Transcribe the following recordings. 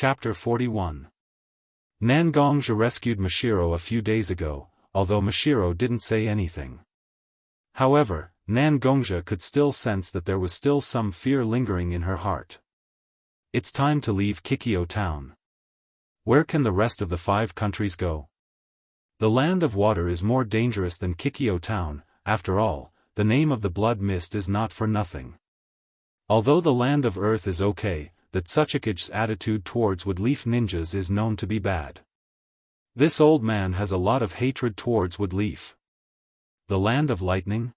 Chapter 41. Nangongja rescued Mashiro a few days ago, although Mashiro didn't say anything. However, Nangongja could still sense that there was still some fear lingering in her heart. It's time to leave Kikyo town. Where can the rest of the 5 countries go? The land of water is more dangerous than Kikyo town. After all, the name of the blood mist is not for nothing. Although the land of earth is okay, that Tsuchikage's attitude towards wood-leaf ninjas is known to be bad. This old man has a lot of hatred towards wood-leaf. The land of lightning?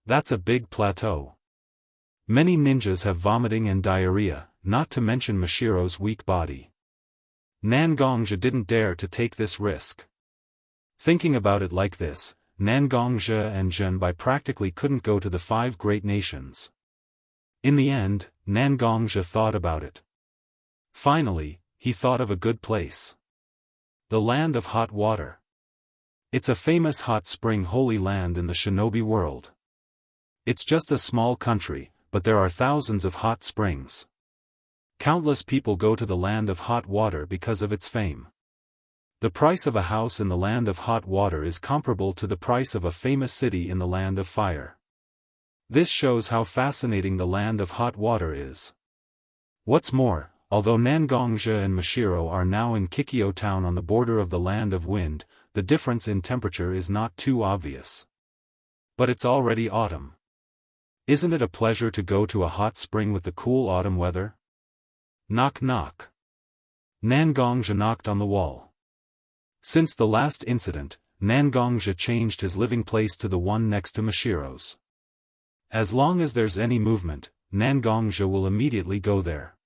That's a big plateau. Many ninjas have vomiting and diarrhea, not to mention Mashiro's weak body. Nangongja didn't dare to take this risk. Thinking about it like this, Nangongja and Zhenbai practically couldn't go to the 5 great nations. In the end, Nangongja thought about it. Finally, he thought of a good place. The land of hot water. It's a famous hot spring holy land in the shinobi world. It's just a small country, but there are thousands of hot springs. Countless people go to the land of hot water because of its fame. The price of a house in the land of hot water is comparable to the price of a famous city in the land of fire. This shows how fascinating the land of hot water is. What's more, although Nangongja and Mashiro are now in Kikyo town on the border of the land of wind, the difference in temperature is not too obvious. But it's already autumn. Isn't it a pleasure to go to a hot spring with the cool autumn weather? Knock knock. Nangongja knocked on the wall. Since the last incident, Nangongja changed his living place to the one next to Mashiro's. As long as there's any movement, Nangongja will immediately go there.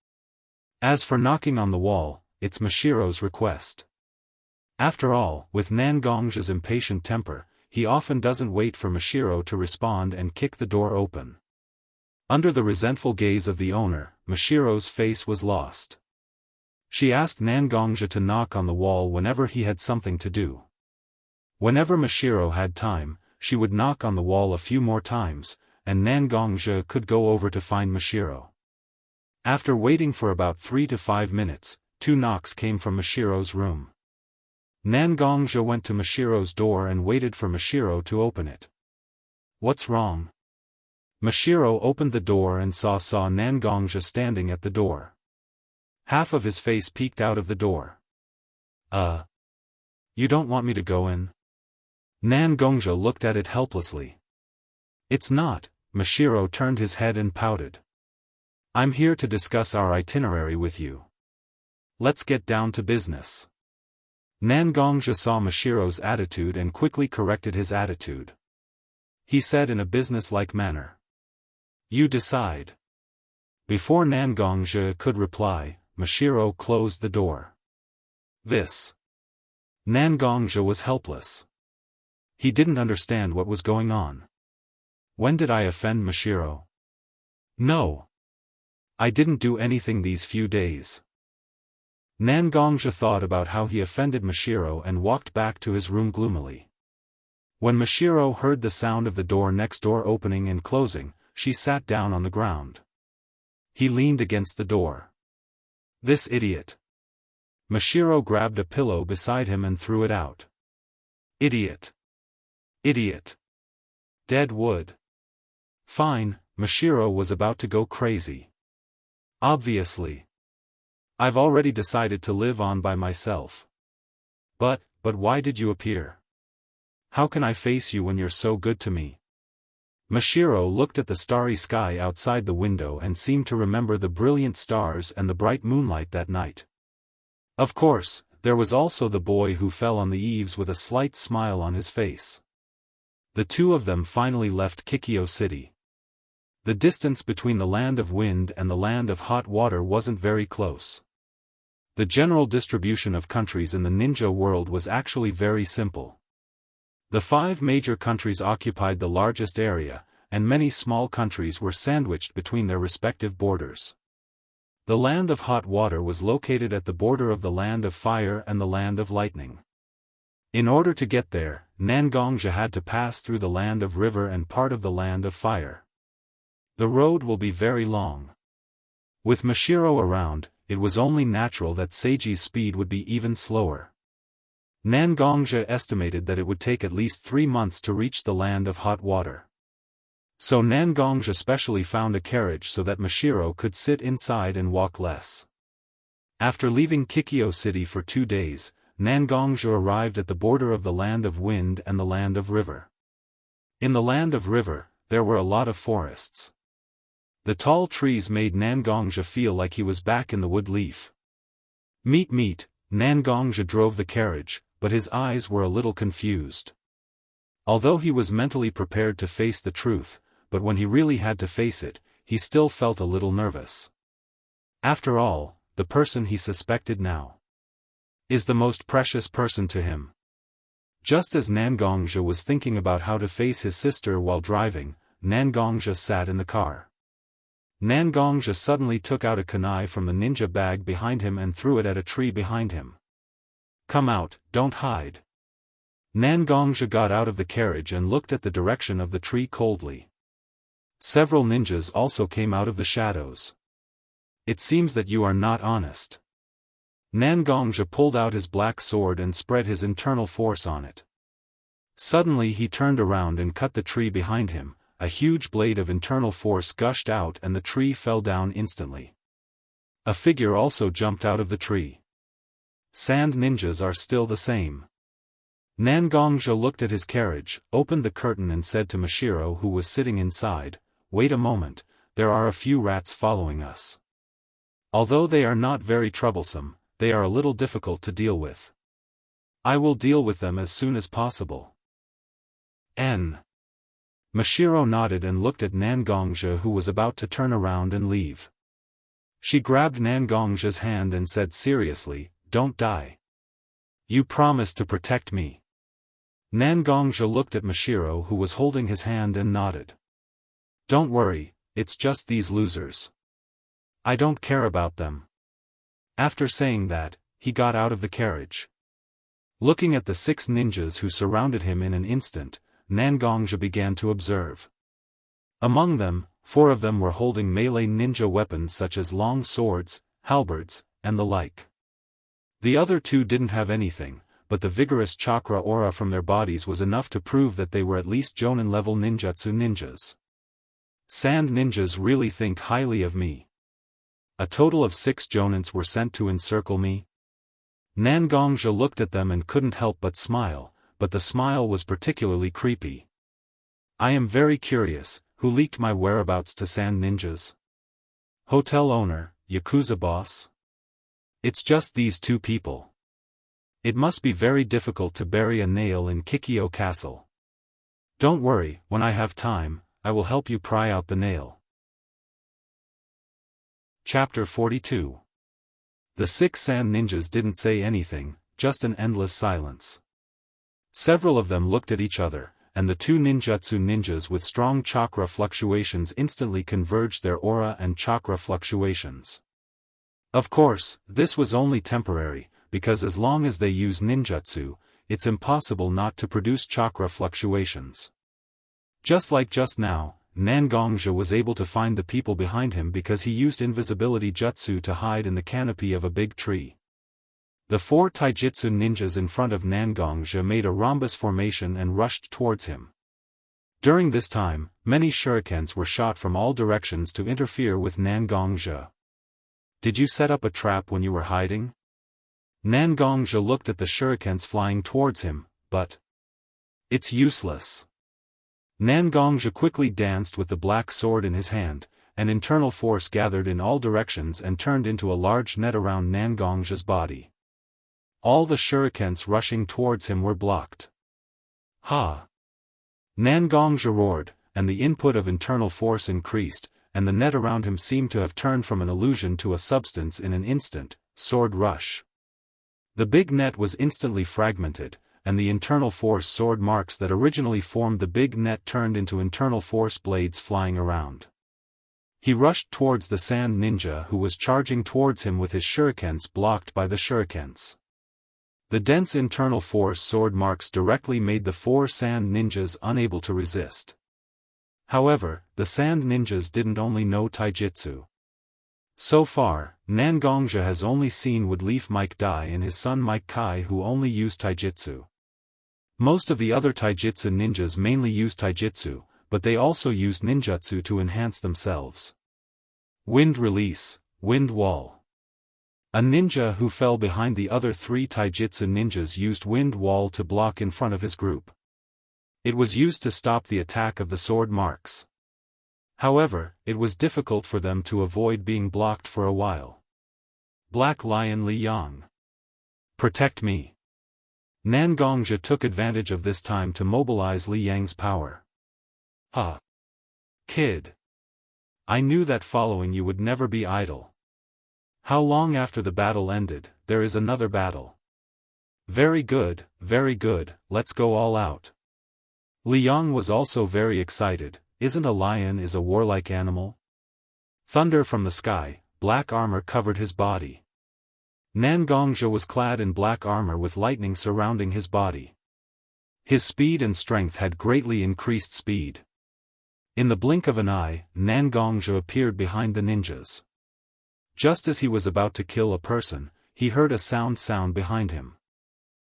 As for knocking on the wall, it's Mashiro's request. After all, with Nangongja's impatient temper, he often doesn't wait for Mashiro to respond and kick the door open. Under the resentful gaze of the owner, Mashiro's face was lost. She asked Nangongja to knock on the wall whenever he had something to do. Whenever Mashiro had time, she would knock on the wall a few more times, and Nangongja could go over to find Mashiro. After waiting for about 3 to 5 minutes, 2 knocks came from Mashiro's room. Nangongja went to Mashiro's door and waited for Mashiro to open it. What's wrong? Mashiro opened the door and saw Nangongja standing at the door. Half of his face peeked out of the door. You don't want me to go in? Nangongja looked at it helplessly. It's not. Mashiro turned his head and pouted. I'm here to discuss our itinerary with you. Let's get down to business. Nangongja saw Mashiro's attitude and quickly corrected his attitude. He said in a business-like manner. You decide. Before Nangongja could reply, Mashiro closed the door. This. Nangongja was helpless. He didn't understand what was going on. When did I offend Mashiro? No. I didn't do anything these few days. Nangongja thought about how he offended Mashiro and walked back to his room gloomily. When Mashiro heard the sound of the door next door opening and closing, she sat down on the ground. He leaned against the door. This idiot. Mashiro grabbed a pillow beside him and threw it out. Idiot. Idiot. Dead wood. Fine, Mashiro was about to go crazy. Obviously. I've already decided to live on by myself. But why did you appear? How can I face you when you're so good to me? Mashiro looked at the starry sky outside the window and seemed to remember the brilliant stars and the bright moonlight that night. Of course, there was also the boy who fell on the eaves with a slight smile on his face. The two of them finally left Kikyo City. The distance between the land of wind and the land of hot water wasn't very close. The general distribution of countries in the ninja world was actually very simple. The 5 major countries occupied the largest area, and many small countries were sandwiched between their respective borders. The land of hot water was located at the border of the land of fire and the land of lightning. In order to get there, Nangongja had to pass through the land of river and part of the land of fire. The road will be very long. With Mashiro around, it was only natural that Seiji's speed would be even slower. Nangongzhe estimated that it would take at least 3 months to reach the land of hot water. So Nangongzhe specially found a carriage so that Mashiro could sit inside and walk less. After leaving Kikyo City for 2 days, Nangongzhe arrived at the border of the land of wind and the land of river. In the land of river, there were a lot of forests. The tall trees made Nangongzhe feel like he was back in the wood leaf. Meet, Nangongzhe drove the carriage, but his eyes were a little confused. Although he was mentally prepared to face the truth, but when he really had to face it, he still felt a little nervous. After all, the person he suspected now is the most precious person to him. Just as Nangongzhe was thinking about how to face his sister while driving, Nangongzhe sat in the car. Nangongzhe suddenly took out a kunai from the ninja bag behind him and threw it at a tree behind him. "Come out, don't hide." Nangongzhe got out of the carriage and looked at the direction of the tree coldly. Several ninjas also came out of the shadows. "It seems that you are not honest." Nangongzhe pulled out his black sword and spread his internal force on it. Suddenly he turned around and cut the tree behind him, a huge blade of internal force gushed out and the tree fell down instantly. A figure also jumped out of the tree. Sand ninjas are still the same. Nangongzhe looked at his carriage, opened the curtain and said to Mashiro who was sitting inside, "Wait a moment, there are a few rats following us. Although they are not very troublesome, they are a little difficult to deal with. I will deal with them as soon as possible." Mashiro nodded and looked at Nangongzhe who was about to turn around and leave. She grabbed Nangongzhe's hand and said seriously, "Don't die. You promised to protect me." Nangongzhe looked at Mashiro who was holding his hand and nodded. "Don't worry, it's just these losers. I don't care about them." After saying that, he got out of the carriage. Looking at the 6 ninjas who surrounded him in an instant, Nangongzhe began to observe. Among them, 4 of them were holding melee ninja weapons such as long swords, halberds, and the like. The other 2 didn't have anything, but the vigorous chakra aura from their bodies was enough to prove that they were at least Jonin-level ninjutsu ninjas. Sand ninjas really think highly of me. A total of 6 Jonins were sent to encircle me. Nangongzhe looked at them and couldn't help but smile, but the smile was particularly creepy. "I am very curious, who leaked my whereabouts to sand ninjas? Hotel owner, Yakuza boss? It's just these 2 people. It must be very difficult to bury a nail in Kikyo Castle. Don't worry, when I have time, I will help you pry out the nail." Chapter 42. The 6 sand ninjas didn't say anything, just an endless silence. Several of them looked at each other, and the 2 ninjutsu ninjas with strong chakra fluctuations instantly converged their aura and chakra fluctuations. Of course, this was only temporary, because as long as they use ninjutsu, it's impossible not to produce chakra fluctuations. Just like just now, Nangongzhe was able to find the people behind him because he used invisibility jutsu to hide in the canopy of a big tree. The 4 taijutsu ninjas in front of Nangongzhe made a rhombus formation and rushed towards him. During this time, many shurikens were shot from all directions to interfere with Nangongzhe. "Did you set up a trap when you were hiding?" Nangongzhe looked at the shurikens flying towards him, but it's useless. Nangongzhe quickly danced with the black sword in his hand, and internal force gathered in all directions and turned into a large net around Nangongzhe's body. All the shurikens rushing towards him were blocked. "Ha!" Nangongzhe roared, and the input of internal force increased, and the net around him seemed to have turned from an illusion to a substance in an instant. Sword rush. The big net was instantly fragmented, and the internal force sword marks that originally formed the big net turned into internal force blades flying around. He rushed towards the sand ninja who was charging towards him with his shurikens blocked by the shurikens. The dense internal force sword marks directly made the 4 sand ninjas unable to resist. However, the sand ninjas didn't only know taijutsu. So far, Nangongja has only seen Woodleaf Mike Dai and his son Mike Kai who only use taijutsu. Most of the other taijutsu ninjas mainly use taijutsu, but they also use ninjutsu to enhance themselves. Wind Release, Wind Wall. A ninja who fell behind the other 3 taijutsu ninjas used Wind Wall to block in front of his group. It was used to stop the attack of the sword marks. However, it was difficult for them to avoid being blocked for a while. Black Lion Li Yang. Protect me. Nangongja took advantage of this time to mobilize Li Yang's power. Kid. I knew that following you would never be idle. How long after the battle ended, there is another battle. Very good, let's go all out. Li Yang was also very excited. Isn't a lion a warlike animal? Thunder from the sky, black armor covered his body. Nangongja was clad in black armor with lightning surrounding his body. His speed and strength had greatly increased speed. In the blink of an eye, Nangongja appeared behind the ninjas. Just as he was about to kill a person, he heard a sound behind him.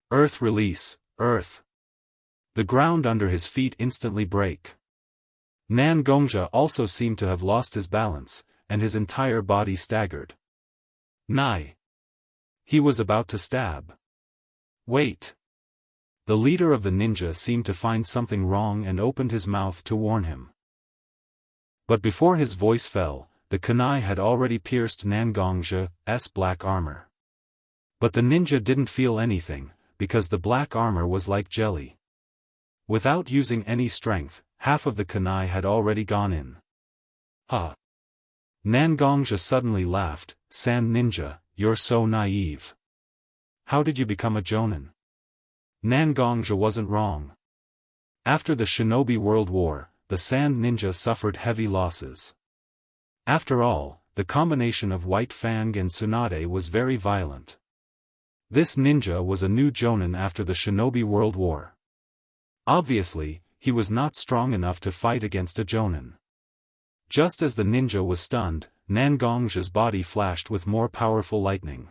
Earth Release, Earth. The ground under his feet instantly break. Nangongja also seemed to have lost his balance, and his entire body staggered. Nai. He was about to stab. Wait. The leader of the ninja seemed to find something wrong and opened his mouth to warn him. But before his voice fell, the kunai had already pierced Nangongja's black armor. But the ninja didn't feel anything, because the black armor was like jelly. Without using any strength, half of the kunai had already gone in. Nangongja suddenly laughed. Sand ninja, you're so naive. How did you become a jonin? Nangongja wasn't wrong. After the Shinobi World War, the Sand Ninja suffered heavy losses. After all, the combination of White Fang and Tsunade was very violent. This ninja was a new jonin after the Shinobi World War. Obviously, he was not strong enough to fight against a jonin. Just as the ninja was stunned, Nangongja's body flashed with more powerful lightning.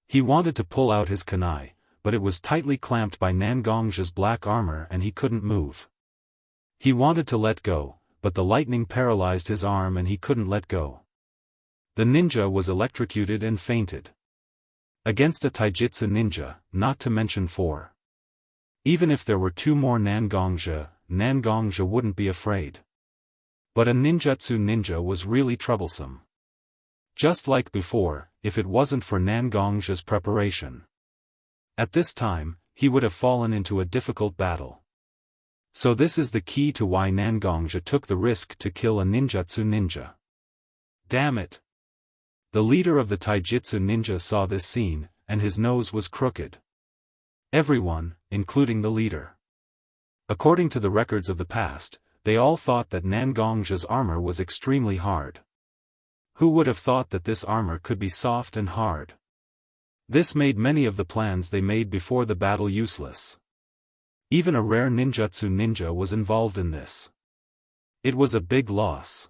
He wanted to pull out his kunai, but it was tightly clamped by Nangongja's black armor and he couldn't move. He wanted to let go, but the lightning paralyzed his arm and he couldn't let go. The ninja was electrocuted and fainted. Against a taijutsu ninja, not to mention 4. Even if there were 2 more Nangongja wouldn't be afraid. But a ninjutsu ninja was really troublesome. Just like before, if it wasn't for Nangongja's preparation. At this time, he would have fallen into a difficult battle. So this is the key to why Nangongja took the risk to kill a ninjutsu ninja. Damn it! The leader of the taijutsu ninja saw this scene, and his nose was crooked. Everyone, including the leader. According to the records of the past, they all thought that Nangongja's armor was extremely hard. Who would have thought that this armor could be soft and hard? This made many of the plans they made before the battle useless. Even a rare ninjutsu ninja was involved in this. It was a big loss.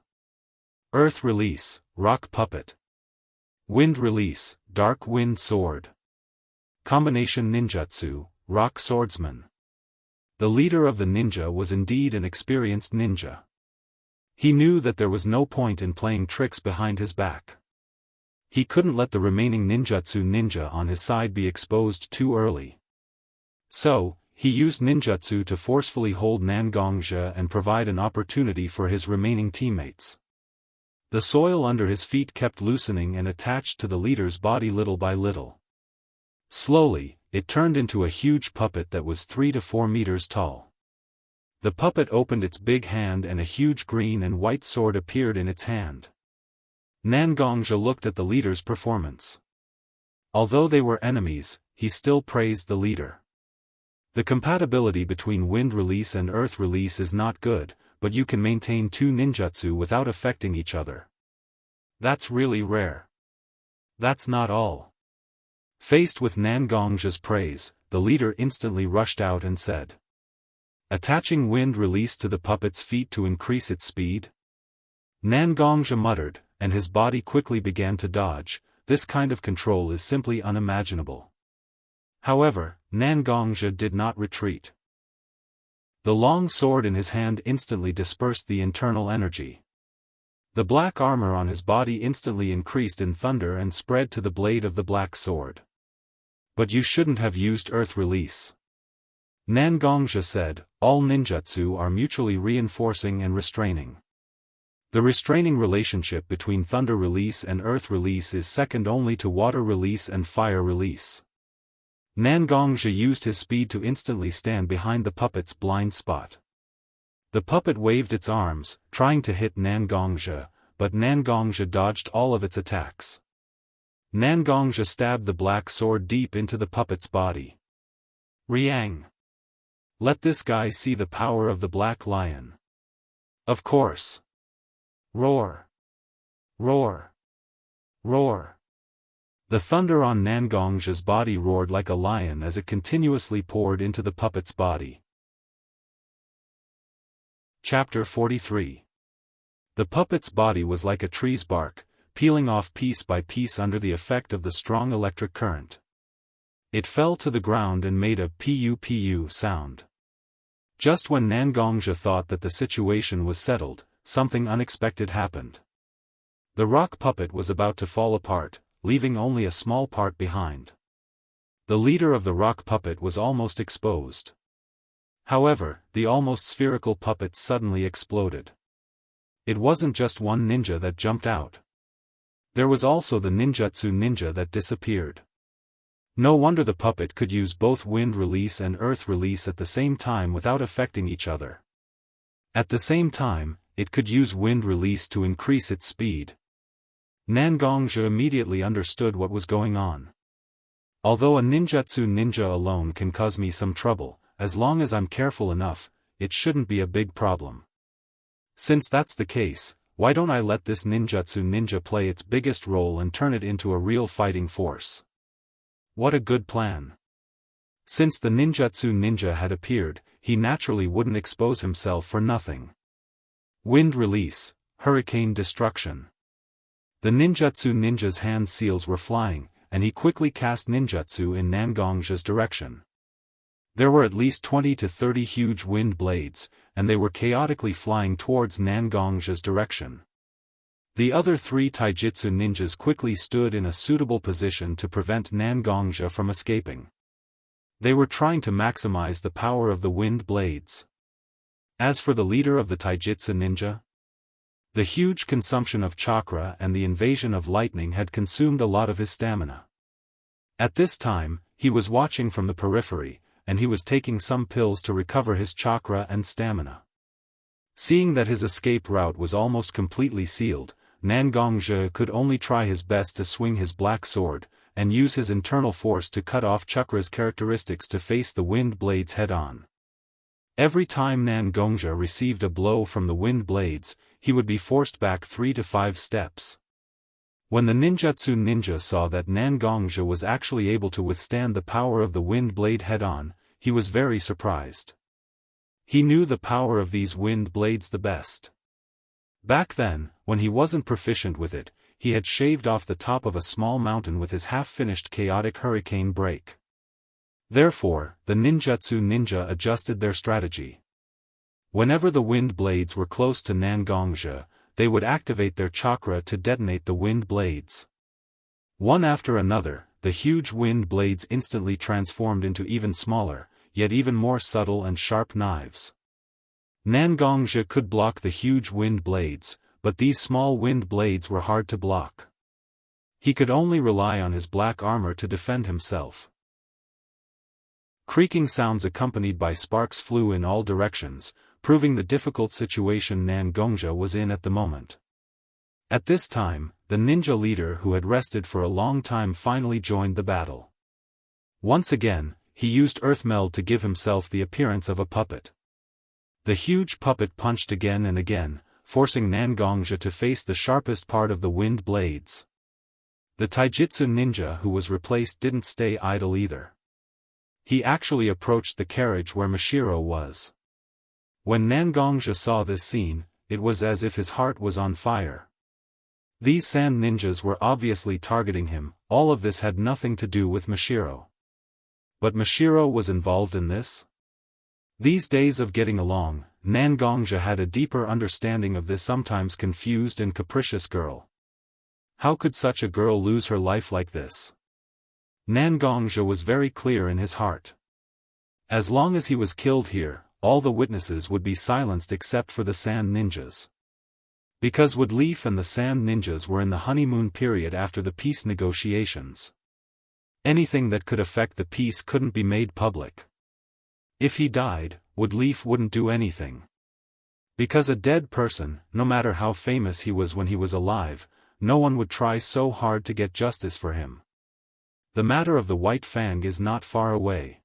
Earth Release, Rock Puppet. Wind Release, Dark Wind Sword. Combination Ninjutsu, Rock Swordsman. The leader of the ninja was indeed an experienced ninja. He knew that there was no point in playing tricks behind his back. He couldn't let the remaining ninjutsu ninja on his side be exposed too early. So, he used ninjutsu to forcefully hold Nangongja and provide an opportunity for his remaining teammates. The soil under his feet kept loosening and attached to the leader's body little by little. Slowly, it turned into a huge puppet that was 3 to 4 meters tall. The puppet opened its big hand and a huge green and white sword appeared in its hand. Nangongja looked at the leader's performance. Although they were enemies, he still praised the leader. The compatibility between Wind Release and Earth Release is not good, but you can maintain 2 ninjutsu without affecting each other. That's really rare. That's not all. Faced with Nangongja's praise, the leader instantly rushed out and said, attaching Wind Release to the puppet's feet to increase its speed? Nangongja muttered, and his body quickly began to dodge. This kind of control is simply unimaginable. However, Nan Gongzhi did not retreat. The long sword in his hand instantly dispersed the internal energy. The black armor on his body instantly increased in thunder and spread to the blade of the black sword. But you shouldn't have used earth release. Nan Gongzhi said, all ninjutsu are mutually reinforcing and restraining. The restraining relationship between thunder release and earth release is second only to water release and fire release. Nan Gongzhi used his speed to instantly stand behind the puppet's blind spot. The puppet waved its arms, trying to hit Nan Gongzhi, but Nan Gongzhi dodged all of its attacks. Nan Gongzhi stabbed the black sword deep into the puppet's body. Riang! Let this guy see the power of the black lion. Of course. Roar! Roar! Roar! The thunder on Nan Gongzhi's body roared like a lion as it continuously poured into the puppet's body. Chapter 43. The puppet's body was like a tree's bark, peeling off piece by piece under the effect of the strong electric current. It fell to the ground and made a pu-pu sound. Just when Nan Gongzhi thought that the situation was settled, something unexpected happened. The rock puppet was about to fall apart, leaving only a small part behind. The leader of the rock puppet was almost exposed. However, the almost spherical puppet suddenly exploded. It wasn't just one ninja that jumped out. There was also the ninjutsu ninja that disappeared. No wonder the puppet could use both wind release and earth release at the same time without affecting each other. At the same time, it could use wind release to increase its speed. Nan Gongzhi immediately understood what was going on. Although a ninjutsu ninja alone can cause me some trouble, as long as I'm careful enough, it shouldn't be a big problem. Since that's the case, why don't I let this ninjutsu ninja play its biggest role and turn it into a real fighting force? What a good plan. Since the ninjutsu ninja had appeared, he naturally wouldn't expose himself for nothing. Wind release, hurricane destruction. The ninjutsu ninja's hand seals were flying, and he quickly cast ninjutsu in Nan Gongzhi's direction. There were at least 20 to 30 huge wind blades, and they were chaotically flying towards Nan Gongzhi's direction. The other three taijutsu ninjas quickly stood in a suitable position to prevent Nan Gongzhi from escaping. They were trying to maximize the power of the wind blades. As for the leader of the taijutsu ninja, the huge consumption of chakra and the invasion of lightning had consumed a lot of his stamina. At this time, he was watching from the periphery, and he was taking some pills to recover his chakra and stamina. Seeing that his escape route was almost completely sealed, Nan Gongzhi could only try his best to swing his black sword, and use his internal force to cut off chakra's characteristics to face the wind blades head-on. Every time Nan Gongzhi received a blow from the wind blades, he would be forced back 3 to 5 steps. When the ninjutsu ninja saw that Nan Gongzhi was actually able to withstand the power of the wind blade head-on, he was very surprised. He knew the power of these wind blades the best. Back then, when he wasn't proficient with it, he had shaved off the top of a small mountain with his half-finished chaotic hurricane break. Therefore, the ninjutsu ninja adjusted their strategy. Whenever the wind blades were close to Nan Gongzhi, they would activate their chakra to detonate the wind blades. One after another, the huge wind blades instantly transformed into even smaller, yet even more subtle and sharp knives. Nan Gongzhi could block the huge wind blades, but these small wind blades were hard to block. He could only rely on his black armor to defend himself. Creaking sounds accompanied by sparks flew in all directions, proving the difficult situation Nan Gongzhi was in at the moment. At this time, the ninja leader who had rested for a long time finally joined the battle. Once again, he used Earth Meld to give himself the appearance of a puppet. The huge puppet punched again and again, forcing Nan Gongzhi to face the sharpest part of the wind blades. The taijutsu ninja who was replaced didn't stay idle either. He actually approached the carriage where Mashiro was. When Nan Gongzhi saw this scene, it was as if his heart was on fire. These sand ninjas were obviously targeting him. All of this had nothing to do with Mashiro. But Mashiro was involved in this? These days of getting along, Nangongja had a deeper understanding of this sometimes confused and capricious girl. How could such a girl lose her life like this? Nangongja was very clear in his heart. As long as he was killed here, all the witnesses would be silenced except for the sand ninjas. Because Woodleaf and the sand ninjas were in the honeymoon period after the peace negotiations. Anything that could affect the peace couldn't be made public. If he died, Woodleaf wouldn't do anything. Because a dead person, no matter how famous he was when he was alive, no one would try so hard to get justice for him. The matter of the White Fang is not far away.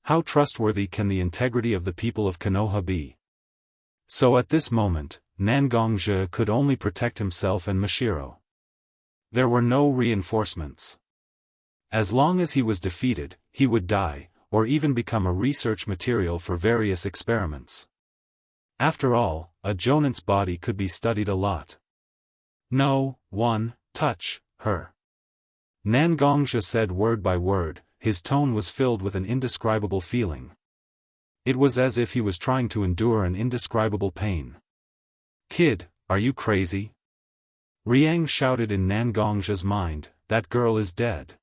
How trustworthy can the integrity of the people of Konoha be? So at this moment, Nangongja could only protect himself and Mashiro. There were no reinforcements. As long as he was defeated, he would die, or even become a research material for various experiments. After all, a Jonin's body could be studied a lot. No one touch her. Nangongja said word by word. His tone was filled with an indescribable feeling. It was as if he was trying to endure an indescribable pain. Kid, are you crazy? Riang shouted in Nangongja's mind, that girl is dead.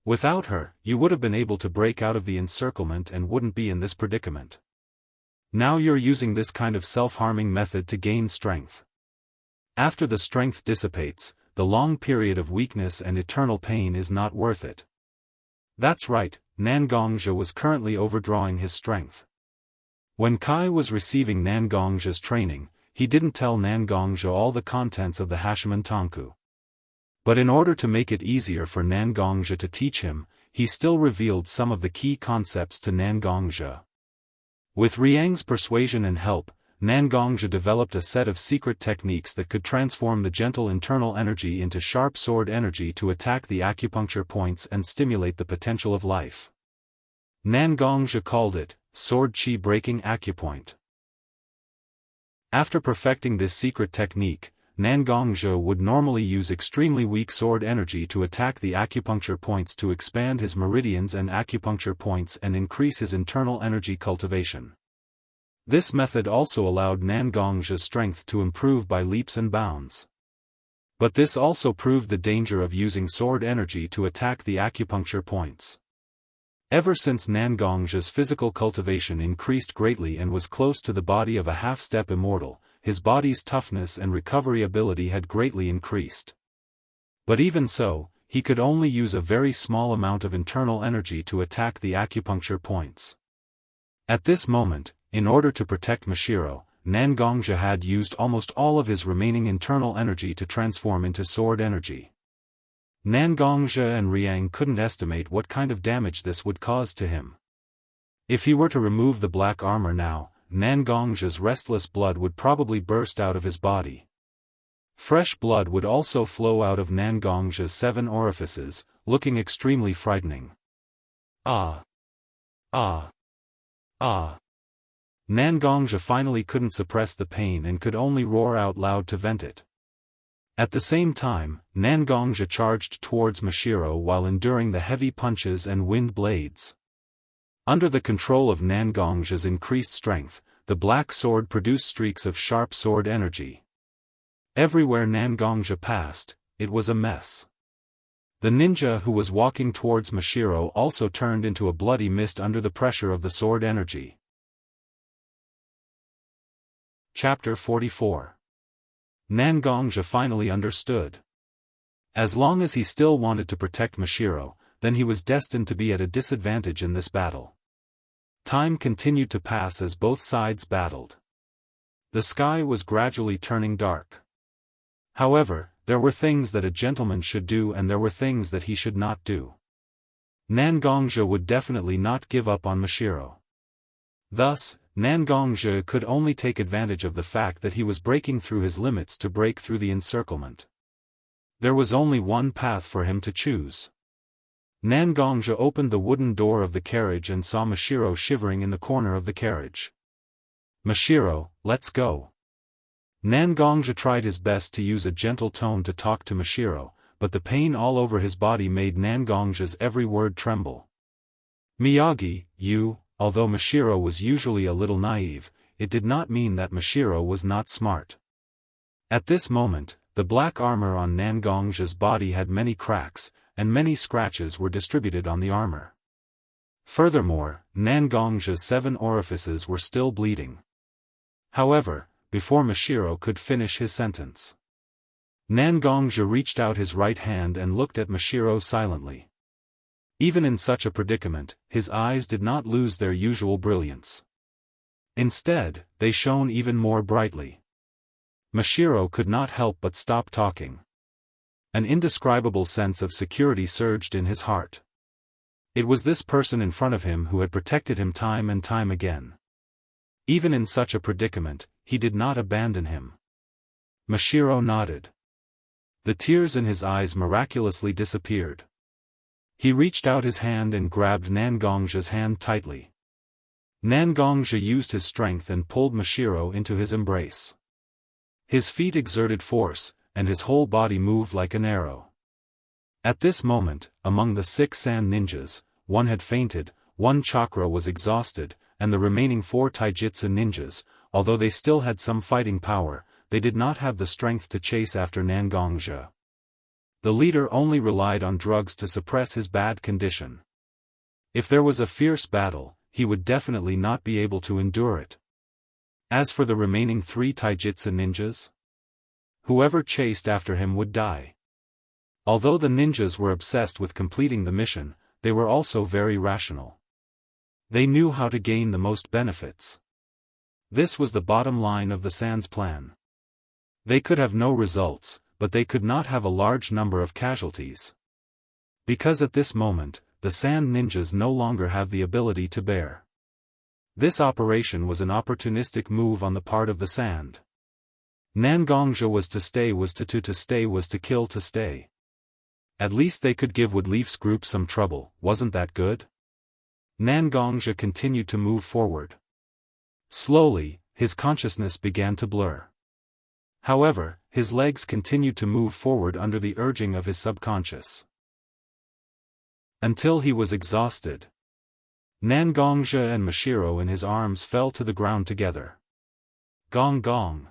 Without her, you would have been able to break out of the encirclement and wouldn't be in this predicament. Now you're using this kind of self-harming method to gain strength. After the strength dissipates, the long period of weakness and eternal pain is not worth it. That's right, Nangongja was currently overdrawing his strength. When Kai was receiving Nangongja's training, he didn't tell Nangongja all the contents of the Hashiman Tanku. But in order to make it easier for Nangongja to teach him, he still revealed some of the key concepts to Nangongja. With Riang's persuasion and help, Nangongja developed a set of secret techniques that could transform the gentle internal energy into sharp sword energy to attack the acupuncture points and stimulate the potential of life. Nangongja called it, sword chi breaking acupoint. After perfecting this secret technique, Nangongja would normally use extremely weak sword energy to attack the acupuncture points to expand his meridians and acupuncture points and increase his internal energy cultivation. This method also allowed Nangongja's strength to improve by leaps and bounds. But this also proved the danger of using sword energy to attack the acupuncture points. Ever since Nangongja's physical cultivation increased greatly and was close to the body of a half-step immortal, his body's toughness and recovery ability had greatly increased. But even so, he could only use a very small amount of internal energy to attack the acupuncture points. At this moment, in order to protect Mashiro, Nangongja had used almost all of his remaining internal energy to transform into sword energy. Nangongja and Riang couldn't estimate what kind of damage this would cause to him. If he were to remove the black armor now, Nangongja's restless blood would probably burst out of his body. Fresh blood would also flow out of Nangongja's 7 orifices, looking extremely frightening. Ah! Ah! Ah! Nangongja finally couldn't suppress the pain and could only roar out loud to vent it. At the same time, Nangongja charged towards Mashiro while enduring the heavy punches and wind blades. Under the control of Nangongja's increased strength, the black sword produced streaks of sharp sword energy. Everywhere Nangongja passed, it was a mess. The ninja who was walking towards Mashiro also turned into a bloody mist under the pressure of the sword energy. Chapter 44. Nangongja finally understood. As long as he still wanted to protect Mashiro, then he was destined to be at a disadvantage in this battle. Time continued to pass as both sides battled. The sky was gradually turning dark. However, there were things that a gentleman should do and there were things that he should not do. Nangongja would definitely not give up on Mashiro. Thus, Nangongja could only take advantage of the fact that he was breaking through his limits to break through the encirclement. There was only one path for him to choose. Nangongja opened the wooden door of the carriage and saw Mashiro shivering in the corner of the carriage. "Mashiro, let's go." Nangongja tried his best to use a gentle tone to talk to Mashiro, but the pain all over his body made Nangongja's every word tremble. Miyagi, although Mashiro was usually a little naive, it did not mean that Mashiro was not smart. At this moment, the black armor on Nangongja's body had many cracks, and many scratches were distributed on the armor. Furthermore, Nangongja's 7 orifices were still bleeding. However, before Mashiro could finish his sentence, Nangongja reached out his right hand and looked at Mashiro silently. Even in such a predicament, his eyes did not lose their usual brilliance. Instead, they shone even more brightly. Mashiro could not help but stop talking. An indescribable sense of security surged in his heart. It was this person in front of him who had protected him time and time again. Even in such a predicament, he did not abandon him. Mashiro nodded. The tears in his eyes miraculously disappeared. He reached out his hand and grabbed Nangongja's hand tightly. Nangongja used his strength and pulled Mashiro into his embrace. His feet exerted force, and his whole body moved like an arrow. At this moment, among the 6 sand ninjas, 1 had fainted, 1 chakra was exhausted, and the remaining 4 taijutsu ninjas, although they still had some fighting power, they did not have the strength to chase after Nangongja. The leader only relied on drugs to suppress his bad condition. If there was a fierce battle, he would definitely not be able to endure it. As for the remaining 3 taijutsu ninjas, whoever chased after him would die. Although the ninjas were obsessed with completing the mission, they were also very rational. They knew how to gain the most benefits. This was the bottom line of the Sands plan. They could have no results, but they could not have a large number of casualties. Because at this moment, the Sand ninjas no longer have the ability to bear. This operation was an opportunistic move on the part of the Sand. Nangongja was to stay was to stay was to kill to stay. At least they could give Woodleaf's group some trouble, wasn't that good? Nangongja continued to move forward. Slowly, his consciousness began to blur. However, his legs continued to move forward under the urging of his subconscious. Until he was exhausted. Nangongja and Mashiro in his arms fell to the ground together. Gong gong.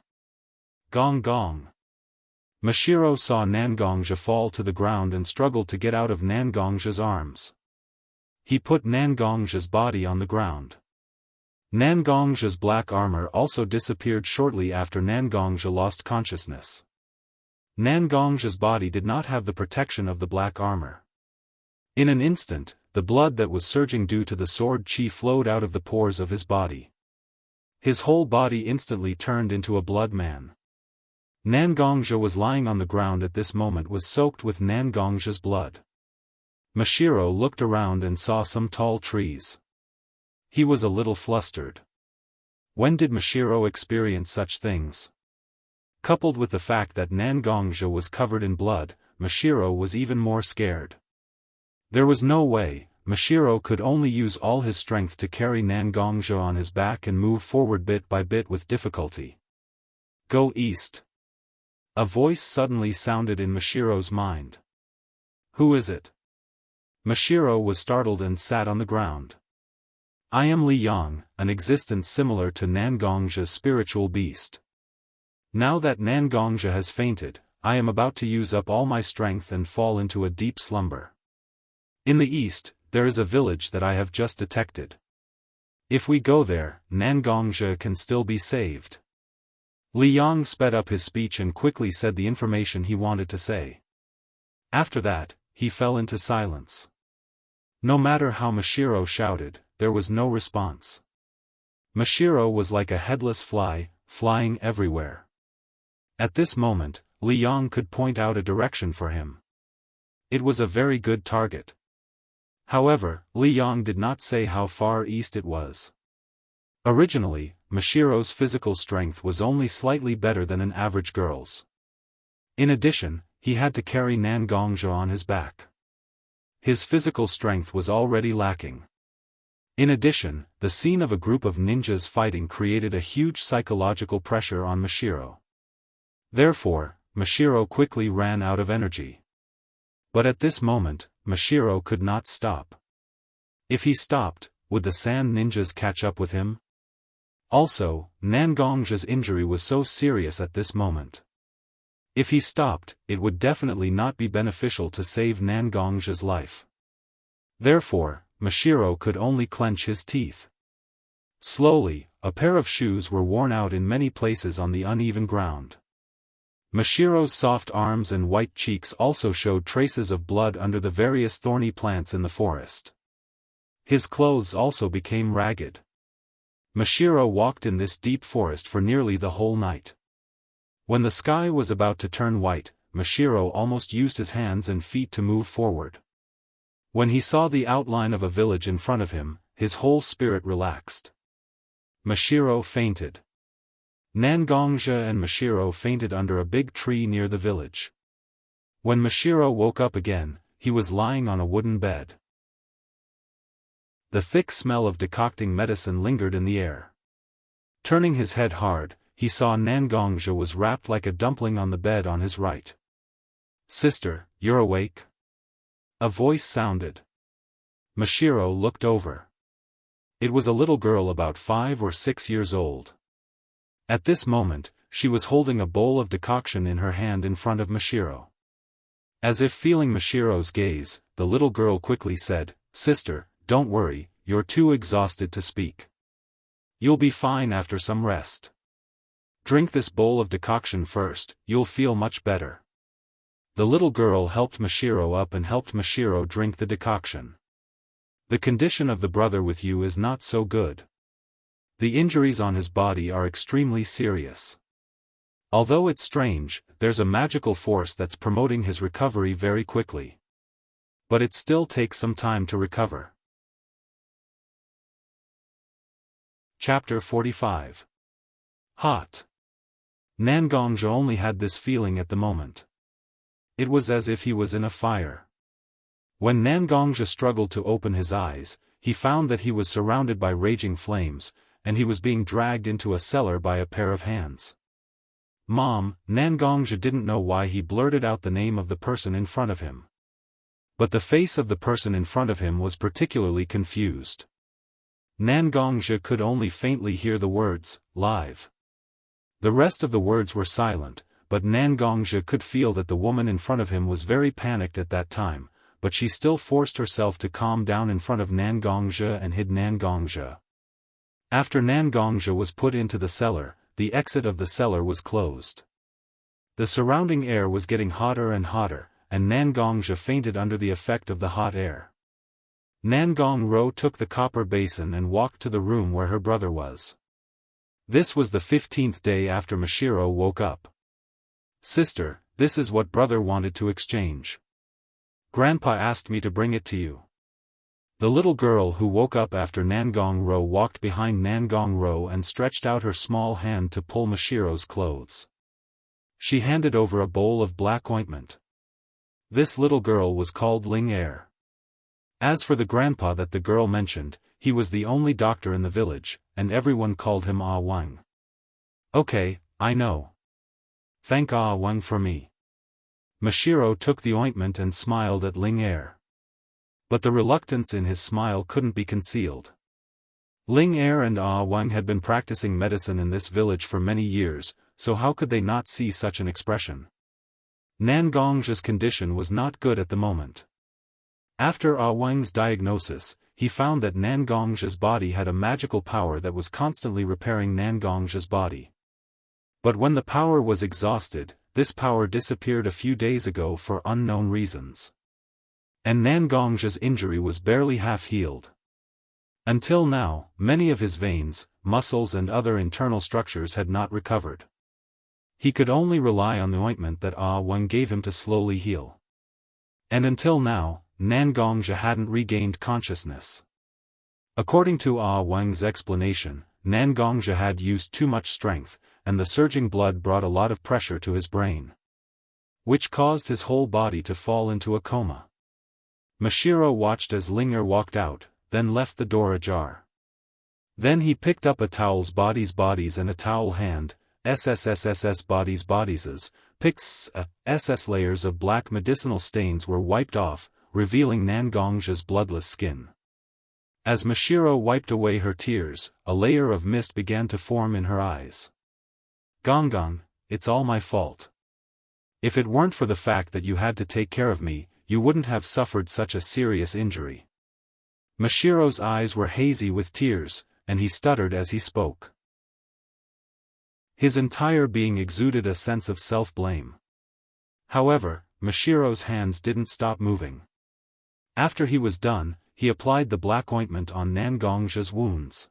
Gong gong. Mashiro saw Nangongja fall to the ground and struggled to get out of Nangongja's arms. He put Nangongja's body on the ground. Nangongja's black armor also disappeared shortly after Nangongja lost consciousness. Nangongja's body did not have the protection of the black armor. In an instant, the blood that was surging due to the sword chi flowed out of the pores of his body. His whole body instantly turned into a blood man. Nangongja was lying on the ground at this moment was soaked with Nangongja's blood. Mashiro looked around and saw some tall trees. He was a little flustered. When did Mashiro experience such things? Coupled with the fact that Nangongja was covered in blood, Mashiro was even more scared. There was no way, Mashiro could only use all his strength to carry Nangongja on his back and move forward bit by bit with difficulty. Go east. A voice suddenly sounded in Mashiro's mind. Who is it? Mashiro was startled and sat on the ground. I am Li Yang, an existence similar to Nangongja's spiritual beast. Now that Nangongja has fainted, I am about to use up all my strength and fall into a deep slumber. In the east, there is a village that I have just detected. If we go there, Nangongja can still be saved. Li Yang sped up his speech and quickly said the information he wanted to say. After that, he fell into silence. No matter how Mashiro shouted, there was no response. Mashiro was like a headless fly, flying everywhere. At this moment, Li Yang could point out a direction for him. It was a very good target. However, Li Yang did not say how far east it was. Originally, Mashiro's physical strength was only slightly better than an average girl's. In addition, he had to carry Nangongja on his back. His physical strength was already lacking. In addition, the scene of a group of ninjas fighting created a huge psychological pressure on Mashiro. Therefore, Mashiro quickly ran out of energy. But at this moment, Mashiro could not stop. If he stopped, would the sand ninjas catch up with him? Also, Nangong's injury was so serious at this moment. If he stopped, it would definitely not be beneficial to save Nangong's life. Therefore, Mashiro could only clench his teeth. Slowly, a pair of shoes were worn out in many places on the uneven ground. Mashiro's soft arms and white cheeks also showed traces of blood under the various thorny plants in the forest. His clothes also became ragged. Mashiro walked in this deep forest for nearly the whole night. When the sky was about to turn white, Mashiro almost used his hands and feet to move forward. When he saw the outline of a village in front of him, his whole spirit relaxed. Mashiro fainted. Nangongja and Mashiro fainted under a big tree near the village. When Mashiro woke up again, he was lying on a wooden bed. The thick smell of decocting medicine lingered in the air. Turning his head hard, he saw Nangongja was wrapped like a dumpling on the bed on his right. "Sister, you're awake?" A voice sounded. Mashiro looked over. It was a little girl about 5 or 6 years old. At this moment, she was holding a bowl of decoction in her hand in front of Mashiro. As if feeling Mashiro's gaze, the little girl quickly said, "Sister, don't worry, you're too exhausted to speak. You'll be fine after some rest. Drink this bowl of decoction first, you'll feel much better." The little girl helped Mashiro up and helped Mashiro drink the decoction. "The condition of the brother with you is not so good. The injuries on his body are extremely serious. Although it's strange, there's a magical force that's promoting his recovery very quickly. But it still takes some time to recover." Chapter 45. Hot. Nangongja only had this feeling at the moment. It was as if he was in a fire. When Nangongja struggled to open his eyes, he found that he was surrounded by raging flames, and he was being dragged into a cellar by a pair of hands. "Mom," Nangongja didn't know why he blurted out the name of the person in front of him. But the face of the person in front of him was particularly confused. Nangongja could only faintly hear the words, "live." The rest of the words were silent, but Nangongja could feel that the woman in front of him was very panicked at that time, but she still forced herself to calm down in front of Nangongja and hid Nangongja. After Nangongja was put into the cellar, the exit of the cellar was closed. The surrounding air was getting hotter and hotter, and Nangongja fainted under the effect of the hot air. Nangong-ro took the copper basin and walked to the room where her brother was. This was the 15th day after Mashiro woke up. "Sister, this is what brother wanted to exchange. Grandpa asked me to bring it to you." The little girl who woke up after Nangong-ro walked behind Nangong-ro and stretched out her small hand to pull Mashiro's clothes. She handed over a bowl of black ointment. This little girl was called Ling-er. As for the grandpa that the girl mentioned, he was the only doctor in the village, and everyone called him Ah Wang. "Okay, I know. Thank Ah Wang for me." Mashiro took the ointment and smiled at Ling-er. But the reluctance in his smile couldn't be concealed. Ling-er and Ah Wang had been practicing medicine in this village for many years, so how could they not see such an expression? Nangong's condition was not good at the moment. After Ah Wang's diagnosis, he found that Nangong's body had a magical power that was constantly repairing Nangong's body. But when the power was exhausted, this power disappeared a few days ago for unknown reasons. And Nangong's injury was barely half healed. Until now, many of his veins, muscles and other internal structures had not recovered. He could only rely on the ointment that Ah Wang gave him to slowly heal. And until now, Nangongja hadn't regained consciousness. According to Ah Wang's explanation, Nangongja had used too much strength, and the surging blood brought a lot of pressure to his brain, which caused his whole body to fall into a coma. Mashiro watched as Ling-er walked out, then left the door ajar. Then he picked up a towel's bodies and a towel hand, SSSSS bodies, pics, SS layers of black medicinal stains were wiped off, revealing Nangong's bloodless skin. As Mashiro wiped away her tears, a layer of mist began to form in her eyes. Gonggong, it's all my fault. If it weren't for the fact that you had to take care of me, you wouldn't have suffered such a serious injury. Mashiro's eyes were hazy with tears, and he stuttered as he spoke. His entire being exuded a sense of self-blame. However, Mashiro's hands didn't stop moving. After he was done, he applied the black ointment on Nangong's wounds.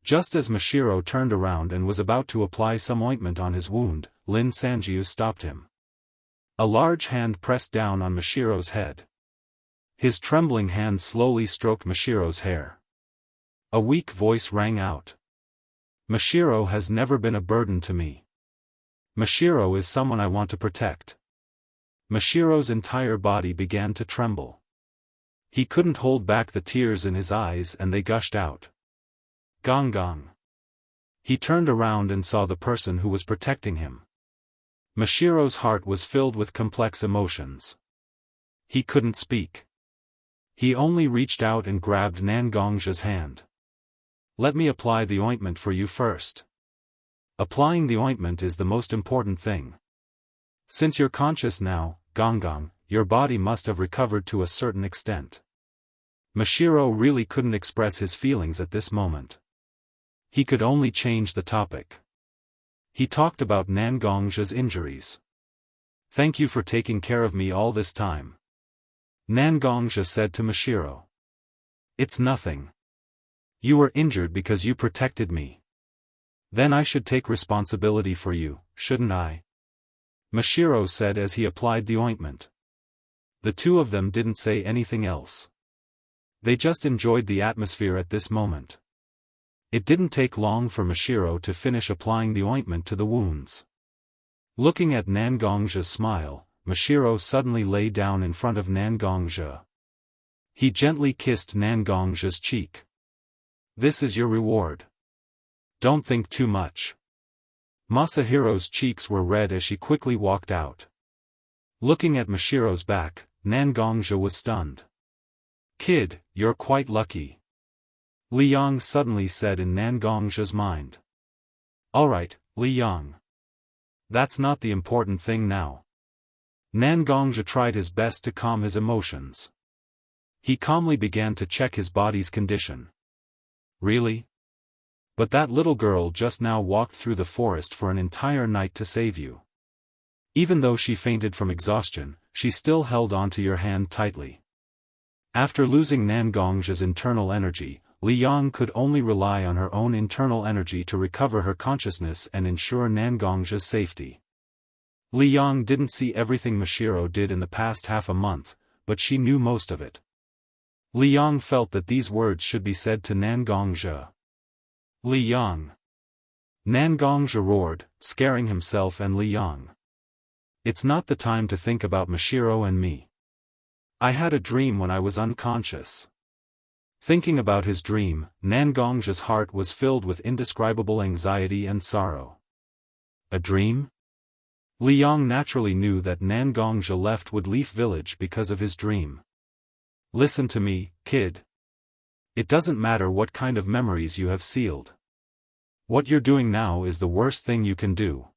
Just as Mashiro turned around and was about to apply some ointment on his wound, Lin Sanjiu stopped him. A large hand pressed down on Mashiro's head. His trembling hand slowly stroked Mashiro's hair. A weak voice rang out. Mashiro has never been a burden to me. Mashiro is someone I want to protect. Mashiro's entire body began to tremble. He couldn't hold back the tears in his eyes and they gushed out. Gonggong. He turned around and saw the person who was protecting him. Mashiro's heart was filled with complex emotions. He couldn't speak. He only reached out and grabbed Nangong's hand. Let me apply the ointment for you first. Applying the ointment is the most important thing. Since you're conscious now, Gonggong, your body must have recovered to a certain extent. Mashiro really couldn't express his feelings at this moment. He could only change the topic. He talked about Nangong's injuries. Thank you for taking care of me all this time. Nangongja said to Mashiro. It's nothing. You were injured because you protected me. Then I should take responsibility for you, shouldn't I? Mashiro said as he applied the ointment. The two of them didn't say anything else. They just enjoyed the atmosphere at this moment. It didn't take long for Mashiro to finish applying the ointment to the wounds. Looking at Nangongja's smile, Mashiro suddenly lay down in front of Nangongja. He gently kissed Nangongja's cheek. This is your reward. Don't think too much. Masahiro's cheeks were red as she quickly walked out. Looking at Mashiro's back, Nangongja was stunned. Kid, you're quite lucky. Li Yang suddenly said in Nangongja's mind. Alright, Li Yang. That's not the important thing now. Nangongja tried his best to calm his emotions. He calmly began to check his body's condition. Really? But that little girl just now walked through the forest for an entire night to save you. Even though she fainted from exhaustion, she still held onto your hand tightly. After losing Nangongja's internal energy, Li Yang could only rely on her own internal energy to recover her consciousness and ensure Nangongja's safety. Li Yang didn't see everything Mashiro did in the past half a month, but she knew most of it. Li Yang felt that these words should be said to Nangongja. Li Yang. Nangongja roared, scaring himself and Li Yang. It's not the time to think about Mashiro and me. I had a dream when I was unconscious. Thinking about his dream, Nangongja's heart was filled with indescribable anxiety and sorrow. A dream? Li Yang naturally knew that Nangongja left Woodleaf Village because of his dream. Listen to me, kid. It doesn't matter what kind of memories you have sealed. What you're doing now is the worst thing you can do.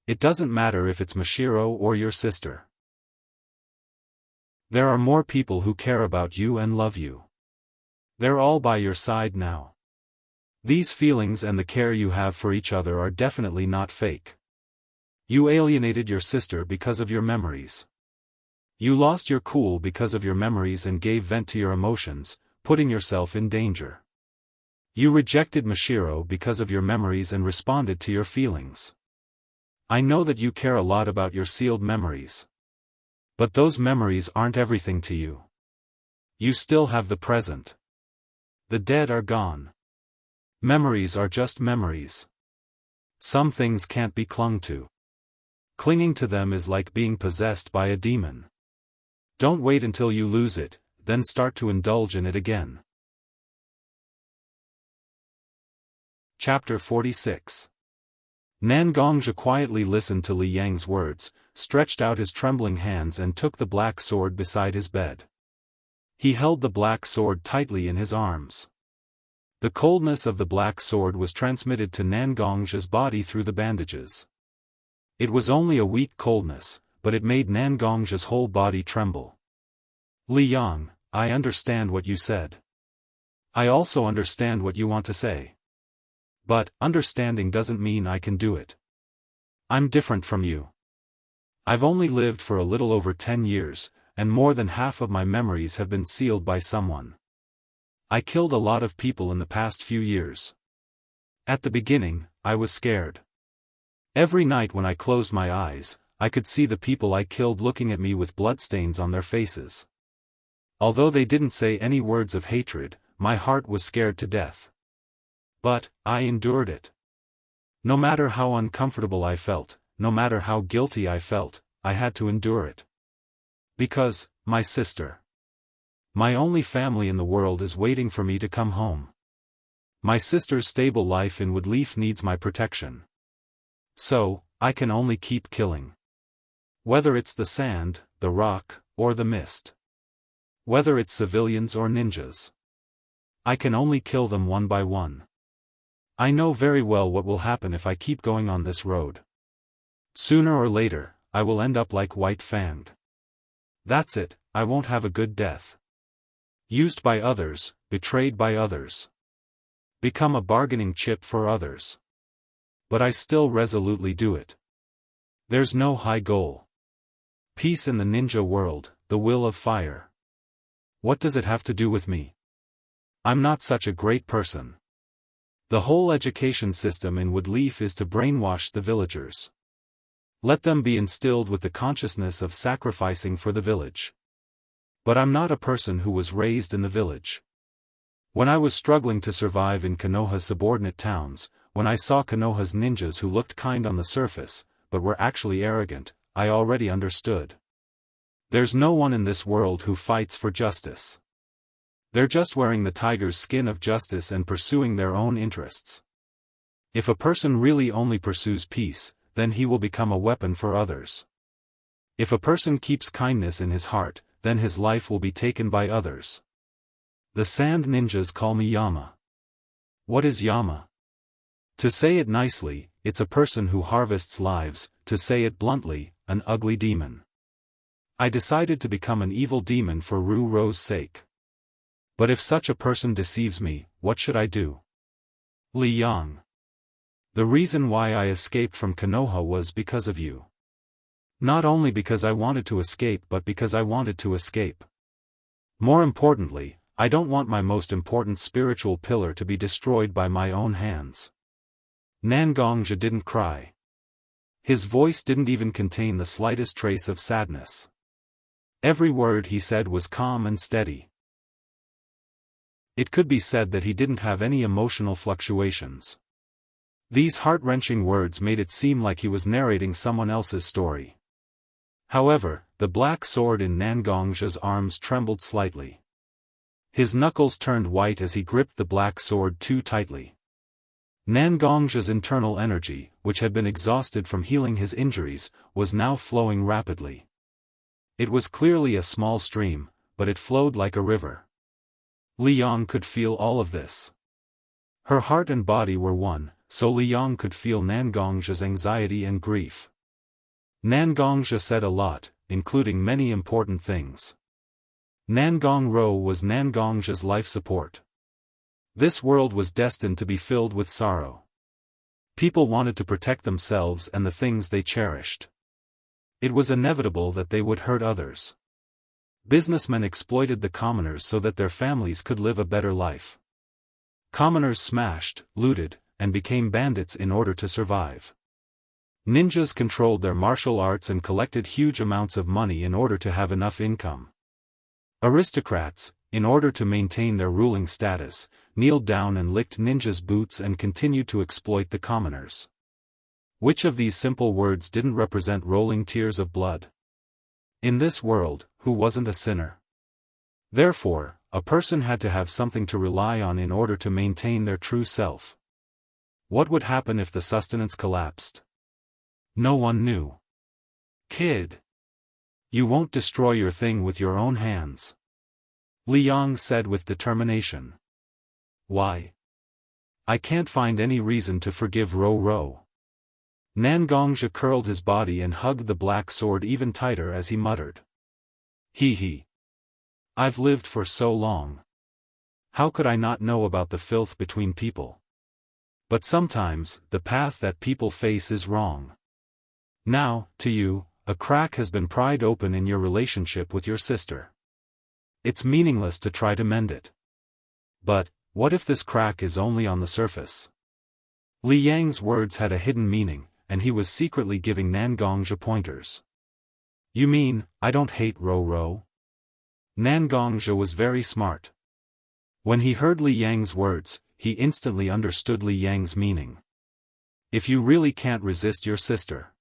It doesn't matter if it's Mashiro or your sister. There are more people who care about you and love you. They're all by your side now. These feelings and the care you have for each other are definitely not fake. You alienated your sister because of your memories. You lost your cool because of your memories and gave vent to your emotions, putting yourself in danger. You rejected Mashiro because of your memories and responded to your feelings. I know that you care a lot about your sealed memories. But those memories aren't everything to you. You still have the present. The dead are gone. Memories are just memories. Some things can't be clung to. Clinging to them is like being possessed by a demon. Don't wait until you lose it, then start to indulge in it again. Chapter 46. Nangongzhi quietly listened to Li Yang's words, stretched out his trembling hands and took the black sword beside his bed. He held the black sword tightly in his arms. The coldness of the black sword was transmitted to Nangongzhi's body through the bandages. It was only a weak coldness, but it made Nangongzhi's whole body tremble. Li Yang, I understand what you said. I also understand what you want to say. But, understanding doesn't mean I can do it. I'm different from you. I've only lived for a little over 10 years, and more than half of my memories have been sealed by someone. I killed a lot of people in the past few years. At the beginning, I was scared. Every night when I closed my eyes, I could see the people I killed looking at me with bloodstains on their faces. Although they didn't say any words of hatred, my heart was scared to death. But, I endured it. No matter how uncomfortable I felt, no matter how guilty I felt, I had to endure it. Because, my sister. My only family in the world is waiting for me to come home. My sister's stable life in Woodleaf needs my protection. So, I can only keep killing. Whether it's the sand, the rock, or the mist. Whether it's civilians or ninjas. I can only kill them one by one. I know very well what will happen if I keep going on this road. Sooner or later, I will end up like White Fanged. That's it, I won't have a good death. Used by others, betrayed by others. Become a bargaining chip for others. But I still resolutely do it. There's no high goal. Peace in the ninja world, the will of fire. What does it have to do with me? I'm not such a great person. The whole education system in Woodleaf is to brainwash the villagers. Let them be instilled with the consciousness of sacrificing for the village. But I'm not a person who was raised in the village. When I was struggling to survive in Konoha's subordinate towns, when I saw Konoha's ninjas who looked kind on the surface, but were actually arrogant, I already understood. There's no one in this world who fights for justice. They're just wearing the tiger's skin of justice and pursuing their own interests. If a person really only pursues peace, then he will become a weapon for others. If a person keeps kindness in his heart, then his life will be taken by others. The sand ninjas call me Yama. What is Yama? To say it nicely, it's a person who harvests lives, to say it bluntly, an ugly demon. I decided to become an evil demon for Ru-Ro's sake. But if such a person deceives me, what should I do? Li Yang. The reason why I escaped from Konoha was because of you. Not only because I wanted to escape but because I wanted to escape. More importantly, I don't want my most important spiritual pillar to be destroyed by my own hands. Nangongzhi didn't cry. His voice didn't even contain the slightest trace of sadness. Every word he said was calm and steady. It could be said that he didn't have any emotional fluctuations. These heart-wrenching words made it seem like he was narrating someone else's story. However, the black sword in Nangongzhi's arms trembled slightly. His knuckles turned white as he gripped the black sword too tightly. Nangongzhi's internal energy, which had been exhausted from healing his injuries, was now flowing rapidly. It was clearly a small stream, but it flowed like a river. Li Yang could feel all of this. Her heart and body were one, so Li Yang could feel Nangongzhi's anxiety and grief. Nangongzhi said a lot, including many important things. Nangong-ro was Nangongzhi's life support. This world was destined to be filled with sorrow. People wanted to protect themselves and the things they cherished. It was inevitable that they would hurt others. Businessmen exploited the commoners so that their families could live a better life. Commoners smashed, looted, and became bandits in order to survive. Ninjas controlled their martial arts and collected huge amounts of money in order to have enough income. Aristocrats, in order to maintain their ruling status, kneeled down and licked ninjas' boots and continued to exploit the commoners. Which of these simple words didn't represent rolling tears of blood? In this world, who wasn't a sinner? Therefore, a person had to have something to rely on in order to maintain their true self. What would happen if the sustenance collapsed? No one knew. Kid. You won't destroy your thing with your own hands. Li Yang said with determination. Why? I can't find any reason to forgive Ro Ro. Nan Gongzhi curled his body and hugged the black sword even tighter as he muttered. He. I've lived for so long. How could I not know about the filth between people? But sometimes, the path that people face is wrong. Now, to you, a crack has been pried open in your relationship with your sister. It's meaningless to try to mend it. But, what if this crack is only on the surface? Li Yang's words had a hidden meaning, and he was secretly giving Nan Gongzhi pointers. You mean, I don't hate Ro Ro? Nan Gongzhi was very smart. When he heard Li Yang's words, he instantly understood Li Yang's meaning. If you really can't resist your sister,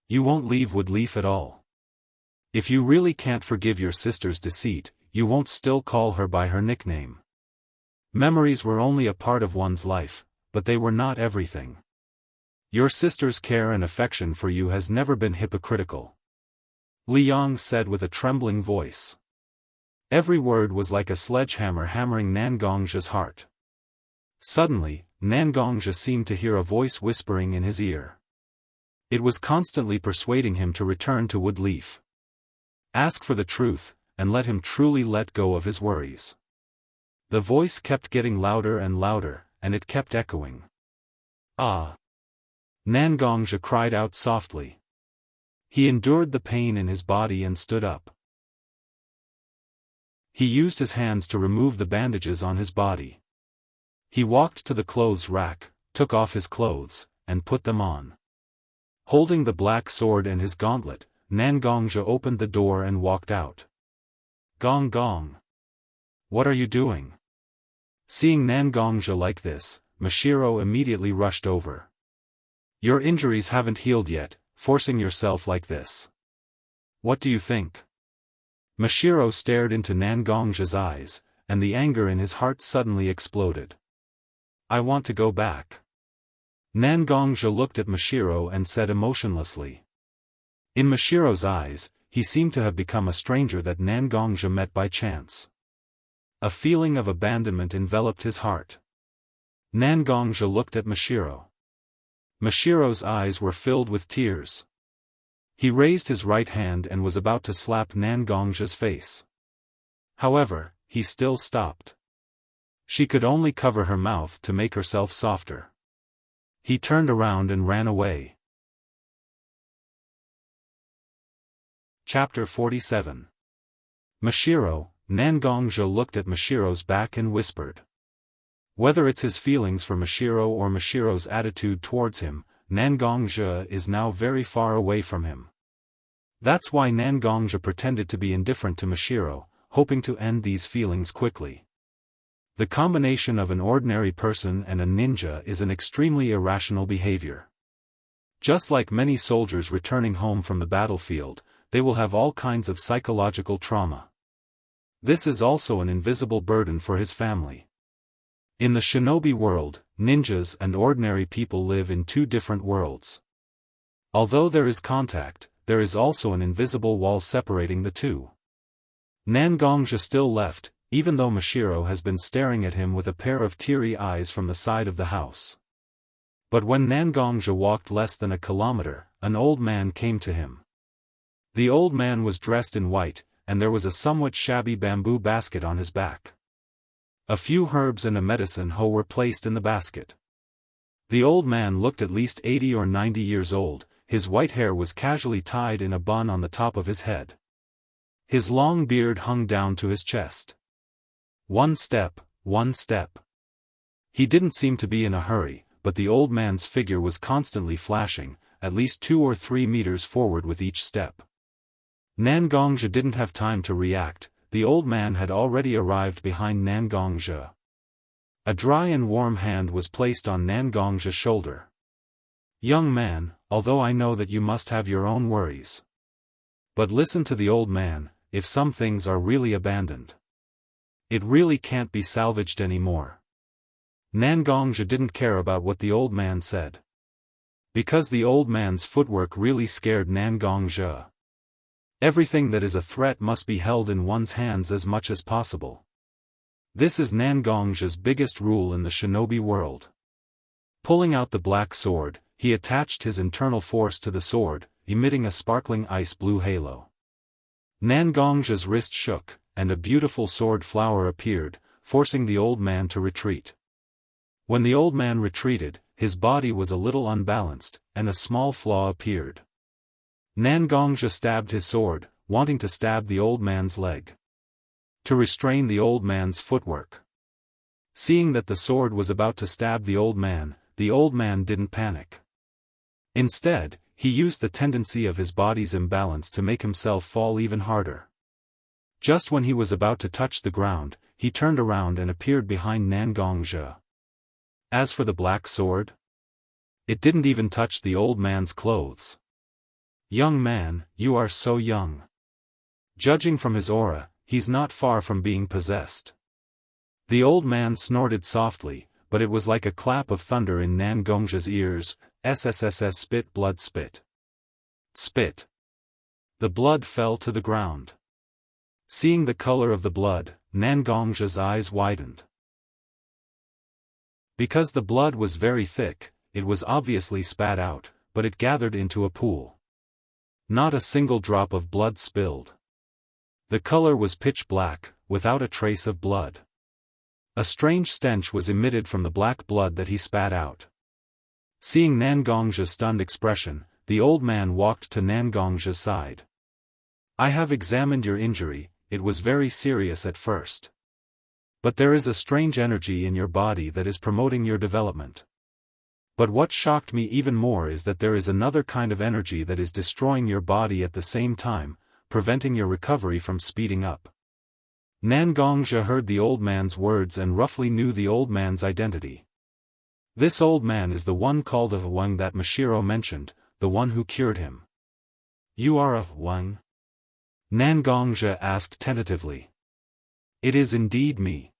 you won't leave Woodleaf at all. If you really can't forgive your sister's deceit, you won't still call her by her nickname. Memories were only a part of one's life, but they were not everything. Your sister's care and affection for you has never been hypocritical. Li Yang said with a trembling voice. Every word was like a sledgehammer hammering Nan Gongzhi's heart. Suddenly, Nan Gongzhi seemed to hear a voice whispering in his ear. It was constantly persuading him to return to Woodleaf. Ask for the truth, and let him truly let go of his worries. The voice kept getting louder and louder, and it kept echoing. Ah! Nan Gongzhi cried out softly. He endured the pain in his body and stood up. He used his hands to remove the bandages on his body. He walked to the clothes rack, took off his clothes, and put them on. Holding the black sword and his gauntlet, Nan Gongzhi opened the door and walked out. Gong Gong! What are you doing? Seeing Nan Gongzhi like this, Mashiro immediately rushed over. Your injuries haven't healed yet, forcing yourself like this. What do you think? Mashiro stared into Nan Gongzhi's eyes, and the anger in his heart suddenly exploded. I want to go back. Nan Gongzhi looked at Mashiro and said emotionlessly. In Mashiro's eyes, he seemed to have become a stranger that Nan Gongzhi met by chance. A feeling of abandonment enveloped his heart. Nan Gongzhi looked at Mashiro. Mashiro's eyes were filled with tears. He raised his right hand and was about to slap Nan Gongzhi's face. However, he still stopped. She could only cover her mouth to make herself softer. He turned around and ran away. Chapter 47. Mashiro. Nan Gongzhi looked at Mashiro's back and whispered. Whether it's his feelings for Mashiro or Mashiro's attitude towards him, Nan Gongzhi is now very far away from him. That's why Nan Gongzhi pretended to be indifferent to Mashiro, hoping to end these feelings quickly. The combination of an ordinary person and a ninja is an extremely irrational behavior. Just like many soldiers returning home from the battlefield, they will have all kinds of psychological trauma. This is also an invisible burden for his family. In the shinobi world, ninjas and ordinary people live in two different worlds. Although there is contact, there is also an invisible wall separating the two. Nan Gongzhi still left, even though Mashiro has been staring at him with a pair of teary eyes from the side of the house. But when Nan Gongzhi walked less than a kilometer, an old man came to him. The old man was dressed in white, and there was a somewhat shabby bamboo basket on his back. A few herbs and a medicine hoe were placed in the basket. The old man looked at least 80 or 90 years old, his white hair was casually tied in a bun on the top of his head. His long beard hung down to his chest. One step, one step. He didn't seem to be in a hurry, but the old man's figure was constantly flashing, at least 2 or 3 meters forward with each step. Nan Gongzhi didn't have time to react, the old man had already arrived behind Nan Gongzhi. A dry and warm hand was placed on Nan Gongzhi's shoulder. Young man, although I know that you must have your own worries. But listen to the old man, if some things are really abandoned, it really can't be salvaged anymore. Nangongja didn't care about what the old man said. Because the old man's footwork really scared Nangongja. Everything that is a threat must be held in one's hands as much as possible. This is Nangongja's biggest rule in the shinobi world. Pulling out the black sword, he attached his internal force to the sword, emitting a sparkling ice-blue halo. Nangongja's wrist shook, and a beautiful sword flower appeared, forcing the old man to retreat. When the old man retreated, his body was a little unbalanced, and a small flaw appeared. Nangongja stabbed his sword, wanting to stab the old man's leg. To restrain the old man's footwork. Seeing that the sword was about to stab the old man didn't panic. Instead, he used the tendency of his body's imbalance to make himself fall even harder. Just when he was about to touch the ground, he turned around and appeared behind Nangongja. As for the black sword, it didn't even touch the old man's clothes. Young man, you are so young. Judging from his aura, he's not far from being possessed. The old man snorted softly, but it was like a clap of thunder in Nangongja's ears. SSSS spit blood spit. Spit. The blood fell to the ground. Seeing the color of the blood, Nangongja's eyes widened. Because the blood was very thick, it was obviously spat out, but it gathered into a pool. Not a single drop of blood spilled. The color was pitch black, without a trace of blood. A strange stench was emitted from the black blood that he spat out. Seeing Nangongja's stunned expression, the old man walked to Nangongja's side. I have examined your injury, it was very serious at first. But there is a strange energy in your body that is promoting your development. But what shocked me even more is that there is another kind of energy that is destroying your body at the same time, preventing your recovery from speeding up. Nangongja heard the old man's words and roughly knew the old man's identity. This old man is the one called a Wang that Mashiro mentioned, the one who cured him. You are a Wang? Nangongja asked tentatively. It is indeed me.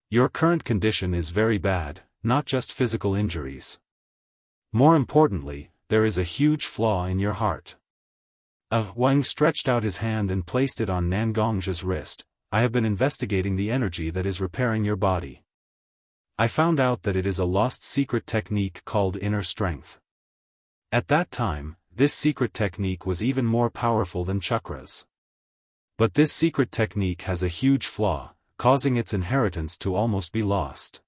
Your current condition is very bad, not just physical injuries. More importantly, there is a huge flaw in your heart. Wang stretched out his hand and placed it on Nangongja's wrist. I have been investigating the energy that is repairing your body. I found out that it is a lost secret technique called inner strength. At that time, this secret technique was even more powerful than chakras. But this secret technique has a huge flaw, causing its inheritance to almost be lost.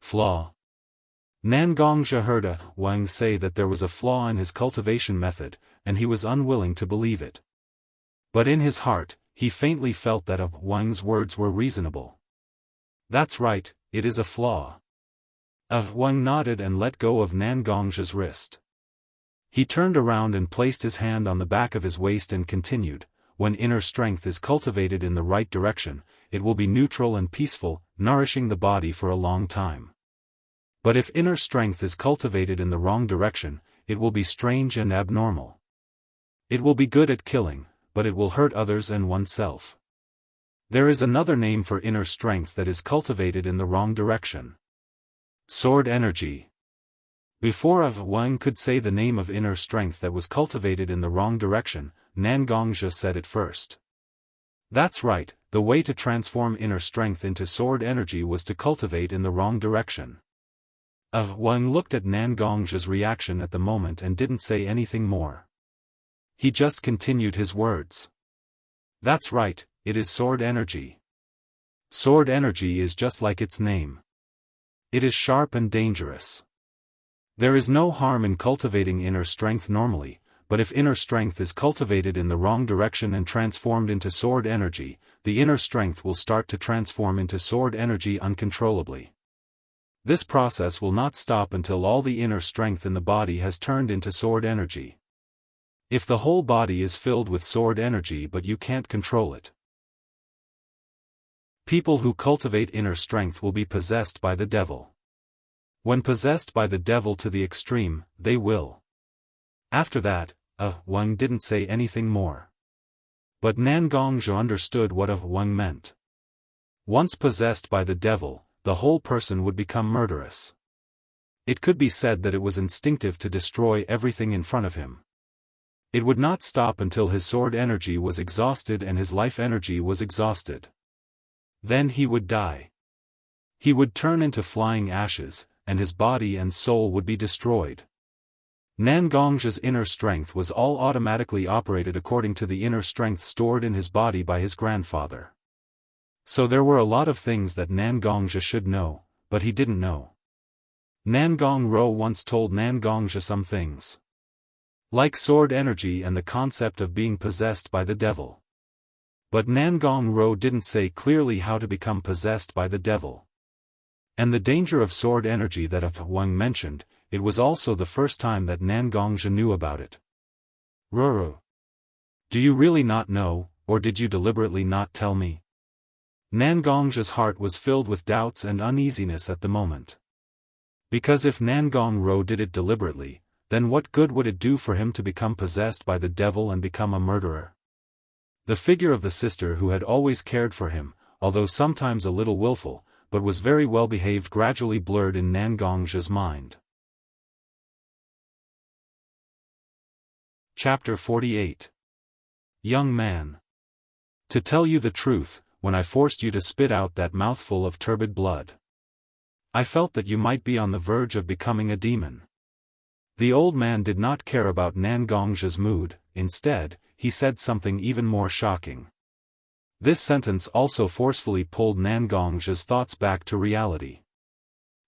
Flaw? Nangongja heard Wang say that there was a flaw in his cultivation method, and he was unwilling to believe it. But in his heart, he faintly felt that Wang's words were reasonable. That's right, it is a flaw. Wang nodded and let go of Nangongja's wrist. He turned around and placed his hand on the back of his waist and continued, when inner strength is cultivated in the right direction, it will be neutral and peaceful, nourishing the body for a long time. But if inner strength is cultivated in the wrong direction, it will be strange and abnormal. It will be good at killing, but it will hurt others and oneself. There is another name for inner strength that is cultivated in the wrong direction. Sword energy. Before Wang could say the name of inner strength that was cultivated in the wrong direction, Nangongja said it first. That's right, the way to transform inner strength into sword energy was to cultivate in the wrong direction. Wang looked at Nangongja's reaction at the moment and didn't say anything more. He just continued his words. That's right, it is sword energy. Sword energy is just like its name. It is sharp and dangerous. There is no harm in cultivating inner strength normally, but if inner strength is cultivated in the wrong direction and transformed into sword energy, the inner strength will start to transform into sword energy uncontrollably. This process will not stop until all the inner strength in the body has turned into sword energy. If the whole body is filled with sword energy but you can't control it. People who cultivate inner strength will be possessed by the devil. When possessed by the devil to the extreme, they will. After that, Wang didn't say anything more. But Nangongja understood what Wang meant. Once possessed by the devil, the whole person would become murderous. It could be said that it was instinctive to destroy everything in front of him. It would not stop until his sword energy was exhausted and his life energy was exhausted. Then he would die. He would turn into flying ashes, and his body and soul would be destroyed. Nangong's inner strength was all automatically operated according to the inner strength stored in his body by his grandfather. So there were a lot of things that Nangongja should know, but he didn't know. Nangong Ro once told Nangongja some things. Like sword energy and the concept of being possessed by the devil. But Nangong Ro didn't say clearly how to become possessed by the devil. And the danger of sword energy that Wang mentioned, it was also the first time that Nangongja knew about it. Ruru. Do you really not know, or did you deliberately not tell me? Nangongja's heart was filled with doubts and uneasiness at the moment. Because if Nangong Ro did it deliberately, then what good would it do for him to become possessed by the devil and become a murderer? The figure of the sister who had always cared for him, although sometimes a little willful, but was very well behaved, gradually blurred in Nangongja's mind. Chapter 48. Young man. To tell you the truth, when I forced you to spit out that mouthful of turbid blood, I felt that you might be on the verge of becoming a demon. The old man did not care about Nangongja's mood. Instead, he said something even more shocking. This sentence also forcefully pulled Nangongja's thoughts back to reality.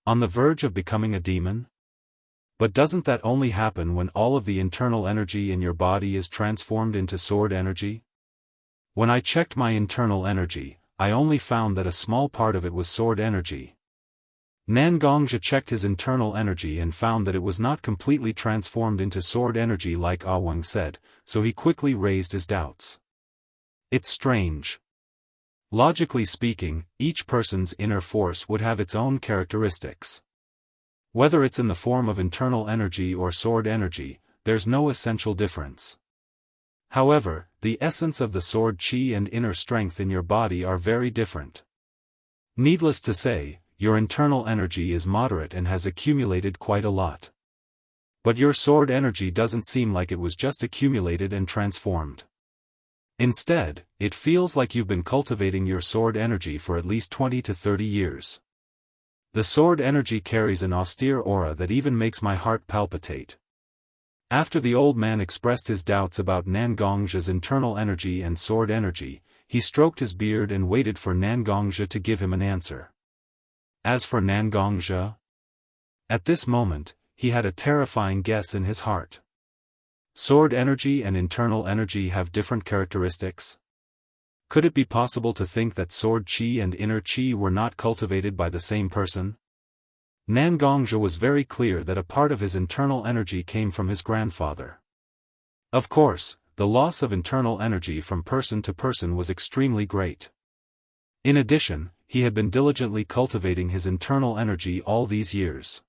On the verge of becoming a demon? But doesn't that only happen when all of the internal energy in your body is transformed into sword energy? When I checked my internal energy, I only found that a small part of it was sword energy. Nangongja checked his internal energy and found that it was not completely transformed into sword energy like Awang said, so he quickly raised his doubts. It's strange. Logically speaking, each person's inner force would have its own characteristics. Whether it's in the form of internal energy or sword energy, there's no essential difference. However, the essence of the sword chi and inner strength in your body are very different. Needless to say, your internal energy is moderate and has accumulated quite a lot. But your sword energy doesn't seem like it was just accumulated and transformed. Instead, it feels like you've been cultivating your sword energy for at least 20 to 30 years. The sword energy carries an austere aura that even makes my heart palpitate. After the old man expressed his doubts about Nangongja's internal energy and sword energy, he stroked his beard and waited for Nangongja to give him an answer. As for Nangongja, at this moment, he had a terrifying guess in his heart. Sword energy and internal energy have different characteristics? Could it be possible to think that sword chi and inner chi were not cultivated by the same person? Nangongja was very clear that a part of his internal energy came from his grandfather. Of course, the loss of internal energy from person to person was extremely great. In addition, he had been diligently cultivating his internal energy all these years.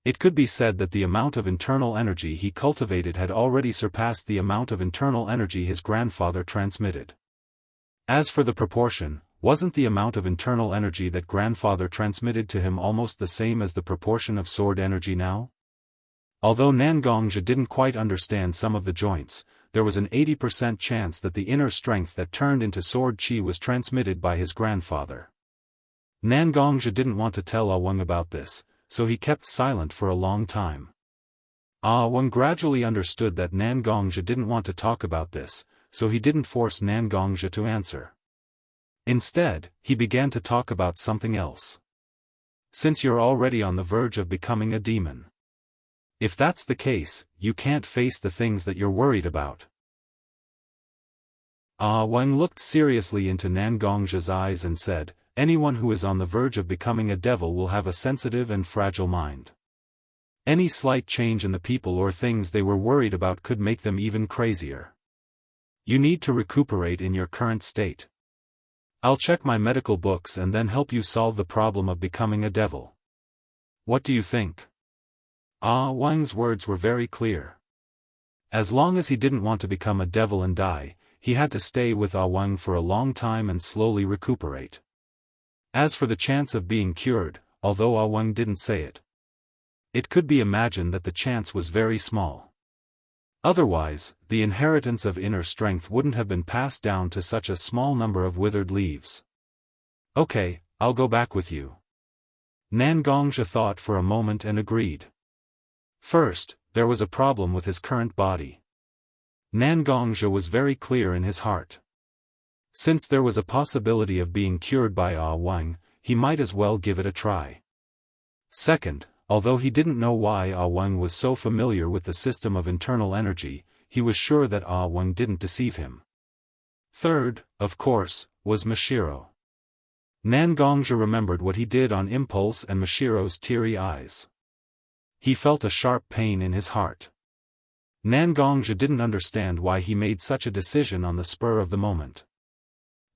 It could be said that the amount of internal energy he cultivated had already surpassed the amount of internal energy his grandfather transmitted. As for the proportion, wasn't the amount of internal energy that grandfather transmitted to him almost the same as the proportion of sword energy now? Although Nangongja didn't quite understand some of the joints, there was an 80% chance that the inner strength that turned into sword chi was transmitted by his grandfather. Nangongja didn't want to tell Awang about this, so he kept silent for a long time. Awang gradually understood that Nangongja didn't want to talk about this, so he didn't force Nangongja to answer. Instead, he began to talk about something else. Since you're already on the verge of becoming a demon. If that's the case, you can't face the things that you're worried about. Awang looked seriously into Nangongja's eyes and said, anyone who is on the verge of becoming a devil will have a sensitive and fragile mind. Any slight change in the people or things they were worried about could make them even crazier. You need to recuperate in your current state. I'll check my medical books and then help you solve the problem of becoming a devil. What do you think? Wang's words were very clear. As long as he didn't want to become a devil and die, he had to stay with Wang for a long time and slowly recuperate. As for the chance of being cured, although Ah Wang didn't say it, it could be imagined that the chance was very small. Otherwise, the inheritance of inner strength wouldn't have been passed down to such a small number of withered leaves. Okay, I'll go back with you. Nan Gongzhi thought for a moment and agreed. First, there was a problem with his current body. Nan Gongzhi was very clear in his heart. Since there was a possibility of being cured by Ah Wang, he might as well give it a try. Second, although he didn't know why Ah Wang was so familiar with the system of internal energy, he was sure that Ah Wang didn't deceive him. Third, of course, was Mashiro. Nan Gongzhi remembered what he did on impulse and Mashiro's teary eyes. He felt a sharp pain in his heart. Nan Gongzhi didn't understand why he made such a decision on the spur of the moment.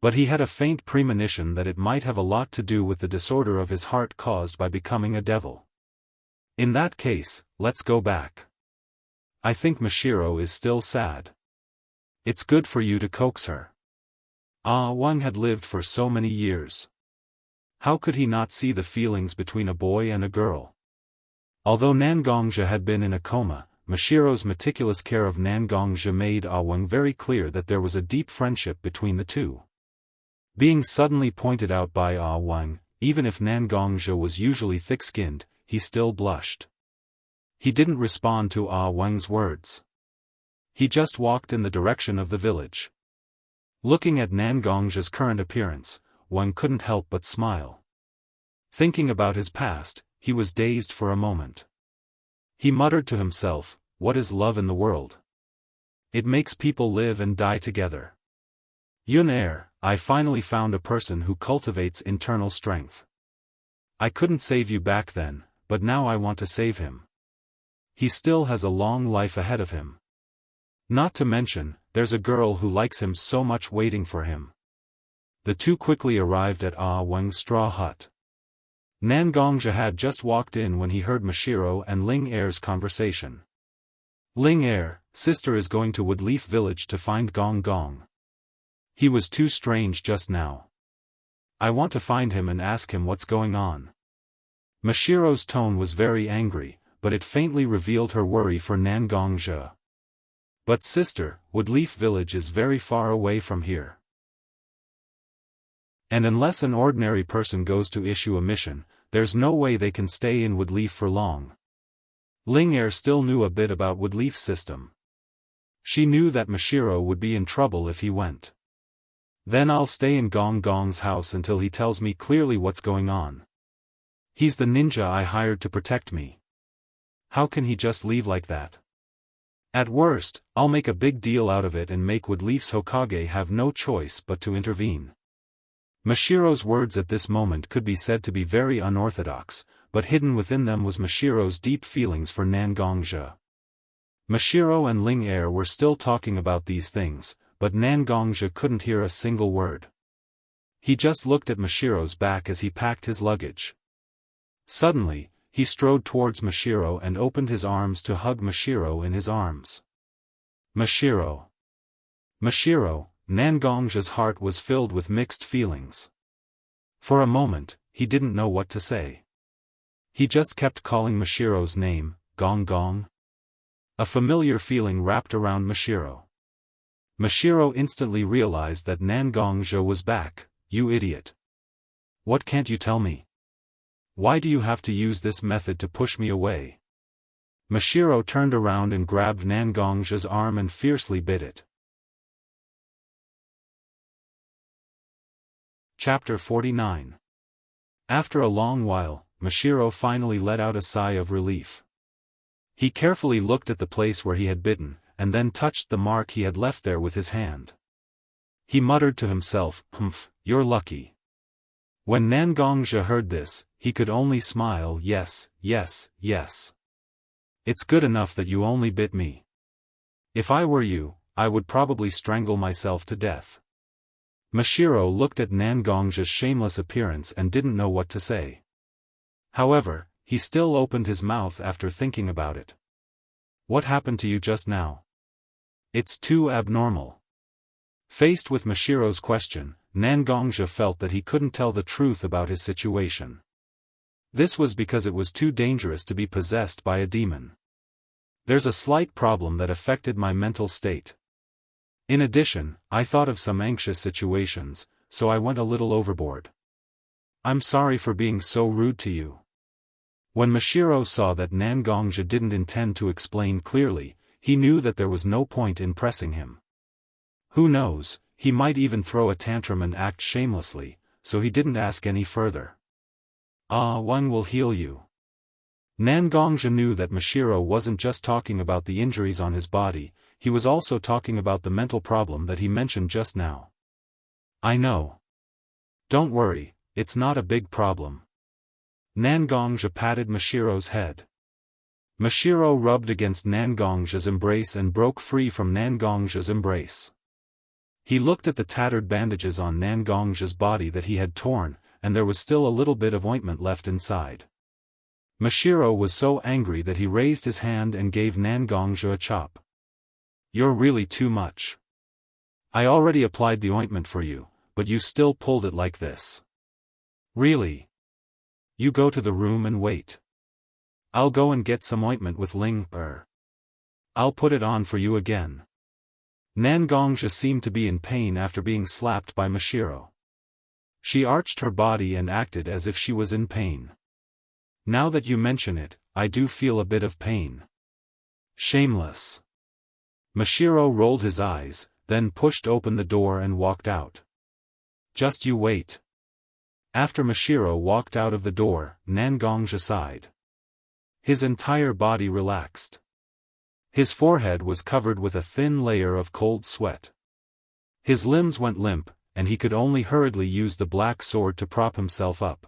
But he had a faint premonition that it might have a lot to do with the disorder of his heart caused by becoming a devil. In that case, let's go back. I think Mashiro is still sad. It's good for you to coax her. Ah Wang had lived for so many years. How could he not see the feelings between a boy and a girl? Although Nan Gongzhi had been in a coma, Mashiro's meticulous care of Nan Gongzhi made Ah Wang very clear that there was a deep friendship between the two. Being suddenly pointed out by Ah Wang, even if Nan Gongzhi was usually thick-skinned, he still blushed. He didn't respond to Ah Wang's words. He just walked in the direction of the village. Looking at Nan Gongzhi's current appearance, Wang couldn't help but smile. Thinking about his past, he was dazed for a moment. He muttered to himself, "What is love in the world? It makes people live and die together. I finally found a person who cultivates internal strength. I couldn't save you back then, but now I want to save him. He still has a long life ahead of him. Not to mention, there's a girl who likes him so much waiting for him." The two quickly arrived at Ah Wang's straw hut. Nan Gongzhi had just walked in when he heard Mashiro and Ling Er's conversation. "Ling Er, sister is going to Woodleaf village to find Gong Gong. He was too strange just now. I want to find him and ask him what's going on." Mashiro's tone was very angry, but it faintly revealed her worry for Nan Gongzhi. "But sister, Woodleaf village is very far away from here. And unless an ordinary person goes to issue a mission, there's no way they can stay in Woodleaf for long." Ling Er still knew a bit about Woodleaf's system. She knew that Mashiro would be in trouble if he went. "Then I'll stay in Gong Gong's house until he tells me clearly what's going on. He's the ninja I hired to protect me. How can he just leave like that? At worst, I'll make a big deal out of it and make Woodleaf's Hokage have no choice but to intervene." Mashiro's words at this moment could be said to be very unorthodox, but hidden within them was Mashiro's deep feelings for Nan Gongzhi. Mashiro and Ling Er were still talking about these things, but Nan Gongzhi couldn't hear a single word. He just looked at Mashiro's back as he packed his luggage. Suddenly, he strode towards Mashiro and opened his arms to hug Mashiro in his arms. "Mashiro! Mashiro!" Nan Gongzhi's heart was filled with mixed feelings. For a moment, he didn't know what to say. He just kept calling Mashiro's name, Gong Gong. A familiar feeling wrapped around Mashiro. Mashiro instantly realized that Nan Gongzhi was back. "You idiot. What can't you tell me? Why do you have to use this method to push me away?" Mashiro turned around and grabbed Nan Gongzhi's arm and fiercely bit it. Chapter 49. After a long while, Mashiro finally let out a sigh of relief. He carefully looked at the place where he had bitten, and then touched the mark he had left there with his hand. He muttered to himself, "Humph, you're lucky." When Nan Gongzhi heard this, he could only smile. "Yes, yes, yes. It's good enough that you only bit me. If I were you, I would probably strangle myself to death." Mashiro looked at Nan Gongzhi's shameless appearance and didn't know what to say. However, he still opened his mouth after thinking about it. "What happened to you just now? It's too abnormal." Faced with Mashiro's question, Nangongzhi felt that he couldn't tell the truth about his situation. This was because it was too dangerous to be possessed by a demon. There's a slight problem that affected my mental state. In addition, I thought of some anxious situations, so I went a little overboard. I'm sorry for being so rude to you. When Mashiro saw that Nangongzhi didn't intend to explain clearly, he knew that there was no point in pressing him. Who knows, he might even throw a tantrum and act shamelessly, so he didn't ask any further. One will heal you. Nangongzhi knew that Mashiro wasn't just talking about the injuries on his body, he was also talking about the mental problem that he mentioned just now. I know. Don't worry, it's not a big problem. Nangongzhi patted Mashiro's head. Mashiro rubbed against Nangongzhi's embrace and broke free from Nangongzhi's embrace. He looked at the tattered bandages on Nangongzhi's body that he had torn, and there was still a little bit of ointment left inside. Mashiro was so angry that he raised his hand and gave Nangongzhi a chop. You're really too much. I already applied the ointment for you, but you still pulled it like this. Really? You go to the room and wait. I'll go and get some ointment with Ling. I'll put it on for you again. Nangongzhi seemed to be in pain after being slapped by Mashiro. She arched her body and acted as if she was in pain. Now that you mention it, I do feel a bit of pain. Shameless. Mashiro rolled his eyes, then pushed open the door and walked out. Just you wait. After Mashiro walked out of the door, Nangongzhi sighed. His entire body relaxed. His forehead was covered with a thin layer of cold sweat. His limbs went limp, and he could only hurriedly use the black sword to prop himself up.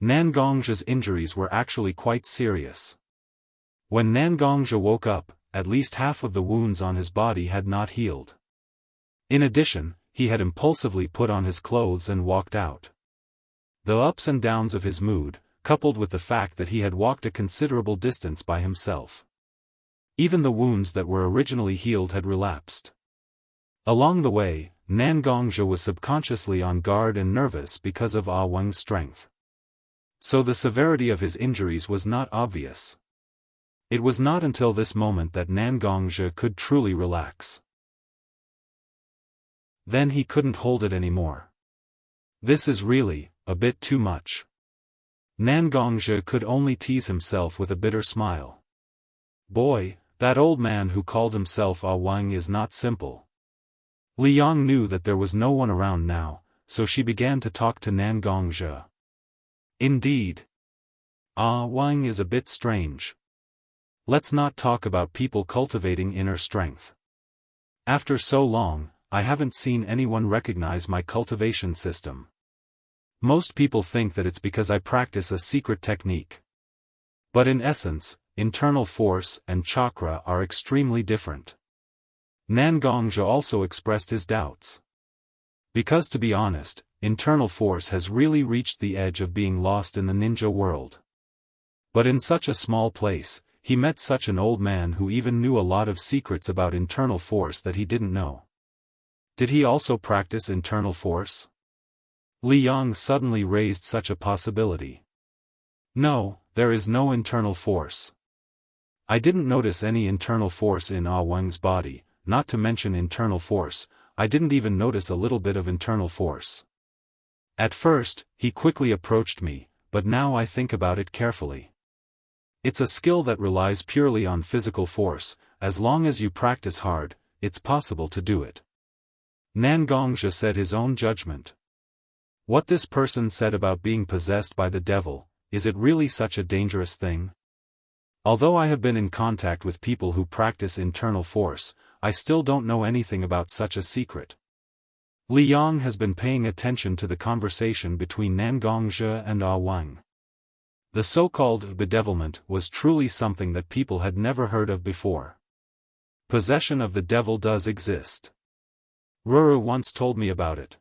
Nangongzhi's injuries were actually quite serious. When Nangongzhi woke up, at least half of the wounds on his body had not healed. In addition, he had impulsively put on his clothes and walked out. The ups and downs of his mood, coupled with the fact that he had walked a considerable distance by himself. Even the wounds that were originally healed had relapsed. Along the way, Nangongzhi was subconsciously on guard and nervous because of Ah Wang's strength. So the severity of his injuries was not obvious. It was not until this moment that Nangongzhi could truly relax. Then he couldn't hold it anymore. This is really, a bit too much. Nangongzhi could only tease himself with a bitter smile. Boy, that old man who called himself Ah Wang is not simple. Liang knew that there was no one around now, so she began to talk to Nangongzhi. Indeed. Ah Wang is a bit strange. Let's not talk about people cultivating inner strength. After so long, I haven't seen anyone recognize my cultivation system. Most people think that it's because I practice a secret technique. But in essence, internal force and chakra are extremely different. Nangongzhi also expressed his doubts. Because to be honest, internal force has really reached the edge of being lost in the ninja world. But in such a small place, he met such an old man who even knew a lot of secrets about internal force that he didn't know. Did he also practice internal force? Liang suddenly raised such a possibility. No, there is no internal force. I didn't notice any internal force in Ah Wang's body, not to mention internal force, I didn't even notice a little bit of internal force. At first, he quickly approached me, but now I think about it carefully. It's a skill that relies purely on physical force, as long as you practice hard, it's possible to do it. Nangongzhi said his own judgment. What this person said about being possessed by the devil, is it really such a dangerous thing? Although I have been in contact with people who practice internal force, I still don't know anything about such a secret. Liang has been paying attention to the conversation between Nangongzhi and Ah Wang. The so-called bedevilment was truly something that people had never heard of before. Possession of the devil does exist. Ruru once told me about it.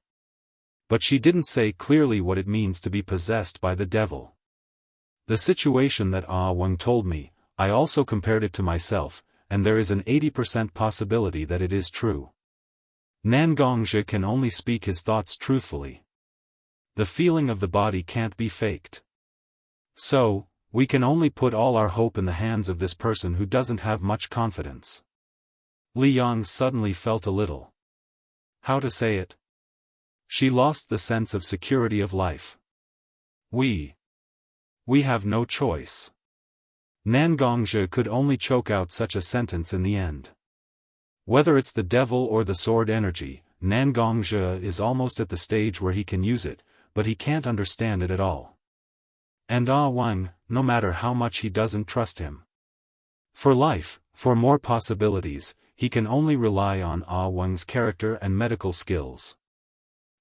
But she didn't say clearly what it means to be possessed by the devil. The situation that Ah Wang told me, I also compared it to myself, and there is an 80% possibility that it is true. Nangongzhi can only speak his thoughts truthfully. The feeling of the body can't be faked. So, we can only put all our hope in the hands of this person who doesn't have much confidence. Li Yang suddenly felt a little. How to say it? She lost the sense of security of life. We have no choice. Nangongzhi could only choke out such a sentence in the end. Whether it's the devil or the sword energy, Nangongzhi is almost at the stage where he can use it, but he can't understand it at all. And Wang, no matter how much he doesn't trust him. For life, for more possibilities, he can only rely on Wang's character and medical skills.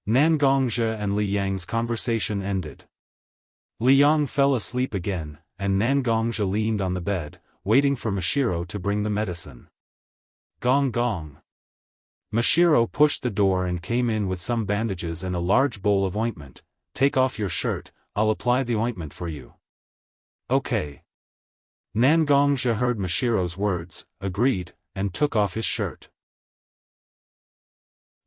Nangongzhi and Li Yang's conversation ended. Li Yang fell asleep again, and Nangongzhi leaned on the bed, waiting for Mashiro to bring the medicine. Gong gong. Mashiro pushed the door and came in with some bandages and a large bowl of ointment. Take off your shirt, I'll apply the ointment for you. Okay. Nangongzhi heard Mashiro's words, agreed, and took off his shirt.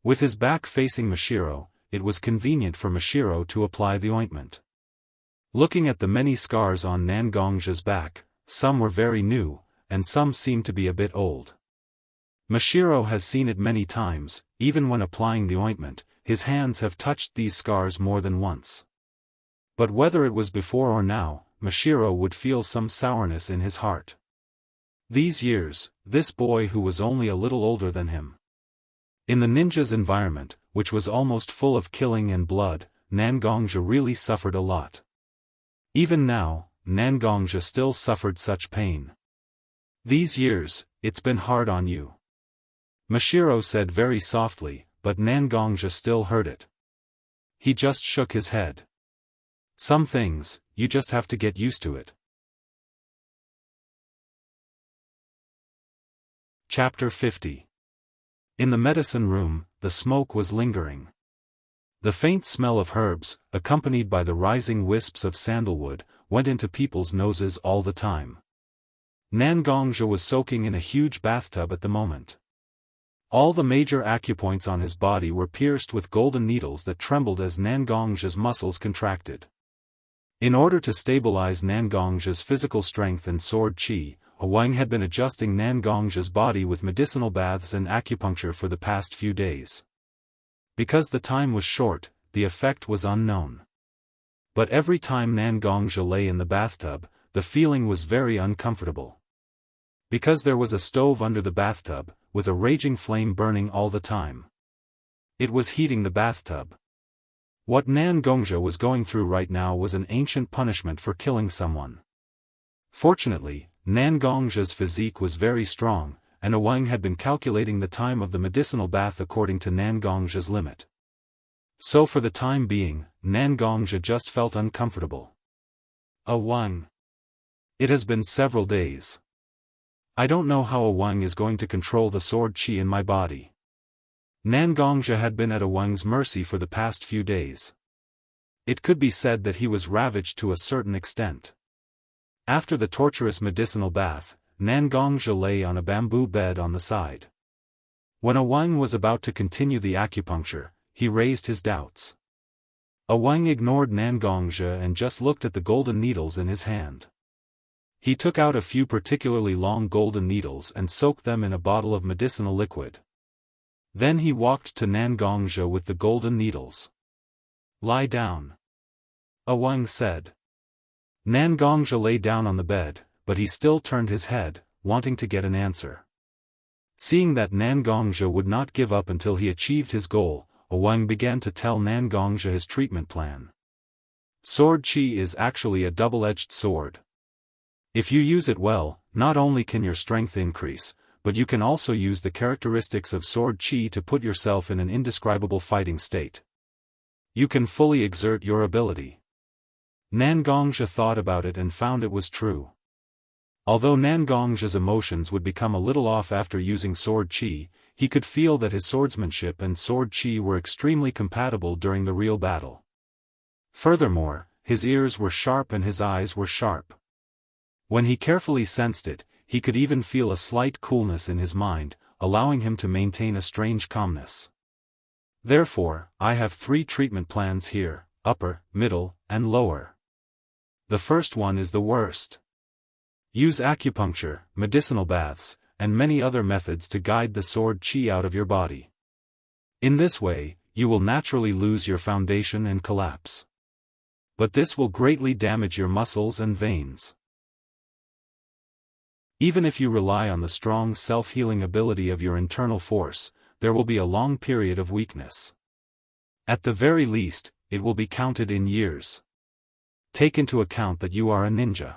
With his back facing Mashiro, it was convenient for Mashiro to apply the ointment. Looking at the many scars on Nangongzhi's back, some were very new, and some seemed to be a bit old. Mashiro has seen it many times, even when applying the ointment, his hands have touched these scars more than once. But whether it was before or now, Mashiro would feel some sourness in his heart. These years, this boy who was only a little older than him. In the ninja's environment, which was almost full of killing and blood, Nangongzhi really suffered a lot. Even now, Nangongzhi still suffered such pain. These years, it's been hard on you. Mashiro said very softly, but Nangongzhi still heard it. He just shook his head. Some things, you just have to get used to it. Chapter 50. In the medicine room, the smoke was lingering. The faint smell of herbs, accompanied by the rising wisps of sandalwood, went into people's noses all the time. Nangongzhi was soaking in a huge bathtub at the moment. All the major acupoints on his body were pierced with golden needles that trembled as Nangongzhi's muscles contracted. In order to stabilize Nangongzhi's physical strength and sword chi, Wang had been adjusting Nangongzhi's body with medicinal baths and acupuncture for the past few days. Because the time was short, the effect was unknown. But every time Nangongzhi lay in the bathtub, the feeling was very uncomfortable. Because there was a stove under the bathtub, with a raging flame burning all the time. It was heating the bathtub. What Nangongzhi was going through right now was an ancient punishment for killing someone. Fortunately, Nangongzhi's physique was very strong, and Wang had been calculating the time of the medicinal bath according to Nangongzhi's limit. So for the time being, Nangongzhi just felt uncomfortable. Wang. It has been several days. I don't know how Wang is going to control the sword chi in my body. Nangongzhi had been at Wang's mercy for the past few days. It could be said that he was ravaged to a certain extent. After the torturous medicinal bath, Nangongzhi lay on a bamboo bed on the side. When Wang was about to continue the acupuncture, he raised his doubts. Wang ignored Nangongzhi and just looked at the golden needles in his hand. He took out a few particularly long golden needles and soaked them in a bottle of medicinal liquid. Then he walked to Nangongzhi with the golden needles. Lie down. Wang said. Nangongzhi lay down on the bed, but he still turned his head, wanting to get an answer. Seeing that Nangongzhi would not give up until he achieved his goal, Wang began to tell Nangongzhi his treatment plan. Sword chi is actually a double-edged sword. If you use it well, not only can your strength increase, but you can also use the characteristics of sword chi to put yourself in an indescribable fighting state. You can fully exert your ability. Nangongzhi thought about it and found it was true. Although Nangongzhi's emotions would become a little off after using sword chi, he could feel that his swordsmanship and sword chi were extremely compatible during the real battle. Furthermore, his ears were sharp and his eyes were sharp. When he carefully sensed it, he could even feel a slight coolness in his mind, allowing him to maintain a strange calmness. Therefore, I have 3 treatment plans here: upper, middle, and lower. The first one is the worst. Use acupuncture, medicinal baths, and many other methods to guide the sword qi out of your body. In this way, you will naturally lose your foundation and collapse. But this will greatly damage your muscles and veins. Even if you rely on the strong self-healing ability of your internal force, there will be a long period of weakness. At the very least, it will be counted in years. Take into account that you are a ninja.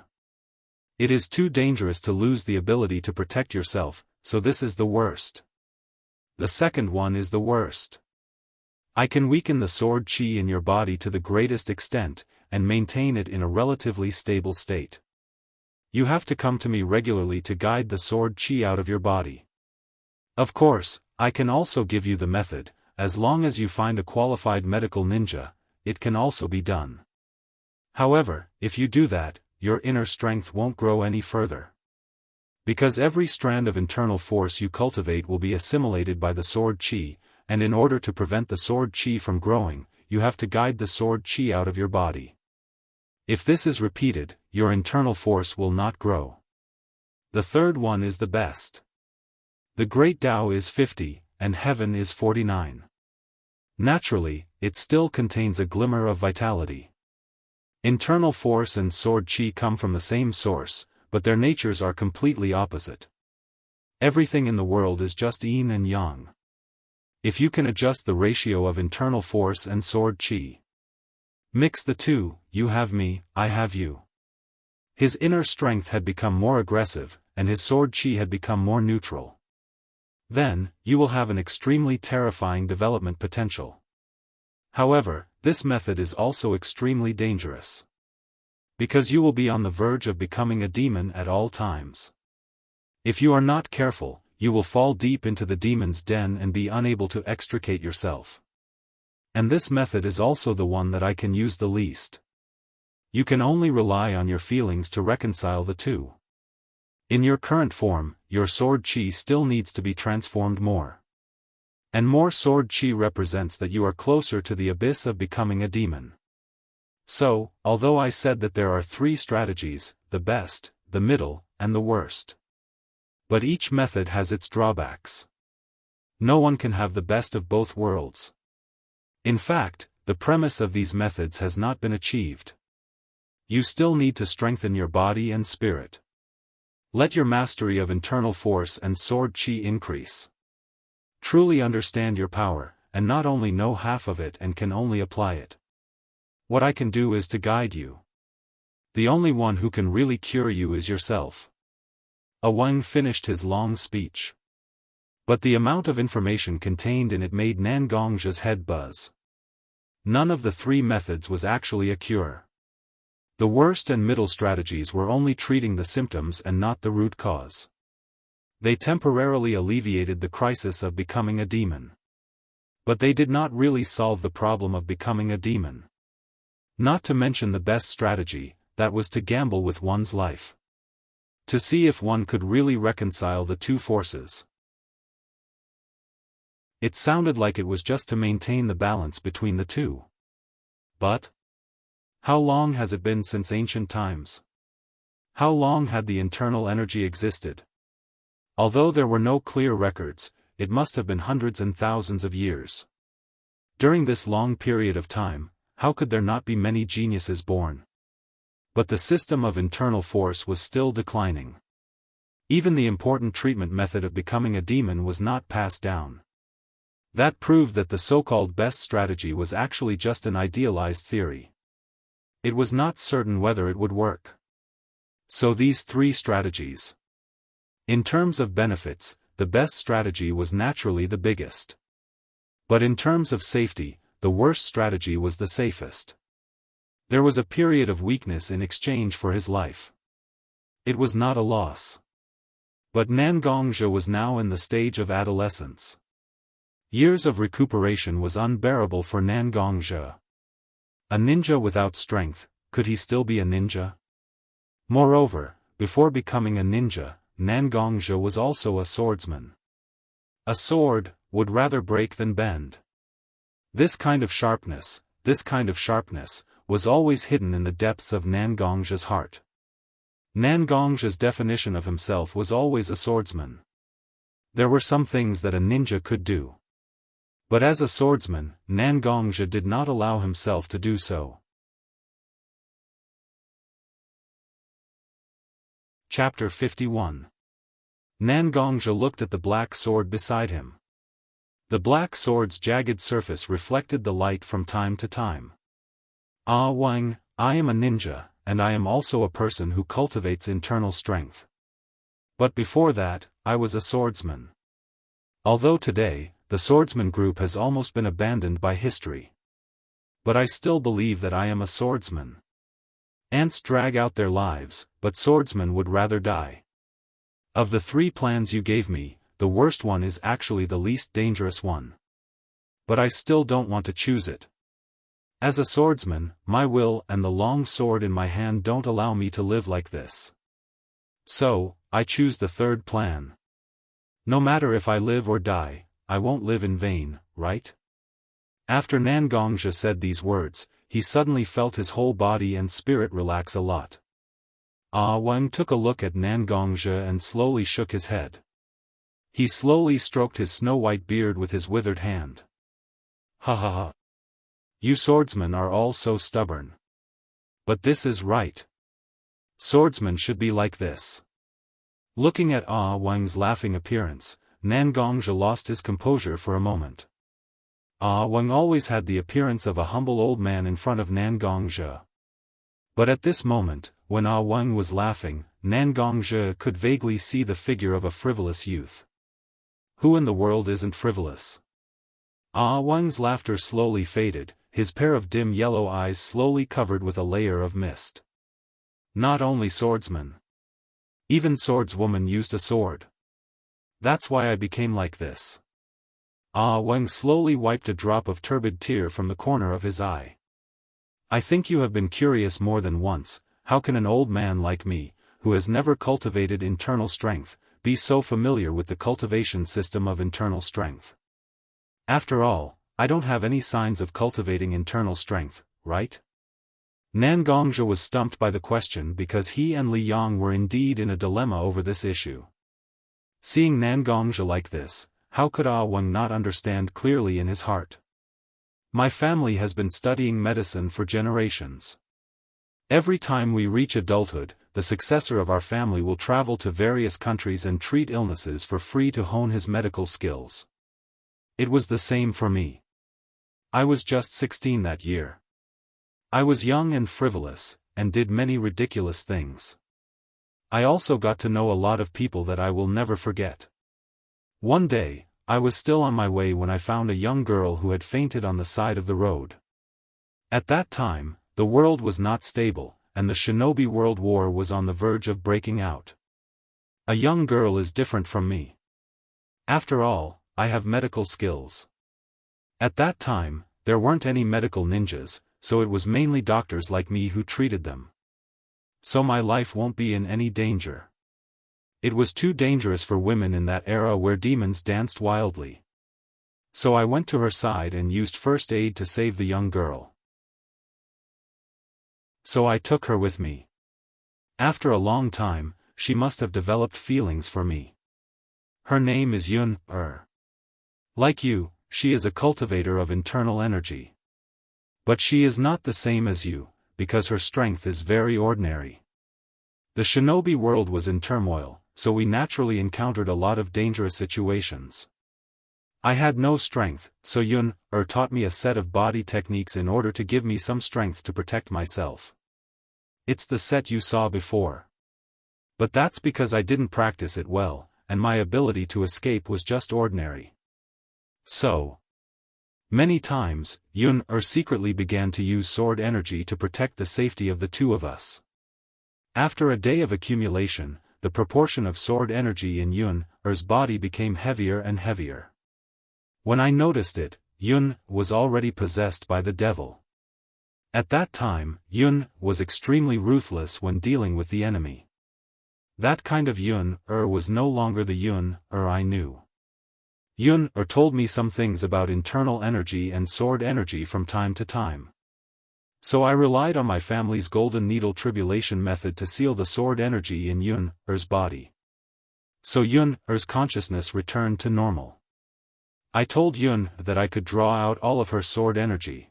It is too dangerous to lose the ability to protect yourself, so this is the worst. The second one is the worst. I can weaken the sword qi in your body to the greatest extent, and maintain it in a relatively stable state. You have to come to me regularly to guide the sword qi out of your body. Of course, I can also give you the method. As long as you find a qualified medical ninja, it can also be done. However, if you do that, your inner strength won't grow any further. Because every strand of internal force you cultivate will be assimilated by the sword qi, and in order to prevent the sword qi from growing, you have to guide the sword qi out of your body. If this is repeated, your internal force will not grow. The third one is the best. The great Tao is 50, and heaven is 49. Naturally, it still contains a glimmer of vitality. Internal force and sword qi come from the same source, but their natures are completely opposite. Everything in the world is just yin and yang. If you can adjust the ratio of internal force and sword qi, mix the two, you have me, I have you. His inner strength had become more aggressive, and his sword qi had become more neutral. Then, you will have an extremely terrifying development potential. However, this method is also extremely dangerous. Because you will be on the verge of becoming a demon at all times. If you are not careful, you will fall deep into the demon's den and be unable to extricate yourself. And this method is also the one that I can use the least. You can only rely on your feelings to reconcile the two. In your current form, your sword qi still needs to be transformed more. And more sword qi represents that you are closer to the abyss of becoming a demon. So, although I said that there are 3 strategies, the best, the middle, and the worst. But each method has its drawbacks. No one can have the best of both worlds. In fact, the premise of these methods has not been achieved. You still need to strengthen your body and spirit. Let your mastery of internal force and sword qi increase. Truly understand your power, and not only know half of it and can only apply it. What I can do is to guide you. The only one who can really cure you is yourself. Wang finished his long speech. But the amount of information contained in it made Nan Gongzha's head buzz. None of the 3 methods was actually a cure. The worst and middle strategies were only treating the symptoms and not the root cause. They temporarily alleviated the crisis of becoming a demon. But they did not really solve the problem of becoming a demon. Not to mention the best strategy, that was to gamble with one's life. To see if one could really reconcile the 2 forces. It sounded like it was just to maintain the balance between the 2. But how long has it been since ancient times? How long had the internal energy existed? Although there were no clear records, it must have been hundreds and thousands of years. During this long period of time, how could there not be many geniuses born? But the system of internal force was still declining. Even the important treatment method of becoming a demon was not passed down. That proved that the so-called best strategy was actually just an idealized theory. It was not certain whether it would work. So these 3 strategies. In terms of benefits, the best strategy was naturally the biggest. But in terms of safety, the worst strategy was the safest. There was a period of weakness in exchange for his life. It was not a loss. But Nan Gongzha was now in the stage of adolescence. Years of recuperation was unbearable for Nan Gongzha. A ninja without strength, could he still be a ninja? Moreover, before becoming a ninja, Nan Gongzha was also a swordsman. A sword would rather break than bend. This kind of sharpness, was always hidden in the depths of Nangong's heart. Nangong's definition of himself was always a swordsman. There were some things that a ninja could do. But as a swordsman, Nangongja did not allow himself to do so. Chapter 51. Nangongja looked at the black sword beside him. The black sword's jagged surface reflected the light from time to time. Ah Wang, I am a ninja, and I am also a person who cultivates internal strength. But before that, I was a swordsman. Although today, the swordsman group has almost been abandoned by history. But I still believe that I am a swordsman. Ants drag out their lives, but swordsmen would rather die. Of the 3 plans you gave me, the worst one is actually the least dangerous one. But I still don't want to choose it. As a swordsman, my will and the long sword in my hand don't allow me to live like this. So, I choose the 3rd plan. No matter if I live or die, I won't live in vain, right? After Nangongja said these words, he suddenly felt his whole body and spirit relax a lot. Ah Wang took a look at Nangongja and slowly shook his head. He slowly stroked his snow-white beard with his withered hand. Ha ha ha. You swordsmen are all so stubborn. But this is right. Swordsmen should be like this. Looking at Ah Wang's laughing appearance, Nangongja lost his composure for a moment. Ah Wang always had the appearance of a humble old man in front of Nangongja. But at this moment, when Ah Wang was laughing, Nangongja could vaguely see the figure of a frivolous youth. Who in the world isn't frivolous? Ah Wang's laughter slowly faded, his pair of dim yellow eyes slowly covered with a layer of mist. Not only swordsmen. Even swordswoman used a sword. That's why I became like this. Ah Wang slowly wiped a drop of turbid tear from the corner of his eye. I think you have been curious more than once, how can an old man like me, who has never cultivated internal strength, be so familiar with the cultivation system of internal strength? After all, I don't have any signs of cultivating internal strength, right? Nangongja was stumped by the question because he and Li Yang were indeed in a dilemma over this issue. Seeing Nangongja like this, how could Ah Wang not understand clearly in his heart? My family has been studying medicine for generations. Every time we reach adulthood, the successor of our family will travel to various countries and treat illnesses for free to hone his medical skills. It was the same for me. I was just 16 that year. I was young and frivolous, and did many ridiculous things. I also got to know a lot of people that I will never forget. One day, I was still on my way when I found a young girl who had fainted on the side of the road. At that time, the world was not stable, and the Shinobi World War was on the verge of breaking out. A young girl is different from me. After all, I have medical skills. At that time, there weren't any medical ninjas, so it was mainly doctors like me who treated them. So my life won't be in any danger. It was too dangerous for women in that era where demons danced wildly. So I went to her side and used first aid to save the young girl. So I took her with me. After a long time, she must have developed feelings for me. Her name is Yun. Like you, she is a cultivator of internal energy. But she is not the same as you, because her strength is very ordinary. The shinobi world was in turmoil, so we naturally encountered a lot of dangerous situations. I had no strength, so Yun taught me a set of body techniques in order to give me some strength to protect myself. It's the set you saw before. But that's because I didn't practice it well, and my ability to escape was just ordinary. So many times, Yun secretly began to use sword energy to protect the safety of the two of us. After a day of accumulation, the proportion of sword energy in Yun's body became heavier and heavier. When I noticed it, Yun was already possessed by the devil. At that time, Yun was extremely ruthless when dealing with the enemy. That kind of Yun was no longer the Yun I knew. Told me some things about internal energy and sword energy from time to time. So I relied on my family's golden needle tribulation method to seal the sword energy in Yun-Er's body. So Yun-Er's consciousness returned to normal. I told Yun that I could draw out all of her sword energy.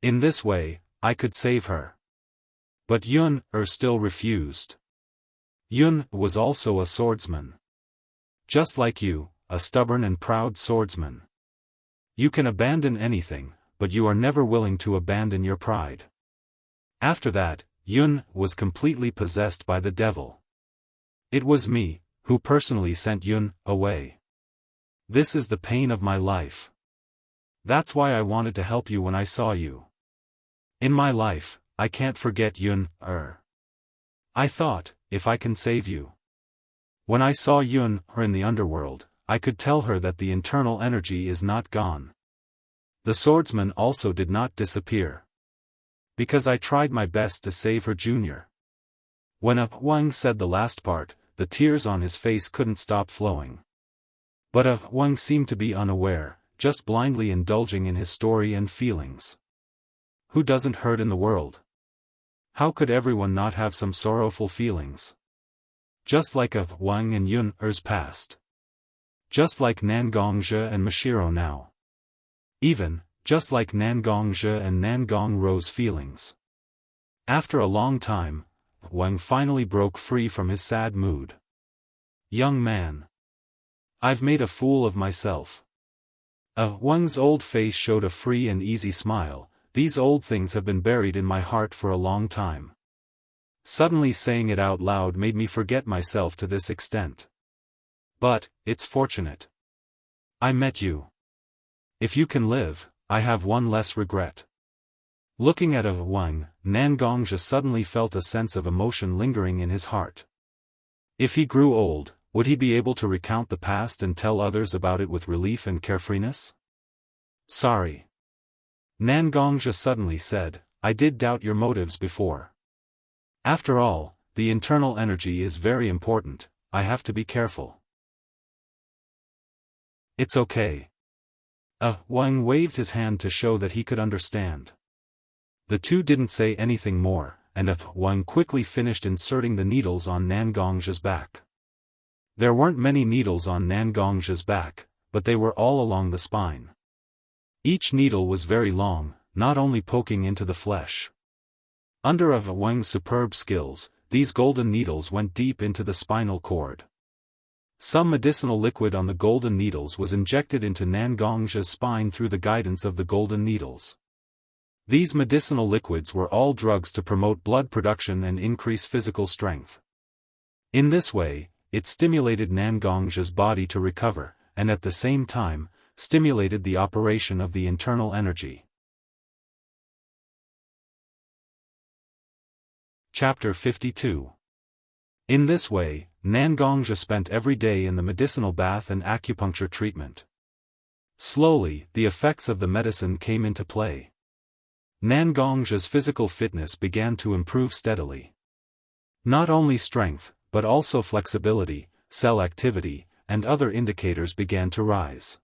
In this way, I could save her. But Yun-Er still refused. Yun was also a swordsman. Just like you, a stubborn and proud swordsman. You can abandon anything, but you are never willing to abandon your pride. After that, Yun was completely possessed by the devil. It was me, who personally sent Yun away. This is the pain of my life. That's why I wanted to help you when I saw you. In my life, I can't forget Yun-Er. I thought, if I can save you. When I saw Yun-Er in the underworld, I could tell her that the internal energy is not gone. The swordsman also did not disappear. Because I tried my best to save her junior. When Wang said the last part, the tears on his face couldn't stop flowing. But Wang seemed to be unaware, just blindly indulging in his story and feelings. Who doesn't hurt in the world? How could everyone not have some sorrowful feelings? Just like Wang and Yun-Er's past. Just like Nangongzhe and Mashiro now. Even, just like Nangongzhe and Nangongrou's feelings. After a long time, Wang finally broke free from his sad mood. Young man. I've made a fool of myself. Wang's old face showed a free and easy smile. These old things have been buried in my heart for a long time. Suddenly saying it out loud made me forget myself to this extent. But, it's fortunate. I met you. If you can live, I have one less regret. Looking at Wang, Nangongzhe suddenly felt a sense of emotion lingering in his heart. If he grew old, would he be able to recount the past and tell others about it with relief and carefreeness? Sorry. Nangongzhe suddenly said, I did doubt your motives before. After all, the internal energy is very important, I have to be careful. It's okay. Wang waved his hand to show that he could understand. The two didn't say anything more, and Wang quickly finished inserting the needles on Nangongzhe's back. There weren't many needles on Nangongzhe's back, but they were all along the spine. Each needle was very long, not only poking into the flesh. Under Wang's superb skills, these golden needles went deep into the spinal cord. Some medicinal liquid on the golden needles was injected into Nangongzhe's spine through the guidance of the golden needles. These medicinal liquids were all drugs to promote blood production and increase physical strength. In this way, it stimulated Nangongzhe's body to recover, and at the same time, stimulated the operation of the internal energy. Chapter 52. In this way, Nangongzhe spent every day in the medicinal bath and acupuncture treatment. Slowly, the effects of the medicine came into play. Nangongzhe's physical fitness began to improve steadily. Not only strength, but also flexibility, cell activity, and other indicators began to rise.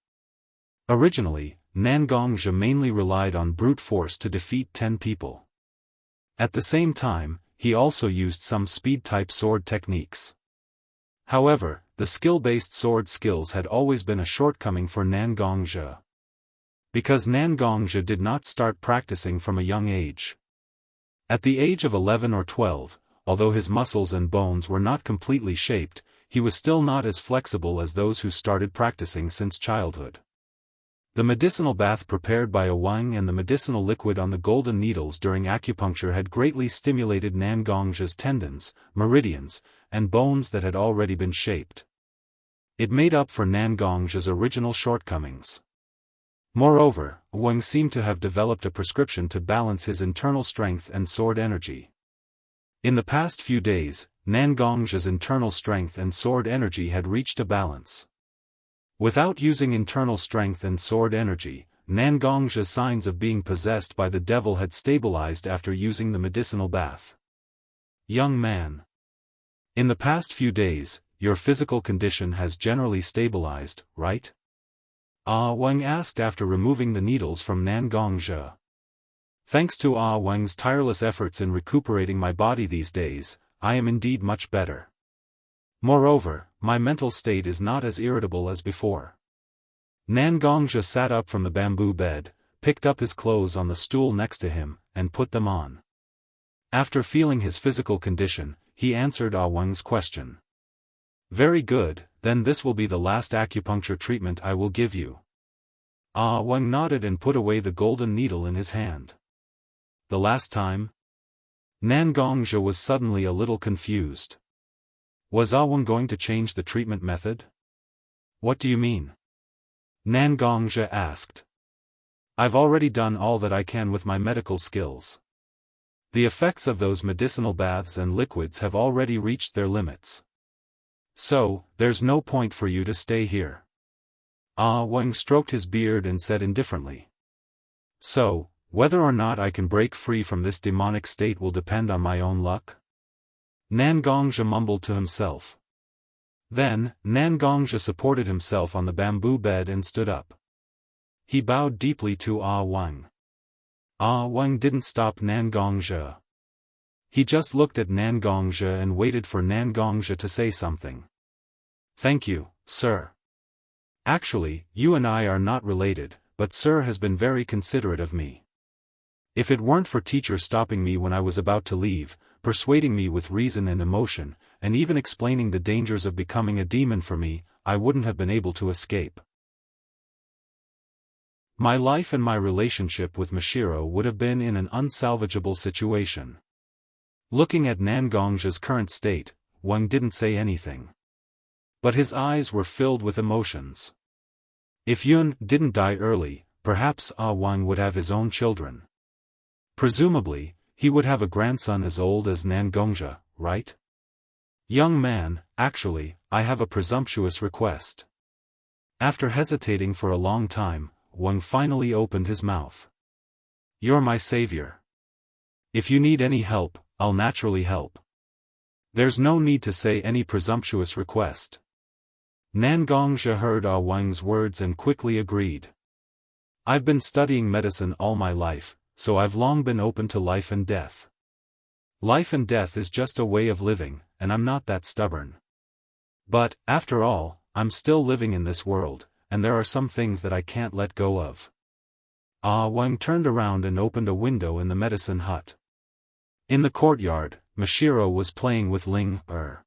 Originally, Nangongzhe mainly relied on brute force to defeat 10 people. At the same time, he also used some speed-type sword techniques. However, the skill-based sword skills had always been a shortcoming for Nangongzhe. Because Nangongzhe did not start practicing from a young age. At the age of 11 or 12, although his muscles and bones were not completely shaped, he was still not as flexible as those who started practicing since childhood. The medicinal bath prepared by Wang and the medicinal liquid on the golden needles during acupuncture had greatly stimulated Nangongzhe's tendons, meridians, and bones that had already been shaped. It made up for Nangongzhe's original shortcomings. Moreover, Wang seemed to have developed a prescription to balance his internal strength and sword energy. In the past few days, Nangongzhe's internal strength and sword energy had reached a balance. Without using internal strength and sword energy, Nangongzhe's signs of being possessed by the devil had stabilized after using the medicinal bath. Young man. In the past few days, your physical condition has generally stabilized, right? Ah Wang asked after removing the needles from Nan Gongzhe. Thanks to Ah Wang's tireless efforts in recuperating my body these days, I am indeed much better. Moreover, my mental state is not as irritable as before. Nan Gongzhe sat up from the bamboo bed, picked up his clothes on the stool next to him, and put them on. After feeling his physical condition, he answered Ah Wang's question. Very good, then this will be the last acupuncture treatment I will give you. Ah Wang nodded and put away the golden needle in his hand. The last time? Nan Gongzhe was suddenly a little confused. Was Ah Wang going to change the treatment method? What do you mean? Nan Gongzhe asked. I've already done all that I can with my medical skills. The effects of those medicinal baths and liquids have already reached their limits. So, there's no point for you to stay here. Ah Wang stroked his beard and said indifferently. So, whether or not I can break free from this demonic state will depend on my own luck? Nan Gongzhe mumbled to himself. Then, Nan Gongzhe supported himself on the bamboo bed and stood up. He bowed deeply to Ah Wang. Ah Wang didn't stop Nan Gongzhe. He just looked at Nan Gongzhe and waited for Nan Gongzhe to say something. Thank you, sir. Actually, you and I are not related, but sir has been very considerate of me. If it weren't for teacher stopping me when I was about to leave, persuading me with reason and emotion, and even explaining the dangers of becoming a demon for me, I wouldn't have been able to escape. My life and my relationship with Mashiro would have been in an unsalvageable situation. Looking at Nan Gongzhe's current state, Wang didn't say anything. But his eyes were filled with emotions. If Yun didn't die early, perhaps Ah Wang would have his own children. Presumably, he would have a grandson as old as Nan Gongzhe, right? Young man, actually, I have a presumptuous request. After hesitating for a long time, Wang finally opened his mouth. You're my savior. If you need any help, I'll naturally help. There's no need to say any presumptuous request. Nan Gongzhe heard Ah Wang's words and quickly agreed. I've been studying medicine all my life, so I've long been open to life and death. Life and death is just a way of living, and I'm not that stubborn. But, after all, I'm still living in this world, and there are some things that I can't let go of. Ah Wang turned around and opened a window in the medicine hut. In the courtyard, Mashiro was playing with Ling Er.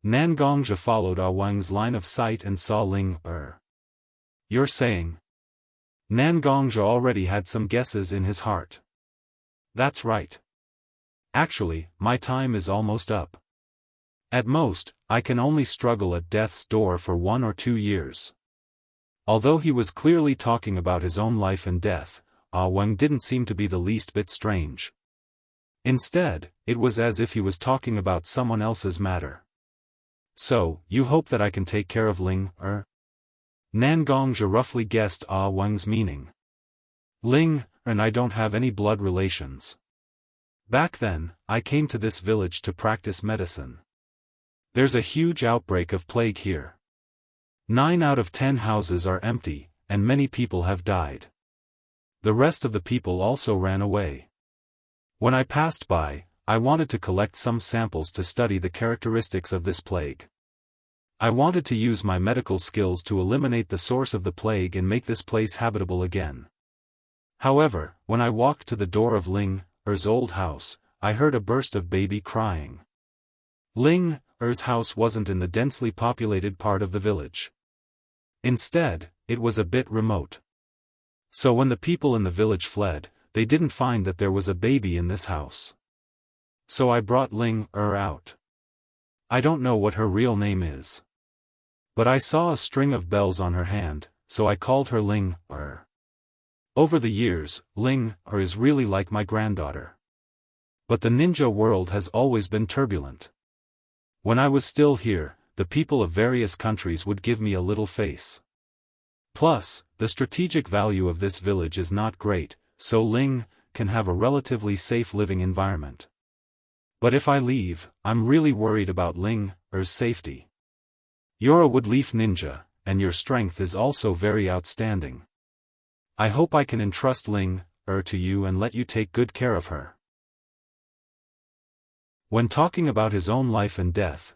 Nan Gongzhe followed Ah Wang's line of sight and saw Ling Er. You're saying? Nan Gongzhe already had some guesses in his heart. That's right. Actually, my time is almost up. At most, I can only struggle at death's door for 1 or 2 years. Although he was clearly talking about his own life and death, Ah Wang didn't seem to be the least bit strange. Instead, it was as if he was talking about someone else's matter. So, you hope that I can take care of Ling Er? Nan Gongzhe roughly guessed Ah Wang's meaning. Ling Er and I don't have any blood relations. Back then, I came to this village to practice medicine. There's a huge outbreak of plague here. 9 out of 10 houses are empty, and many people have died. The rest of the people also ran away. When I passed by, I wanted to collect some samples to study the characteristics of this plague. I wanted to use my medical skills to eliminate the source of the plague and make this place habitable again. However, when I walked to the door of Ling Er's old house, I heard a burst of baby crying. Ling Er's house wasn't in the densely populated part of the village. Instead, it was a bit remote. So when the people in the village fled, they didn't find that there was a baby in this house. So I brought Ling Er out. I don't know what her real name is. But I saw a string of bells on her hand, so I called her Ling Er. Over the years, Ling Er is really like my granddaughter. But the ninja world has always been turbulent. When I was still here, the people of various countries would give me a little face. Plus, the strategic value of this village is not great, so Ling can have a relatively safe living environment. But if I leave, I'm really worried about Ling Er's safety. You're a wood leaf ninja, and your strength is also very outstanding. I hope I can entrust Ling to you and let you take good care of her. When talking about his own life and death,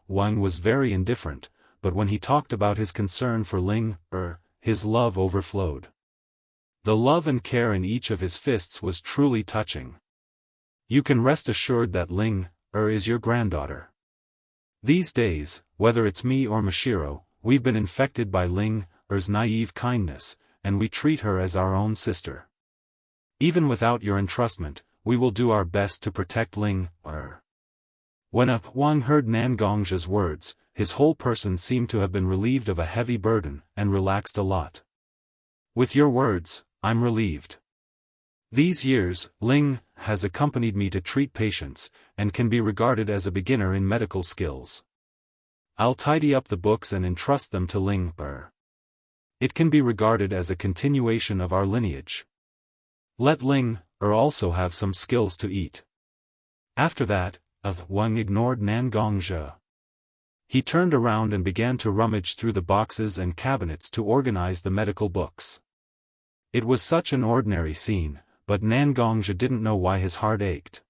Wang was very indifferent, but when he talked about his concern for Ling his love overflowed. The love and care in each of his fists was truly touching. You can rest assured that Ling is your granddaughter. These days, whether it's me or Mashiro, we've been infected by Ling's naive kindness, and we treat her as our own sister. Even without your entrustment, we will do our best to protect Ling. When Wang heard Nan Gongjia's words, his whole person seemed to have been relieved of a heavy burden, and relaxed a lot. With your words, I'm relieved. These years, Ling has accompanied me to treat patients, and can be regarded as a beginner in medical skills. I'll tidy up the books and entrust them to Ling. It can be regarded as a continuation of our lineage. Let Ling also have some skills to eat. After that, Wang ignored Nan Gongjia. He turned around and began to rummage through the boxes and cabinets to organize the medical books. It was such an ordinary scene, but Nan Gongjia didn't know why his heart ached.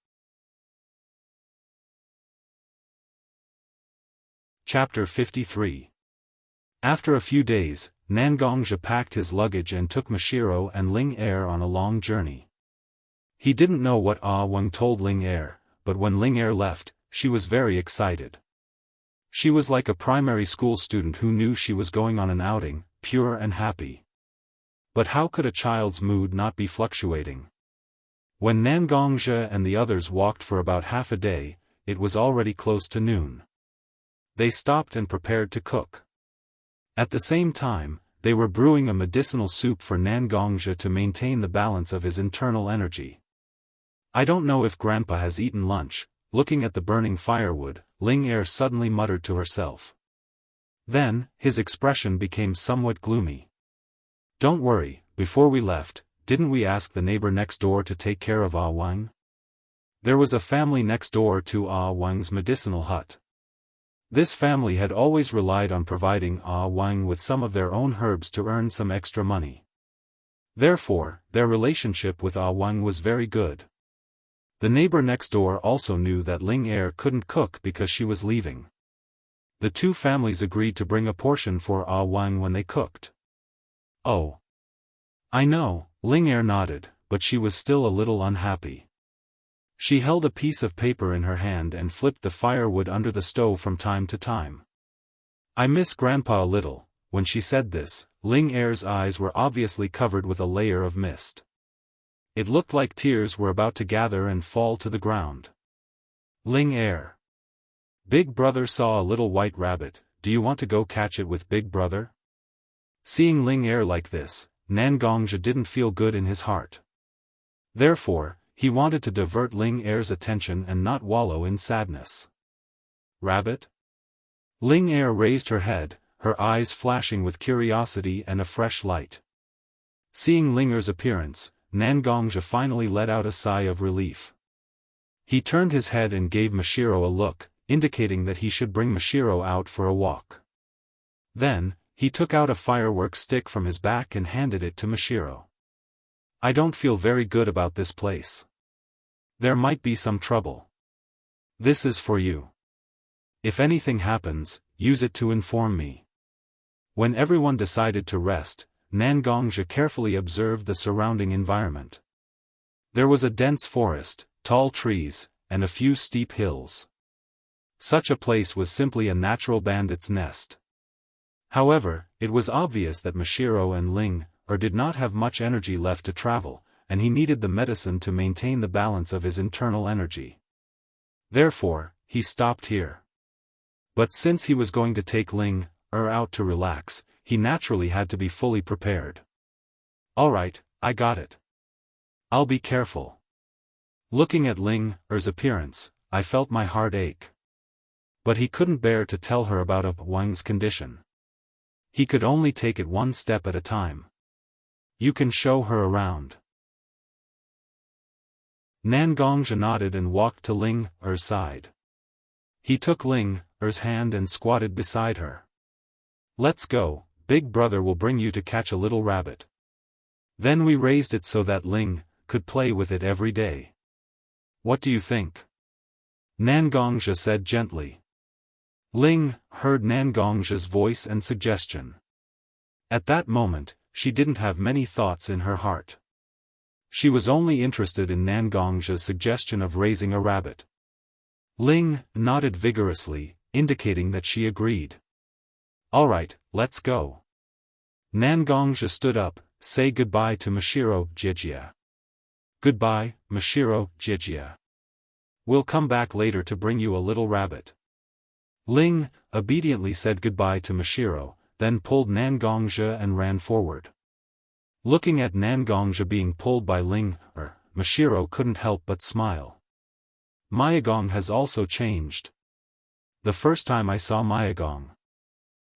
Chapter 53. After a few days, Nan Gongjia packed his luggage and took Mashiro and Ling on a long journey. He didn't know what Wang told Ling, but when Ling left, she was very excited. She was like a primary school student who knew she was going on an outing, pure and happy. But how could a child's mood not be fluctuating? When Nan Gongjia and the others walked for about half a day, it was already close to noon. They stopped and prepared to cook. At the same time, they were brewing a medicinal soup for Nan Gongjia to maintain the balance of his internal energy. I don't know if Grandpa has eaten lunch. Looking at the burning firewood, Ling suddenly muttered to herself. Then, his expression became somewhat gloomy. Don't worry, before we left, didn't we ask the neighbor next door to take care of Wang? There was a family next door to Wang's medicinal hut. This family had always relied on providing Wang with some of their own herbs to earn some extra money. Therefore, their relationship with Wang was very good. The neighbor next door also knew that Ling couldn't cook because she was leaving. The two families agreed to bring a portion for Wang when they cooked. Oh. I know, Ling nodded, but she was still a little unhappy. She held a piece of paper in her hand and flipped the firewood under the stove from time to time. I miss Grandpa a little. When she said this, Ling's eyes were obviously covered with a layer of mist. It looked like tears were about to gather and fall to the ground. Ling Big Brother saw a little white rabbit. Do you want to go catch it with Big Brother? Seeing Ling like this, Nan Gongjia didn't feel good in his heart. Therefore, he wanted to divert Ling's attention and not wallow in sadness. Rabbit? Ling raised her head, her eyes flashing with curiosity and a fresh light. Seeing Ling's appearance, Nan Gongjia finally let out a sigh of relief. He turned his head and gave Mashiro a look, indicating that he should bring Mashiro out for a walk. Then, he took out a fireworks stick from his back and handed it to Mashiro. I don't feel very good about this place. There might be some trouble. This is for you. If anything happens, use it to inform me. When everyone decided to rest, Nan Gongjia carefully observed the surrounding environment. There was a dense forest, tall trees, and a few steep hills. Such a place was simply a natural bandit's nest. However, it was obvious that Mashiro and Ling did not have much energy left to travel, and he needed the medicine to maintain the balance of his internal energy. Therefore, he stopped here. But since he was going to take Ling out to relax, he naturally had to be fully prepared. Alright, I got it. I'll be careful. Looking at Ling's appearance, I felt my heart ache. But he couldn't bear to tell her about Wang's condition. He could only take it one step at a time. You can show her around. Nan Gongjia nodded and walked to Ling's side. He took Ling's hand and squatted beside her. Let's go, Big Brother will bring you to catch a little rabbit. Then we raised it so that Ling could play with it every day. What do you think? Nangongzhi said gently. Ling heard Nangongzhi's voice and suggestion. At that moment, she didn't have many thoughts in her heart. She was only interested in Nangongzhi's suggestion of raising a rabbit. Ling nodded vigorously, indicating that she agreed. All right, let's go. Nangongzhi stood up, say goodbye to Mashiro Jijia. Goodbye, Mashiro Jijia. We'll come back later to bring you a little rabbit. Ling obediently said goodbye to Mashiro, then pulled Nangongzhi and ran forward. Looking at Nangongzhi being pulled by Ling, Mashiro couldn't help but smile. Mayagong has also changed. The first time I saw Mayagong.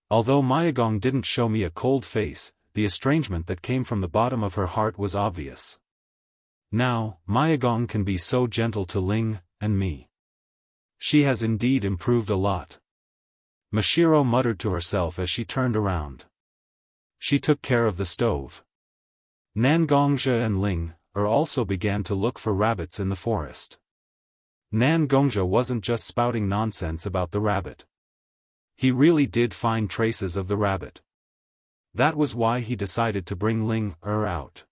Although Mayagong didn't show me a cold face, the estrangement that came from the bottom of her heart was obvious. Now, Mayagong can be so gentle to Ling and me. She has indeed improved a lot. Mashiro muttered to herself as she turned around. She took care of the stove. Nangongzhi and Ling also began to look for rabbits in the forest. Nangongzhi wasn't just spouting nonsense about the rabbit. He really did find traces of the rabbit. That was why he decided to bring Ling out.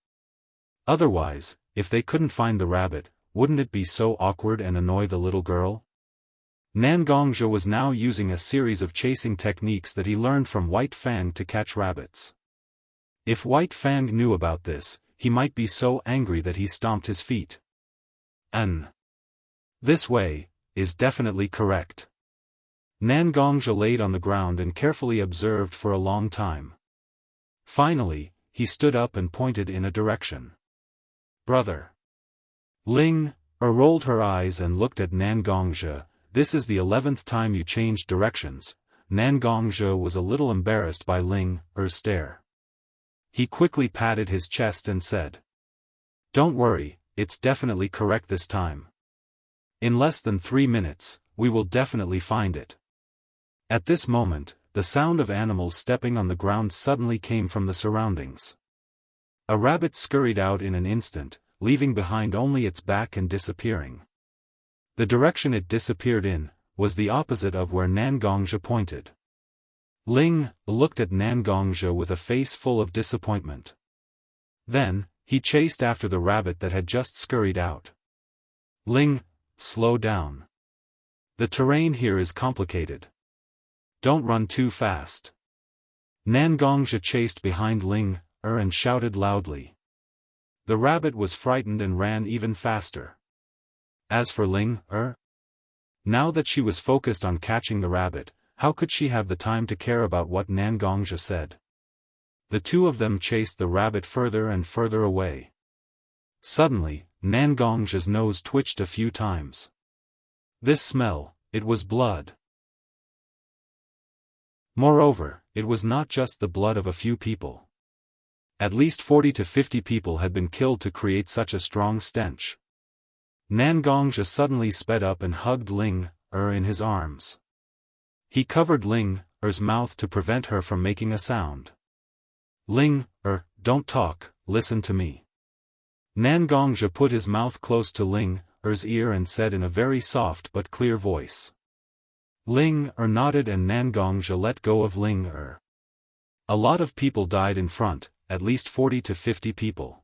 Otherwise, if they couldn't find the rabbit, wouldn't it be so awkward and annoy the little girl? Nangongzhi was now using a series of chasing techniques that he learned from White Fang to catch rabbits. If White Fang knew about this, he might be so angry that he stomped his feet. This way is definitely correct. Nangongzhi laid on the ground and carefully observed for a long time. Finally, he stood up and pointed in a direction. Brother. Ling rolled her eyes and looked at Nangongzhi. This is the 11th time you changed directions. Nangongzhi was a little embarrassed by Ling's stare. He quickly patted his chest and said. Don't worry, it's definitely correct this time. In less than 3 minutes, we will definitely find it. At this moment, the sound of animals stepping on the ground suddenly came from the surroundings. A rabbit scurried out in an instant, leaving behind only its back and disappearing. The direction it disappeared in was the opposite of where Nangongzhi pointed. Ling looked at Nangongzhi with a face full of disappointment. Then, he chased after the rabbit that had just scurried out. Ling, slow down. The terrain here is complicated. Don't run too fast. Nangongzhi chased behind Ling and shouted loudly. The rabbit was frightened and ran even faster. As for Ling now that she was focused on catching the rabbit, how could she have the time to care about what Nangongzhi said? The two of them chased the rabbit further and further away. Suddenly, Nangongzhi's nose twitched a few times. This smell, it was blood. Moreover, it was not just the blood of a few people. At least 40 to 50 people had been killed to create such a strong stench. Nangongzhi suddenly sped up and hugged Ling in his arms. He covered Ling's mouth to prevent her from making a sound. Ling, don't talk, listen to me. Nangongzhi put his mouth close to Ling's ear and said in a very soft but clear voice. Ling nodded and Nangongzhi let go of Ling. A lot of people died in front, at least 40 to 50 people.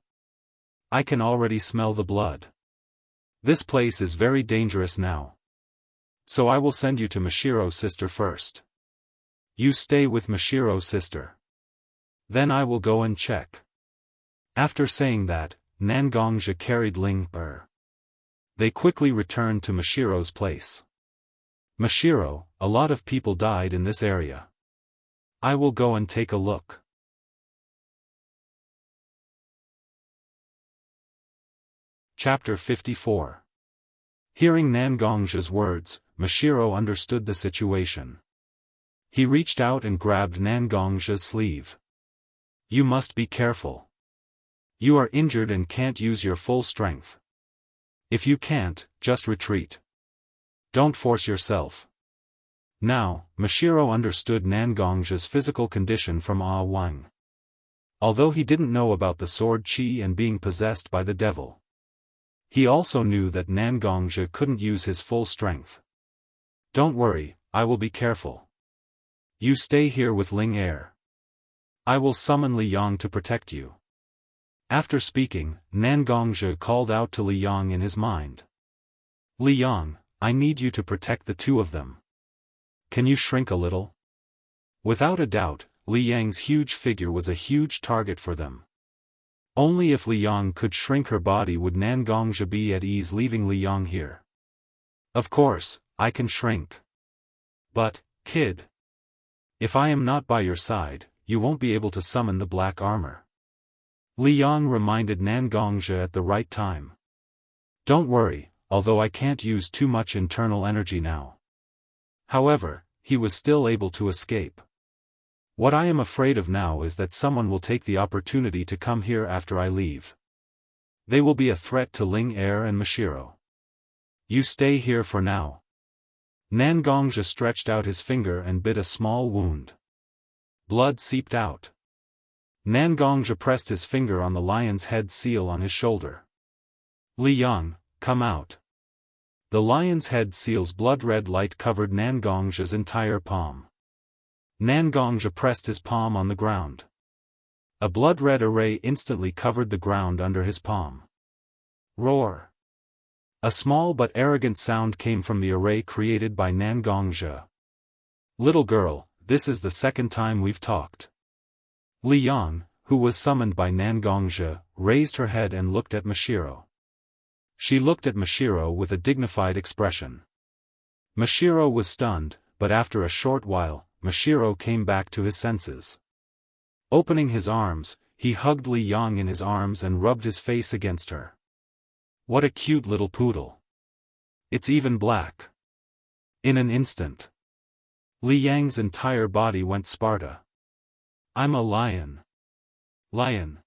I can already smell the blood. This place is very dangerous now. So I will send you to Mashiro's sister first. You stay with Mashiro's sister. Then I will go and check. After saying that, Nangongzhi carried Ling. They quickly returned to Mashiro's place. Mashiro, a lot of people died in this area. I will go and take a look. Chapter 54. Hearing Nangongzhi's words, Mashiro understood the situation. He reached out and grabbed Nangongzhi's sleeve. You must be careful. You are injured and can't use your full strength. If you can't, just retreat. Don't force yourself. Now, Mashiro understood Nangong's physical condition from Wang. Although he didn't know about the sword chi and being possessed by the devil, he also knew that Nangongja couldn't use his full strength. Don't worry, I will be careful. You stay here with Ling Er. I will summon Li Yang to protect you. After speaking, Nangongja called out to Li Yang in his mind. Li Yang, I need you to protect the two of them. Can you shrink a little? Without a doubt, Li Yang's huge figure was a huge target for them. Only if Li Yang could shrink her body would Nangongja be at ease leaving Li Yang here. Of course, I can shrink. But, kid, if I am not by your side, you won't be able to summon the black armor. Li Yang reminded Nangongja at the right time. Don't worry, although I can't use too much internal energy now. However, he was still able to escape. What I am afraid of now is that someone will take the opportunity to come here after I leave. They will be a threat to Ling Er and Mashiro. You stay here for now. Nangongja stretched out his finger and bit a small wound. Blood seeped out. Nangongja pressed his finger on the lion's head seal on his shoulder. Li Yang, come out. The lion's head seal's blood-red light covered Nangongja's entire palm. Nangongja pressed his palm on the ground. A blood-red array instantly covered the ground under his palm. Roar! A small but arrogant sound came from the array created by Nangongja. Little girl, this is the second time we've talked. Li Yang, who was summoned by Nangongja, raised her head and looked at Mashiro. She looked at Mashiro with a dignified expression. Mashiro was stunned, but after a short while, Mashiro came back to his senses. Opening his arms, he hugged Li Yang in his arms and rubbed his face against her. What a cute little poodle. It's even black. In an instant, Li Yang's entire body went Sparta. I'm a lion. Lion.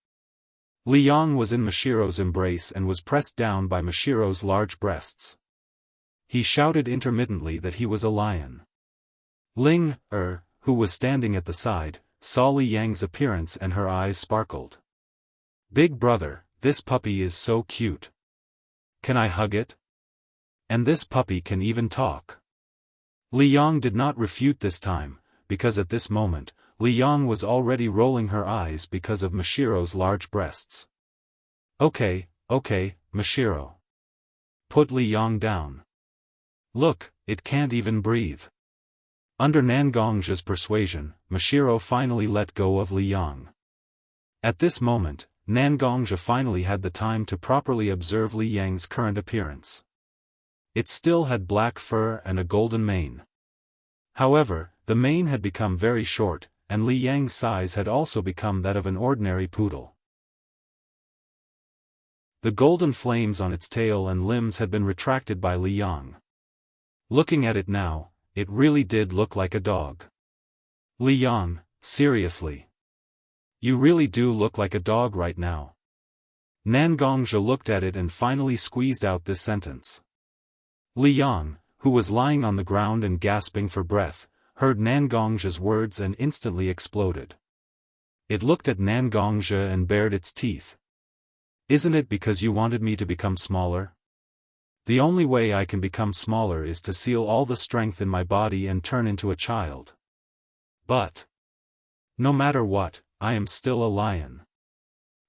Li Yang was in Mashiro's embrace and was pressed down by Mashiro's large breasts. He shouted intermittently that he was a lion. Ling Er, who was standing at the side, saw Li Yang's appearance and her eyes sparkled. Big brother, this puppy is so cute. Can I hug it? And this puppy can even talk. Li Yang did not refute this time, because at this moment, Li Yang was already rolling her eyes because of Mashiro's large breasts. Okay, Mashiro. Put Li Yang down. Look, it can't even breathe. Under Nangongja's persuasion, Mashiro finally let go of Li Yang. At this moment, Nangongja finally had the time to properly observe Li Yang's current appearance. It still had black fur and a golden mane. However, the mane had become very short, and Li Yang's size had also become that of an ordinary poodle. The golden flames on its tail and limbs had been retracted by Li Yang. Looking at it now, it really did look like a dog. Li Yang, seriously. You really do look like a dog right now. Nangongja looked at it and finally squeezed out this sentence. Li Yang, who was lying on the ground and gasping for breath, heard Nangongja's words and instantly exploded. It looked at Nangongja and bared its teeth. Isn't it because you wanted me to become smaller? The only way I can become smaller is to seal all the strength in my body and turn into a child. But no matter what, I am still a lion.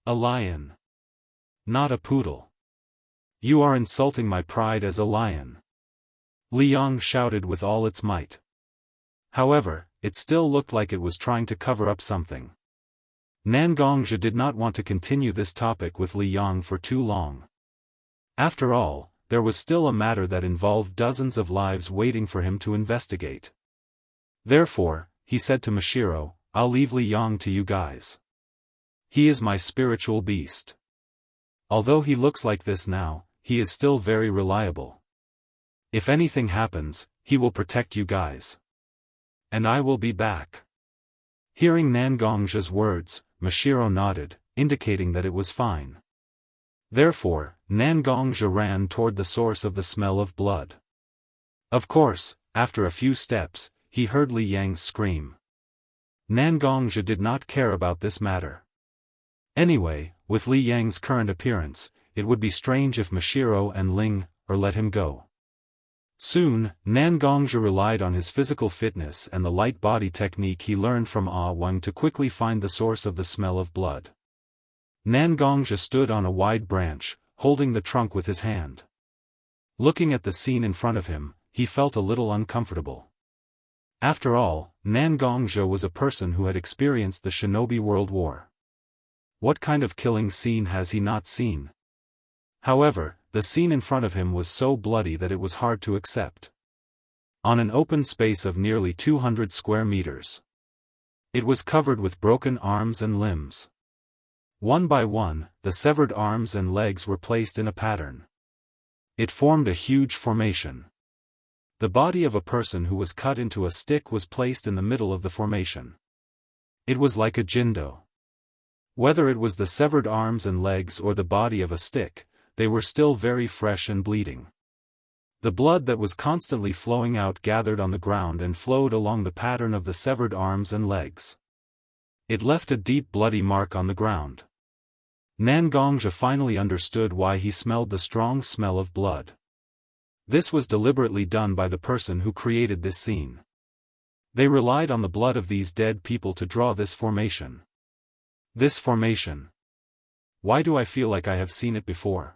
A lion. Not a poodle. You are insulting my pride as a lion. Li Yang shouted with all its might. However, it still looked like it was trying to cover up something. Nangongja did not want to continue this topic with Li Yang for too long. After all, there was still a matter that involved dozens of lives waiting for him to investigate. Therefore, he said to Mashiro, I'll leave Li Yang to you guys. He is my spiritual beast. Although he looks like this now, he is still very reliable. If anything happens, he will protect you guys. And I will be back. Hearing Nangongja's words, Mashiro nodded, indicating that it was fine. Therefore, Nangongja ran toward the source of the smell of blood. Of course, after a few steps, he heard Li Yang's scream. Nangongzhi did not care about this matter. Anyway, with Li Yang's current appearance, it would be strange if Mashiro and Ling let him go. Soon, Nangongzhi relied on his physical fitness and the light body technique he learned from Ah Wang to quickly find the source of the smell of blood. Nangongzhi stood on a wide branch, holding the trunk with his hand. Looking at the scene in front of him, he felt a little uncomfortable. After all, Nangongzhi was a person who had experienced the Shinobi World War. What kind of killing scene has he not seen? However, the scene in front of him was so bloody that it was hard to accept. On an open space of nearly 200 square meters. It was covered with broken arms and limbs. One by one, the severed arms and legs were placed in a pattern. It formed a huge formation. The body of a person who was cut into a stick was placed in the middle of the formation. It was like a jindo. Whether it was the severed arms and legs or the body of a stick, they were still very fresh and bleeding. The blood that was constantly flowing out gathered on the ground and flowed along the pattern of the severed arms and legs. It left a deep bloody mark on the ground. Nangongzhi finally understood why he smelled the strong smell of blood. This was deliberately done by the person who created this scene. They relied on the blood of these dead people to draw this formation. This formation. Why do I feel like I have seen it before?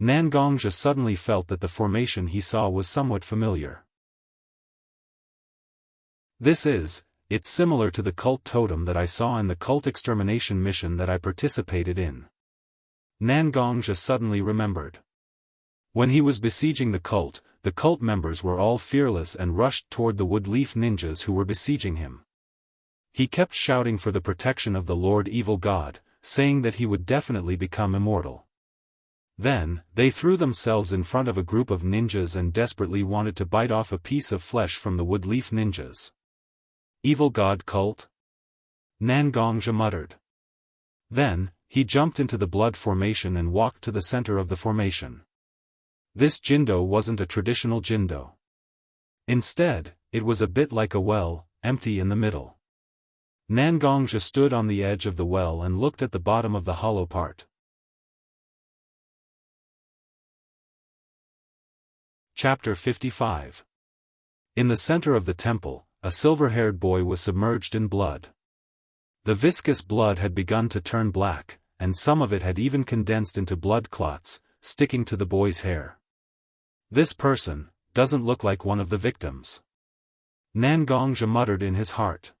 Nangongzhi suddenly felt that the formation he saw was somewhat familiar. It's similar to the cult totem that I saw in the cult extermination mission that I participated in. Nangongzhi suddenly remembered. When he was besieging the cult members were all fearless and rushed toward the wood-leaf ninjas who were besieging him. He kept shouting for the protection of the Lord Evil God, saying that he would definitely become immortal. Then, they threw themselves in front of a group of ninjas and desperately wanted to bite off a piece of flesh from the wood-leaf ninjas. Evil God cult? Nangongzhi muttered. Then, he jumped into the blood formation and walked to the center of the formation. This jindo wasn't a traditional jindo. Instead, it was a bit like a well, empty in the middle. Nangongzhi stood on the edge of the well and looked at the bottom of the hollow part. Chapter 55. In the center of the temple, a silver-haired boy was submerged in blood. The viscous blood had begun to turn black, and some of it had even condensed into blood clots, sticking to the boy's hair. This person doesn't look like one of the victims. Nangongzhi muttered in his heart.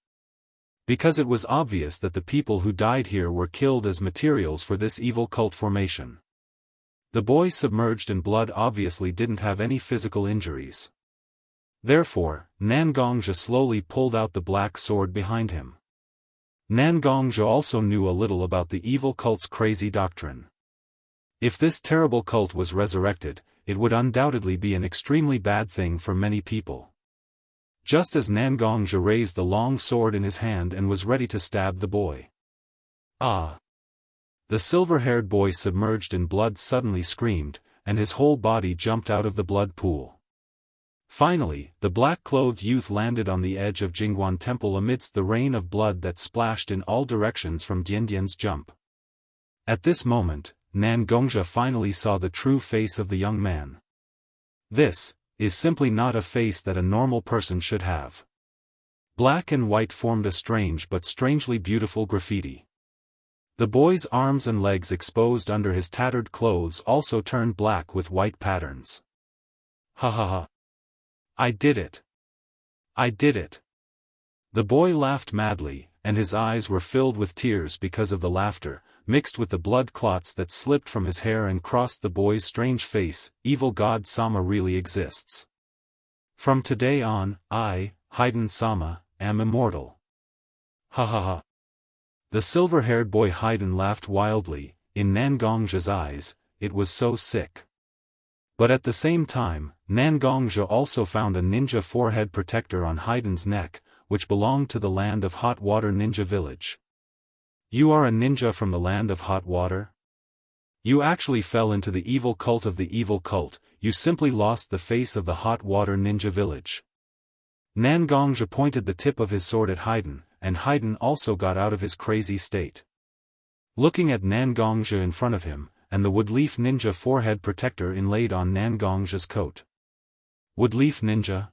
Because it was obvious that the people who died here were killed as materials for this evil cult formation. The boy submerged in blood obviously didn't have any physical injuries. Therefore, Nangongzhi slowly pulled out the black sword behind him. Nangongzhi also knew a little about the evil cult's crazy doctrine. If this terrible cult was resurrected, it would undoubtedly be an extremely bad thing for many people. Just as Nangongzhi raised the long sword in his hand and was ready to stab the boy. Ah! The silver-haired boy submerged in blood suddenly screamed, and his whole body jumped out of the blood pool. Finally, the black-clothed youth landed on the edge of Jingguan Temple amidst the rain of blood that splashed in all directions from Diandian's jump. At this moment, Nangongzhi finally saw the true face of the young man. This is simply not a face that a normal person should have. Black and white formed a strange but strangely beautiful graffiti. The boy's arms and legs exposed under his tattered clothes also turned black with white patterns. Ha ha ha. I did it. I did it. The boy laughed madly, and his eyes were filled with tears because of the laughter, mixed with the blood clots that slipped from his hair and crossed the boy's strange face. Evil God Sama really exists. From today on, I, Haiden Sama, am immortal. Ha ha ha. The silver-haired boy Haiden laughed wildly. In Nangongzhi's eyes, it was so sick. But at the same time, Nangongzhi also found a ninja forehead protector on Haiden's neck, which belonged to the land of Hot Water Ninja Village. You are a ninja from the land of hot water? You actually fell into the evil cult of the evil cult. you simply lost the face of the hot water ninja village. Nangongja pointed the tip of his sword at Haydn, and Haydn also got out of his crazy state. Looking at Nangongja in front of him, and the woodleaf ninja forehead protector inlaid on Nangongja's coat. Woodleaf ninja?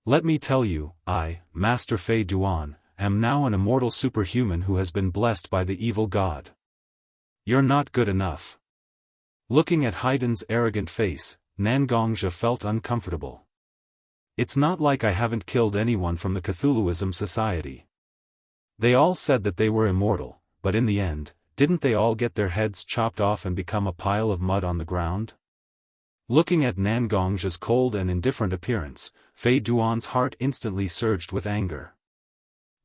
Let me tell you, I, Master Fei Duan, am now an immortal superhuman who has been blessed by the evil god. You're not good enough. Looking at Haydn's arrogant face, Nangongja felt uncomfortable. It's not like I haven't killed anyone from the Cthulhuism Society. They all said that they were immortal, but in the end, didn't they all get their heads chopped off and become a pile of mud on the ground? Looking at Nangongja's cold and indifferent appearance, Fei Duan's heart instantly surged with anger.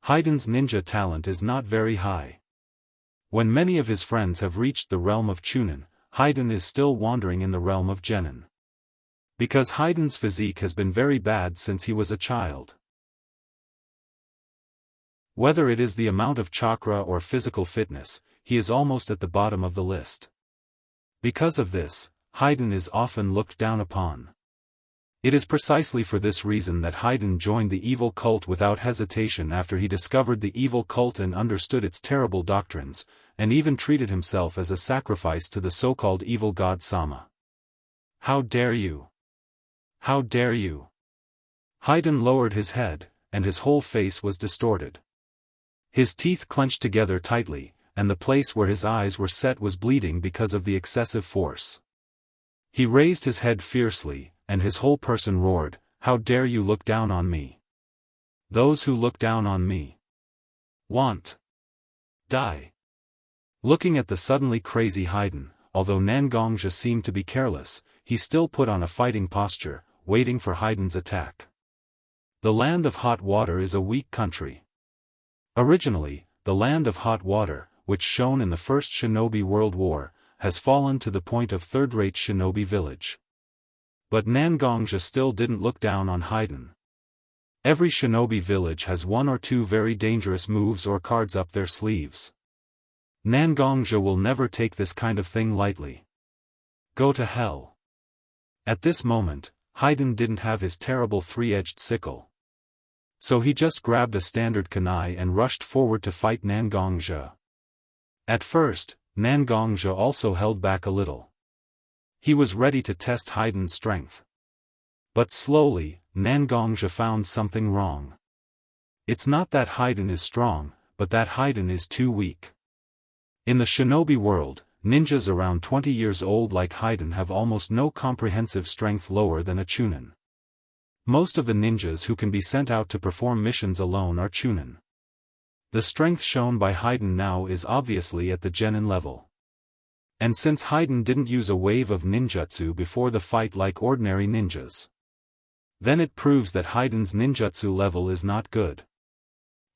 Haydn's ninja talent is not very high. When many of his friends have reached the realm of Chunin, Haydn is still wandering in the realm of Genin. Because Haydn's physique has been very bad since he was a child. Whether it is the amount of chakra or physical fitness, he is almost at the bottom of the list. Because of this, Haydn is often looked down upon. It is precisely for this reason that Haydn joined the evil cult without hesitation after he discovered the evil cult and understood its terrible doctrines, and even treated himself as a sacrifice to the so-called evil god Sama. How dare you? How dare you? Haydn lowered his head, and his whole face was distorted. His teeth clenched together tightly, and the place where his eyes were set was bleeding because of the excessive force. He raised his head fiercely, and his whole person roared, "How dare you look down on me? Those who look down on me want die." Looking at the suddenly crazy Haydn, although Nangongja seemed to be careless, he still put on a fighting posture, waiting for Haydn's attack. The land of hot water is a weak country. Originally, the land of hot water, which shone in the First Shinobi World War, has fallen to the point of third-rate shinobi village. But Nangongja still didn't look down on Haydn. Every shinobi village has one or two very dangerous moves or cards up their sleeves. Nangongja will never take this kind of thing lightly. Go to hell. At this moment, Haydn didn't have his terrible three-edged sickle. So he just grabbed a standard kunai and rushed forward to fight Nangongja. At first, Nangongja also held back a little. He was ready to test Haydn's strength. But slowly, Nangongja found something wrong. It's not that Haydn is strong, but that Haydn is too weak. In the shinobi world, ninjas around 20 years old like Haydn have almost no comprehensive strength lower than a chunin. Most of the ninjas who can be sent out to perform missions alone are chunin. The strength shown by Haydn now is obviously at the genin level. And since Haydn didn't use a wave of ninjutsu before the fight like ordinary ninjas, then it proves that Haydn's ninjutsu level is not good.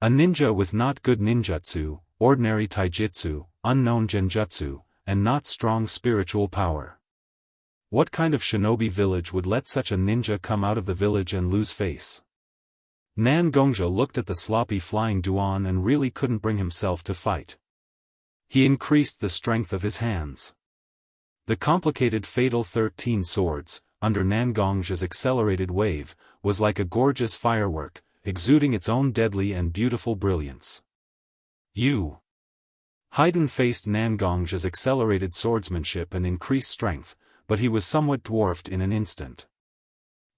A ninja with not good ninjutsu, ordinary taijutsu, unknown genjutsu, and not strong spiritual power. What kind of shinobi village would let such a ninja come out of the village and lose face? Nangongja looked at the sloppy flying Duan and really couldn't bring himself to fight. He increased the strength of his hands. The complicated fatal 13 swords, under Nangongja's accelerated wave, was like a gorgeous firework, exuding its own deadly and beautiful brilliance. You! Haydn faced Nangongja's accelerated swordsmanship and increased strength, but he was somewhat dwarfed in an instant.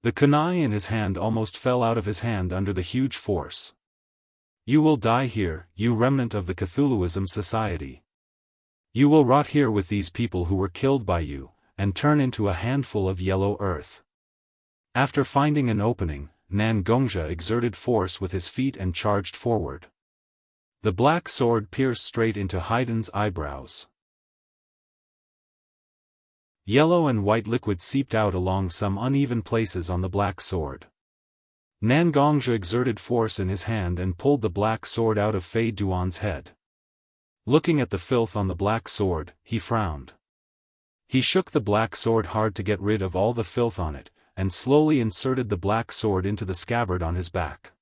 The kunai in his hand almost fell out of his hand under the huge force. You will die here, you remnant of the Cthulhuism Society. You will rot here with these people who were killed by you, and turn into a handful of yellow earth. After finding an opening, Nangongja exerted force with his feet and charged forward. The black sword pierced straight into Haydn's eyebrows. Yellow and white liquid seeped out along some uneven places on the black sword. Nangongja exerted force in his hand and pulled the black sword out of Fei Duan's head. Looking at the filth on the black sword, he frowned. He shook the black sword hard to get rid of all the filth on it, and slowly inserted the black sword into the scabbard on his back.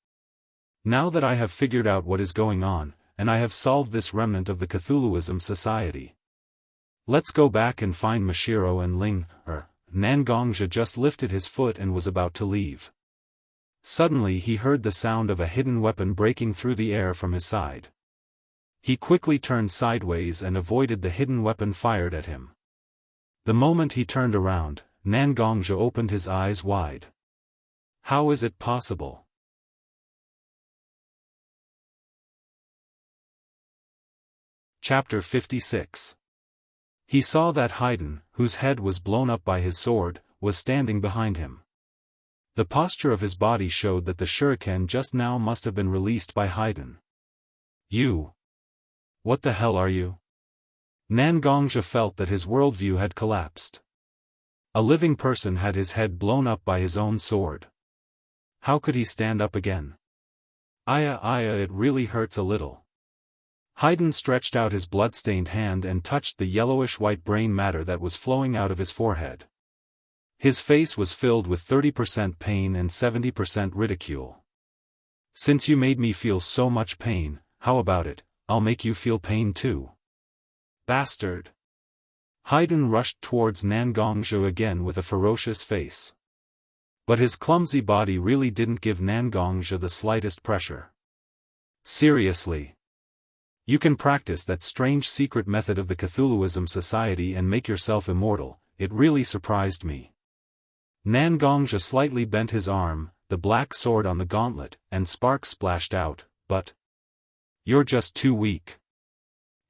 Now that I have figured out what is going on, and I have solved this remnant of the Cthulhuism Society, let's go back and find Mashiro and Ling, Nangongja just lifted his foot and was about to leave. Suddenly he heard the sound of a hidden weapon breaking through the air from his side. He quickly turned sideways and avoided the hidden weapon fired at him. The moment he turned around, Nangongja opened his eyes wide. How is it possible? Chapter 56. He saw that Haydn, whose head was blown up by his sword, was standing behind him. The posture of his body showed that the shuriken just now must have been released by Haydn. You! What the hell are you? Nangongja felt that his worldview had collapsed. A living person had his head blown up by his own sword. How could he stand up again? It really hurts a little. Haydn stretched out his blood-stained hand and touched the yellowish-white brain matter that was flowing out of his forehead. His face was filled with 30% pain and 70% ridicule. Since you made me feel so much pain, how about it, I'll make you feel pain too. Bastard! Haydn rushed towards Nangongja again with a ferocious face. But his clumsy body really didn't give Nangongja the slightest pressure. Seriously. You can practice that strange secret method of the Cthulhuism Society and make yourself immortal, it really surprised me. Nangongja slightly bent his arm, the black sword on the gauntlet, and sparks splashed out, but... You're just too weak.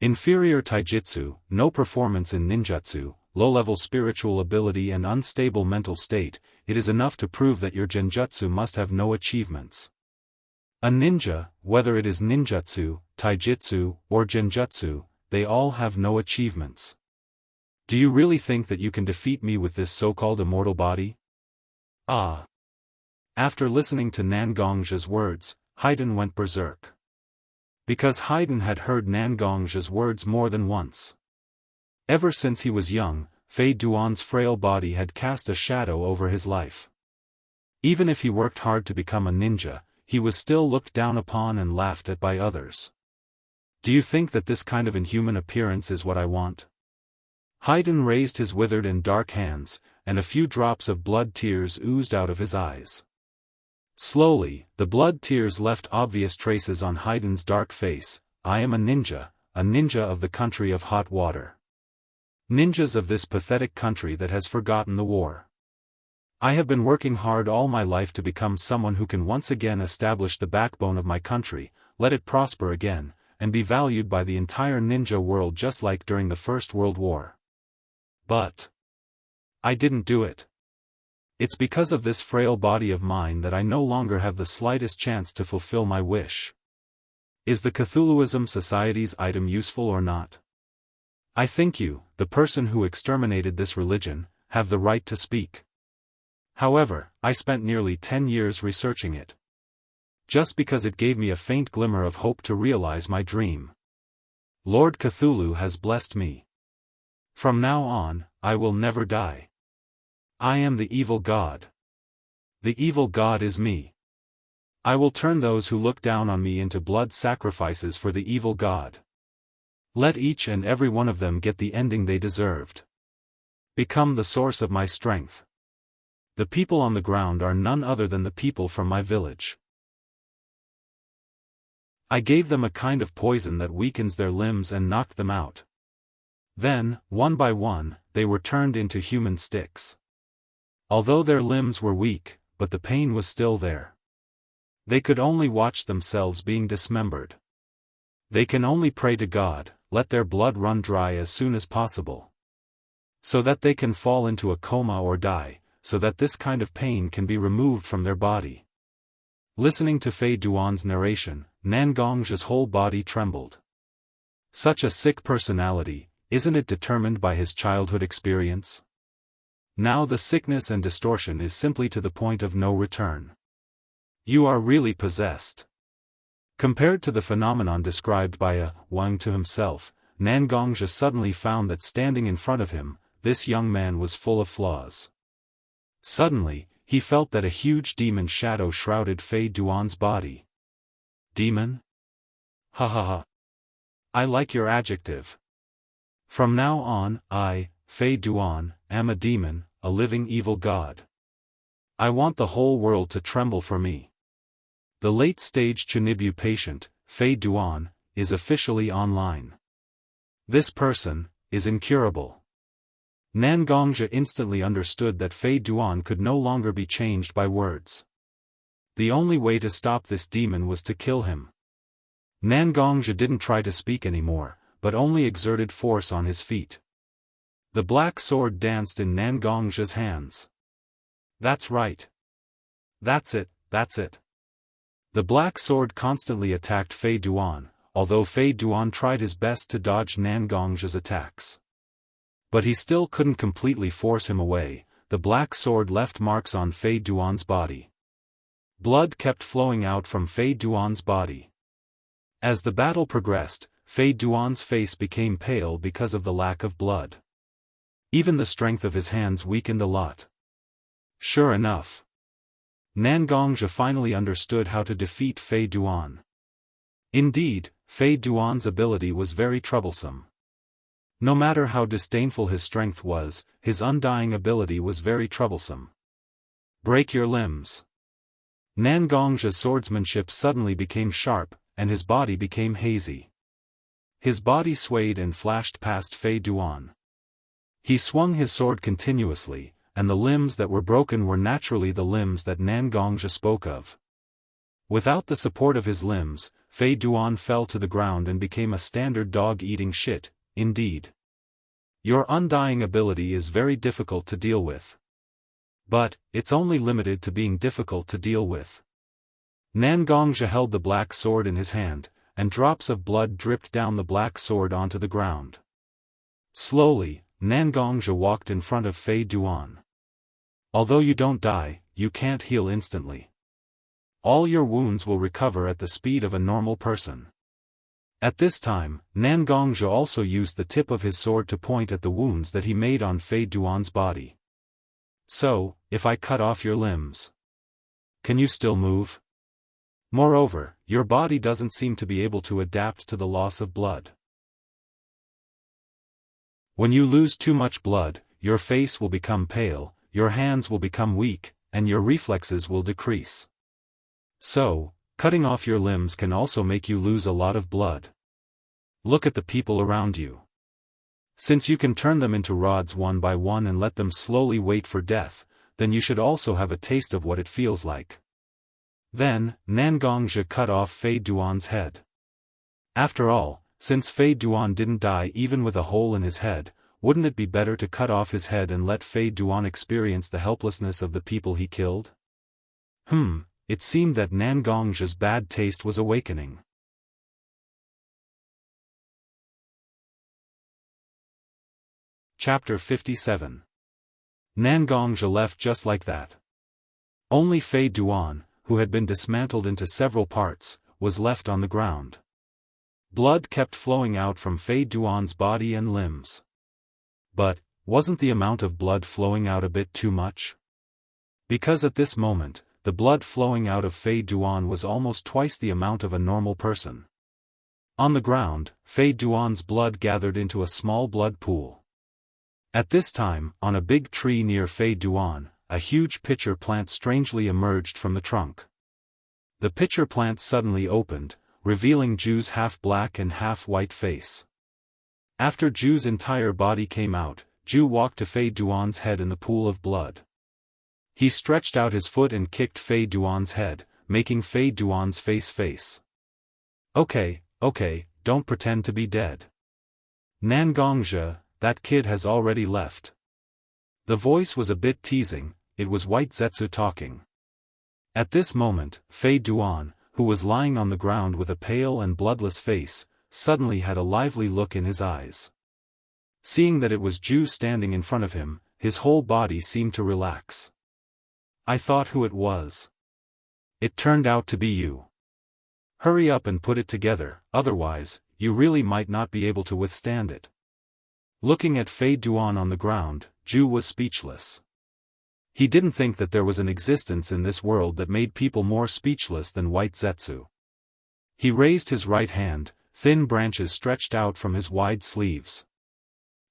Inferior taijutsu, no performance in ninjutsu, low-level spiritual ability and unstable mental state, it is enough to prove that your genjutsu must have no achievements. A ninja, whether it is ninjutsu, taijutsu, or genjutsu, they all have no achievements. Do you really think that you can defeat me with this so-called immortal body? Ah! After listening to Nangongja's words, Haydn went berserk. Because Haydn had heard Nangongja's words more than once. Ever since he was young, Fei Duan's frail body had cast a shadow over his life. Even if he worked hard to become a ninja, he was still looked down upon and laughed at by others. Do you think that this kind of inhuman appearance is what I want? Haydn raised his withered and dark hands, and a few drops of blood tears oozed out of his eyes. Slowly, the blood tears left obvious traces on Haydn's dark face. I am a ninja of the country of hot water. Ninjas of this pathetic country that has forgotten the war. I have been working hard all my life to become someone who can once again establish the backbone of my country, let it prosper again, and be valued by the entire ninja world just like during the First World War. But I didn't do it. It's because of this frail body of mine that I no longer have the slightest chance to fulfill my wish. Is the Cthulhuism Society's item useful or not? I think you, the person who exterminated this religion, have the right to speak. However, I spent nearly 10 years researching it. Just because it gave me a faint glimmer of hope to realize my dream. Lord Cthulhu has blessed me. From now on, I will never die. I am the evil god. The evil god is me. I will turn those who look down on me into blood sacrifices for the evil god. Let each and every one of them get the ending they deserved. Become the source of my strength. The people on the ground are none other than the people from my village. I gave them a kind of poison that weakens their limbs and knocked them out. Then, one by one, they were turned into human sticks. Although their limbs were weak, but the pain was still there. They could only watch themselves being dismembered. They can only pray to God, let their blood run dry as soon as possible. So that they can fall into a coma or die, so that this kind of pain can be removed from their body. Listening to Fei Duan's narration, Nangongja's whole body trembled. Such a sick personality, isn't it determined by his childhood experience? Now the sickness and distortion is simply to the point of no return. You are really possessed. Compared to the phenomenon described by Wang to himself, Nangongja suddenly found that standing in front of him, this young man was full of flaws. Suddenly, he felt that a huge demon shadow shrouded Fei Duan's body. Demon? Ha ha ha. I like your adjective. From now on, I, Fei Duan, am a demon, a living evil god. I want the whole world to tremble for me. The late-stage Chunibu patient, Fei Duan, is officially online. This person is incurable. Nangongzhi instantly understood that Fei Duan could no longer be changed by words. The only way to stop this demon was to kill him. Nangongzhi didn't try to speak anymore, but only exerted force on his feet. The black sword danced in Nangongzhi's hands. That's right. That's it, that's it. The black sword constantly attacked Fei Duan, although Fei Duan tried his best to dodge Nangongzhi's attacks. But he still couldn't completely force him away. The black sword left marks on Fei Duan's body. Blood kept flowing out from Fei Duan's body. As the battle progressed, Fei Duan's face became pale because of the lack of blood. Even the strength of his hands weakened a lot. Sure enough, Nangongzhi finally understood how to defeat Fei Duan. Indeed, Fei Duan's ability was very troublesome. No matter how disdainful his strength was, his undying ability was very troublesome. Break your limbs. Nangongzhi's swordsmanship suddenly became sharp, and his body became hazy. His body swayed and flashed past Fei Duan. He swung his sword continuously, and the limbs that were broken were naturally the limbs that Nangongzhi spoke of. Without the support of his limbs, Fei Duan fell to the ground and became a standard dog eating shit, indeed. Your undying ability is very difficult to deal with. But, it's only limited to being difficult to deal with. Nangongzhi held the black sword in his hand, and drops of blood dripped down the black sword onto the ground. Slowly, Nangongzhi walked in front of Fei Duan. Although you don't die, you can't heal instantly. All your wounds will recover at the speed of a normal person. At this time, Nangongzhi also used the tip of his sword to point at the wounds that he made on Fei Duan's body. So, if I cut off your limbs, can you still move? Moreover, your body doesn't seem to be able to adapt to the loss of blood. When you lose too much blood, your face will become pale, your hands will become weak, and your reflexes will decrease. So, cutting off your limbs can also make you lose a lot of blood. Look at the people around you. Since you can turn them into rods one by one and let them slowly wait for death, then you should also have a taste of what it feels like. Then, Nangongzhi cut off Fei Duan's head. After all, since Fei Duan didn't die even with a hole in his head, wouldn't it be better to cut off his head and let Fei Duan experience the helplessness of the people he killed? It seemed that Nangongzhi's bad taste was awakening. Chapter 57. Nangongzhi left just like that. Only Fei Duan, who had been dismantled into several parts, was left on the ground. Blood kept flowing out from Fei Duan's body and limbs. But, wasn't the amount of blood flowing out a bit too much? Because at this moment, the blood flowing out of Fei Duan was almost twice the amount of a normal person. On the ground, Fei Duan's blood gathered into a small blood pool. At this time, on a big tree near Fei Duan, a huge pitcher plant strangely emerged from the trunk. The pitcher plant suddenly opened, revealing Ju's half-black and half-white face. After Ju's entire body came out, Ju walked to Fei Duan's head in the pool of blood. He stretched out his foot and kicked Fei Duan's head, making Fei Duan's face. Okay, don't pretend to be dead. Nangongzhi, that kid has already left. The voice was a bit teasing, it was White Zetsu talking. At this moment, Fei Duan, who was lying on the ground with a pale and bloodless face, suddenly had a lively look in his eyes. Seeing that it was Ju standing in front of him, his whole body seemed to relax. I thought who it was. It turned out to be you. Hurry up and put it together, otherwise, you really might not be able to withstand it. Looking at Fei Duan on the ground, Ju was speechless. He didn't think that there was an existence in this world that made people more speechless than White Zetsu. He raised his right hand, thin branches stretched out from his wide sleeves.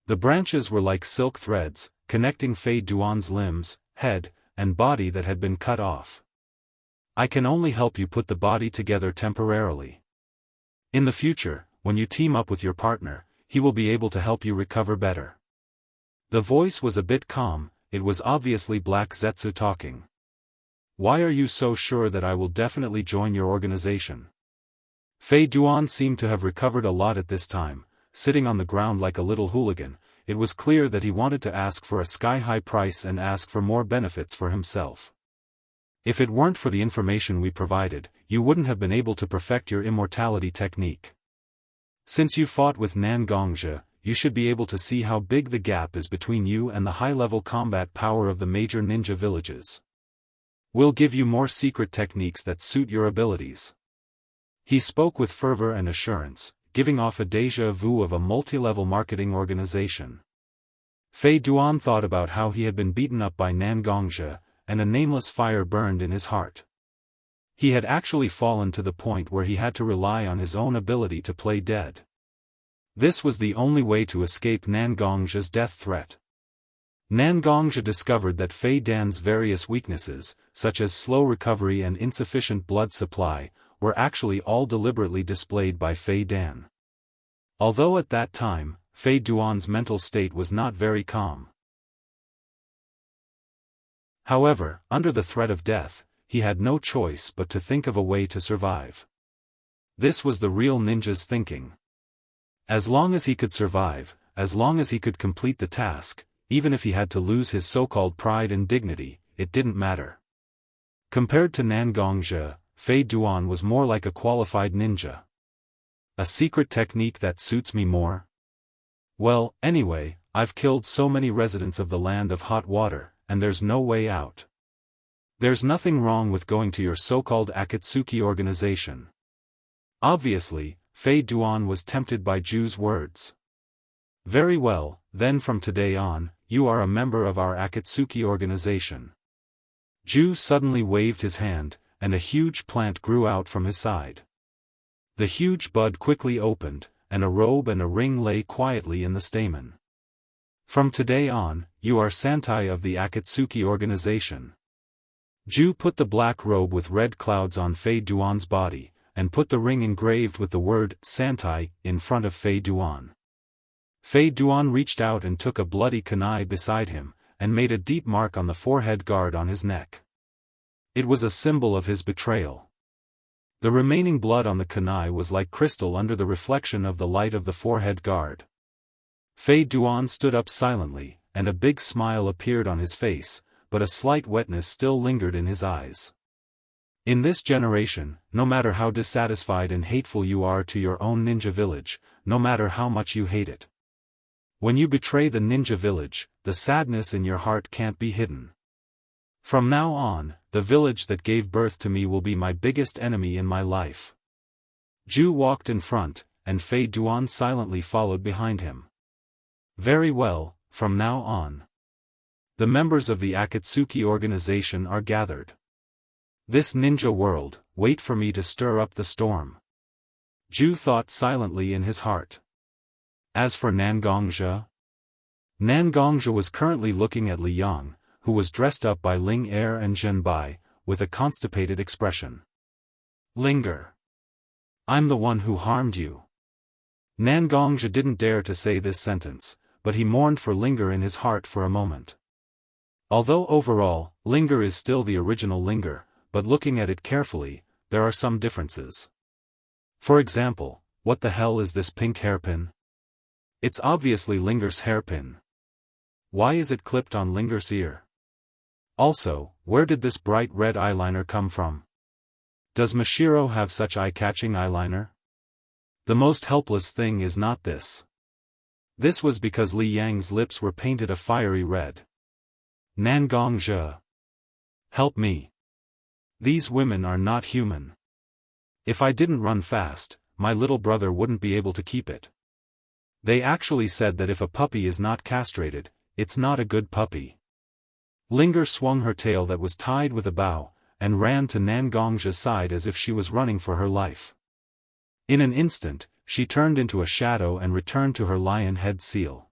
The branches were like silk threads, connecting Fei Duan's limbs, head, and body that had been cut off. I can only help you put the body together temporarily. In the future, when you team up with your partner, he will be able to help you recover better. The voice was a bit calm, it was obviously Black Zetsu talking. Why are you so sure that I will definitely join your organization? Fei Duan seemed to have recovered a lot at this time, sitting on the ground like a little hooligan. It was clear that he wanted to ask for a sky-high price and ask for more benefits for himself. If it weren't for the information we provided, you wouldn't have been able to perfect your immortality technique. Since you fought with Nan Gongzhi, you should be able to see how big the gap is between you and the high-level combat power of the major ninja villages. We'll give you more secret techniques that suit your abilities. He spoke with fervor and assurance, giving off a déjà vu of a multi-level marketing organization. Fei Duan thought about how he had been beaten up by Nan Gongzhi, and a nameless fire burned in his heart. He had actually fallen to the point where he had to rely on his own ability to play dead. This was the only way to escape Nan Gongzhi's death threat. Nan Gongzhi discovered that Fei Dan's various weaknesses, such as slow recovery and insufficient blood supply, were actually all deliberately displayed by Fei Dan. Although at that time, Fei Duan's mental state was not very calm. However, under the threat of death, he had no choice but to think of a way to survive. This was the real ninja's thinking. As long as he could survive, as long as he could complete the task, even if he had to lose his so-called pride and dignity, it didn't matter. Compared to Nan Gongzhi, Fei Duan was more like a qualified ninja. A secret technique that suits me more? Well, anyway, I've killed so many residents of the land of hot water, and there's no way out. There's nothing wrong with going to your so-called Akatsuki organization. Obviously, Fei Duan was tempted by Ju's words. Very well, then from today on, you are a member of our Akatsuki organization. Ju suddenly waved his hand, and a huge plant grew out from his side. The huge bud quickly opened, and a robe and a ring lay quietly in the stamen. From today on, you are Santai of the Akatsuki organization. Ju put the black robe with red clouds on Fei Duan's body, and put the ring engraved with the word Santai in front of Fei Duan. Fei Duan reached out and took a bloody kunai beside him, and made a deep mark on the forehead guard on his neck. It was a symbol of his betrayal. The remaining blood on the kunai was like crystal under the reflection of the light of the forehead guard. Fei Duan stood up silently, and a big smile appeared on his face, but a slight wetness still lingered in his eyes. In this generation, no matter how dissatisfied and hateful you are to your own ninja village, no matter how much you hate it, when you betray the ninja village, the sadness in your heart can't be hidden. From now on, the village that gave birth to me will be my biggest enemy in my life. Ju walked in front, and Fei Duan silently followed behind him. Very well, from now on. The members of the Akatsuki organization are gathered. This ninja world, wait for me to stir up the storm. Ju thought silently in his heart. As for Nan Gongzhi, was currently looking at Li Yang, who was dressed up by Ling Er and Zhen Bai, with a constipated expression. Linger. I'm the one who harmed you. Nan Gongzhi didn't dare to say this sentence, but he mourned for Linger in his heart for a moment. Although overall, Linger is still the original Linger, but looking at it carefully, there are some differences. For example, what the hell is this pink hairpin? It's obviously Linger's hairpin. Why is it clipped on Linger's ear? Also, where did this bright red eyeliner come from? Does Mashiro have such eye-catching eyeliner? The most helpless thing is not this. This was because Li Yang's lips were painted a fiery red. Nan Gongzhi. Help me. These women are not human. If I didn't run fast, my little brother wouldn't be able to keep it. They actually said that if a puppy is not castrated, it's not a good puppy. Linger swung her tail that was tied with a bow, and ran to Nan Gongzhi's side as if she was running for her life. In an instant, she turned into a shadow and returned to her lion head seal.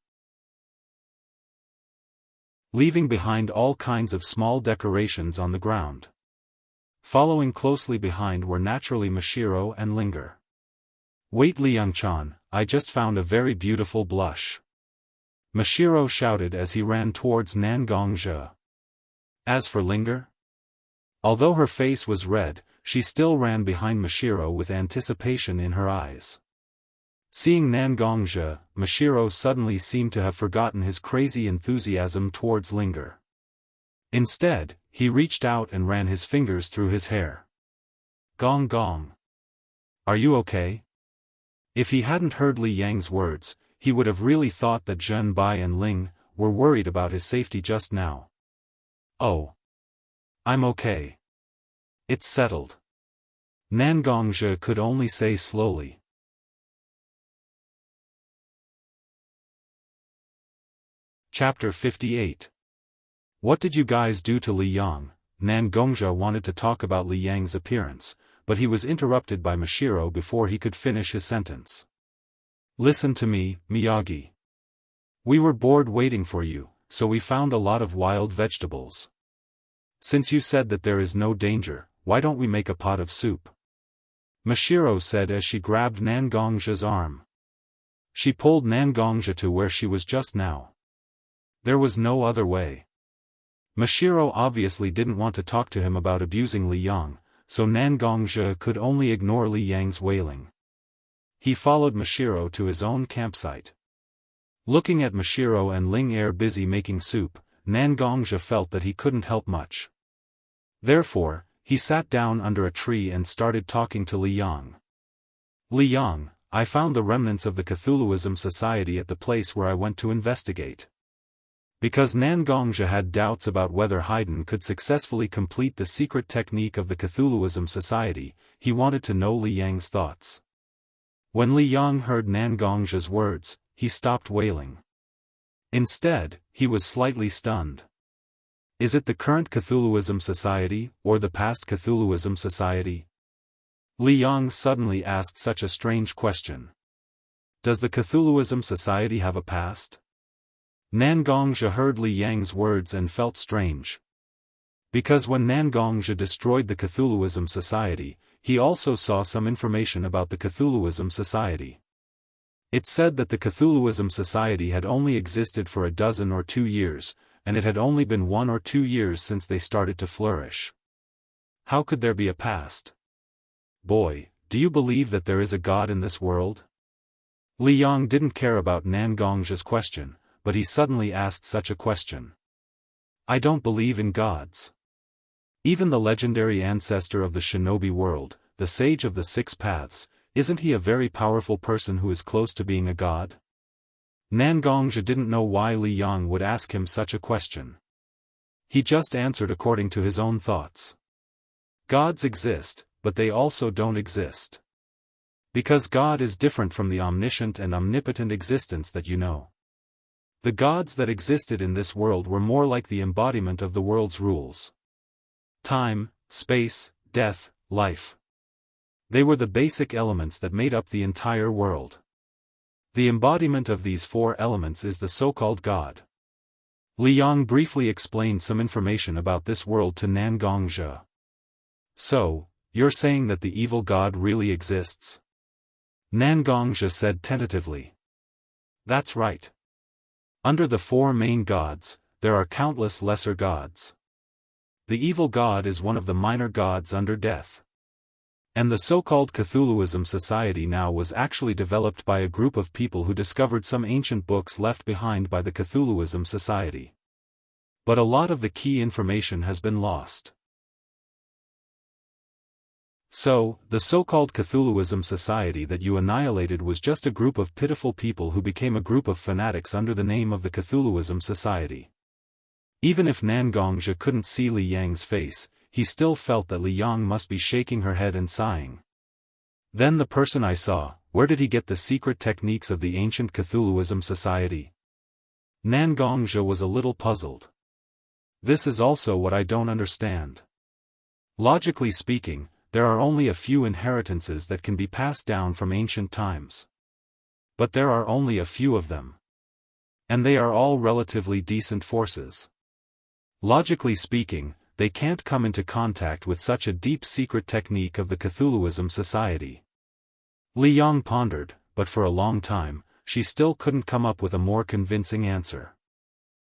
leaving behind all kinds of small decorations on the ground. Following closely behind were naturally Mashiro and Linger. "Wait, Liang-chan, I just found a very beautiful blush," Mashiro shouted as he ran towards Nangongzhe. As for Linger, although her face was red, she still ran behind Mashiro with anticipation in her eyes. Seeing Nangongzhe, Mashiro suddenly seemed to have forgotten his crazy enthusiasm towards Linger. Instead, he reached out and ran his fingers through his hair. "Gong gong. Are you okay?" If he hadn't heard Li Yang's words, he would have really thought that Zhen Bai and Ling were worried about his safety just now. "Oh. I'm okay. It's settled," Nangongzhe could only say slowly. Chapter 58. What did you guys do to Li Yang? Nangongzhe wanted to talk about Li Yang's appearance, but he was interrupted by Mashiro before he could finish his sentence. "Listen to me, Miyagi. We were bored waiting for you, so we found a lot of wild vegetables. Since you said that there is no danger, why don't we make a pot of soup?" Mashiro said as she grabbed Nangongzhe's arm. She pulled Nangongzhe to where she was just now. There was no other way. Mashiro obviously didn't want to talk to him about abusing Li Yang, so Nangongzhe could only ignore Li Yang's wailing. He followed Mashiro to his own campsite. Looking at Mashiro and Ling busy making soup, Nangongzhe felt that he couldn't help much. Therefore, he sat down under a tree and started talking to Li Yang. "Li Yang, I found the remnants of the Cthulhuism Society at the place where I went to investigate." Because Nangongzhe had doubts about whether Haydn could successfully complete the secret technique of the Cthulhuism Society, he wanted to know Li Yang's thoughts. When Li Yang heard Nangongzhe's words, he stopped wailing. Instead, he was slightly stunned. Is it the current Cthulhuism Society, or the past Cthulhuism Society? Li Yang suddenly asked such a strange question. Does the Cthulhuism Society have a past? Nangongzhe heard Li Yang's words and felt strange. Because when Nangongzhe destroyed the Cthulhuism Society, he also saw some information about the Cthulhuism Society. It said that the Cthulhuism Society had only existed for a dozen or 2 years, and it had only been 1 or 2 years since they started to flourish. How could there be a past? Boy, do you believe that there is a God in this world? Li Yang didn't care about Nangongzhe's question, but he suddenly asked such a question. "I don't believe in gods. Even the legendary ancestor of the shinobi world, the sage of the 6 paths, isn't he a very powerful person who is close to being a god?" Nangongzhe didn't know why Li Yang would ask him such a question. He just answered according to his own thoughts. Gods exist, but they also don't exist. Because God is different from the omniscient and omnipotent existence that you know. The gods that existed in this world were more like the embodiment of the world's rules. Time, space, death, life. They were the basic elements that made up the entire world. The embodiment of these 4 elements is the so-called God. Li Yang briefly explained some information about this world to Nangongzhe. "So, you're saying that the evil God really exists?" Nangongzhe said tentatively. "That's right. Under the 4 main gods, there are countless lesser gods. The evil god is one of the minor gods under death. And the so-called Cthulhuism Society now was actually developed by a group of people who discovered some ancient books left behind by the Cthulhuism Society. But a lot of the key information has been lost. So, the so-called Cthulhuism Society that you annihilated was just a group of pitiful people who became a group of fanatics under the name of the Cthulhuism Society." Even if Nangongzhe couldn't see Li Yang's face, he still felt that Li Yang must be shaking her head and sighing. "Then the person I saw, where did he get the secret techniques of the ancient Cthulhuism Society?" Nangongzhe was a little puzzled. "This is also what I don't understand. Logically speaking, there are only a few inheritances that can be passed down from ancient times. But there are only a few of them. And they are all relatively decent forces. Logically speaking, they can't come into contact with such a deep secret technique of the Cthulhuism society. Li Yang pondered, but for a long time, she still couldn't come up with a more convincing answer.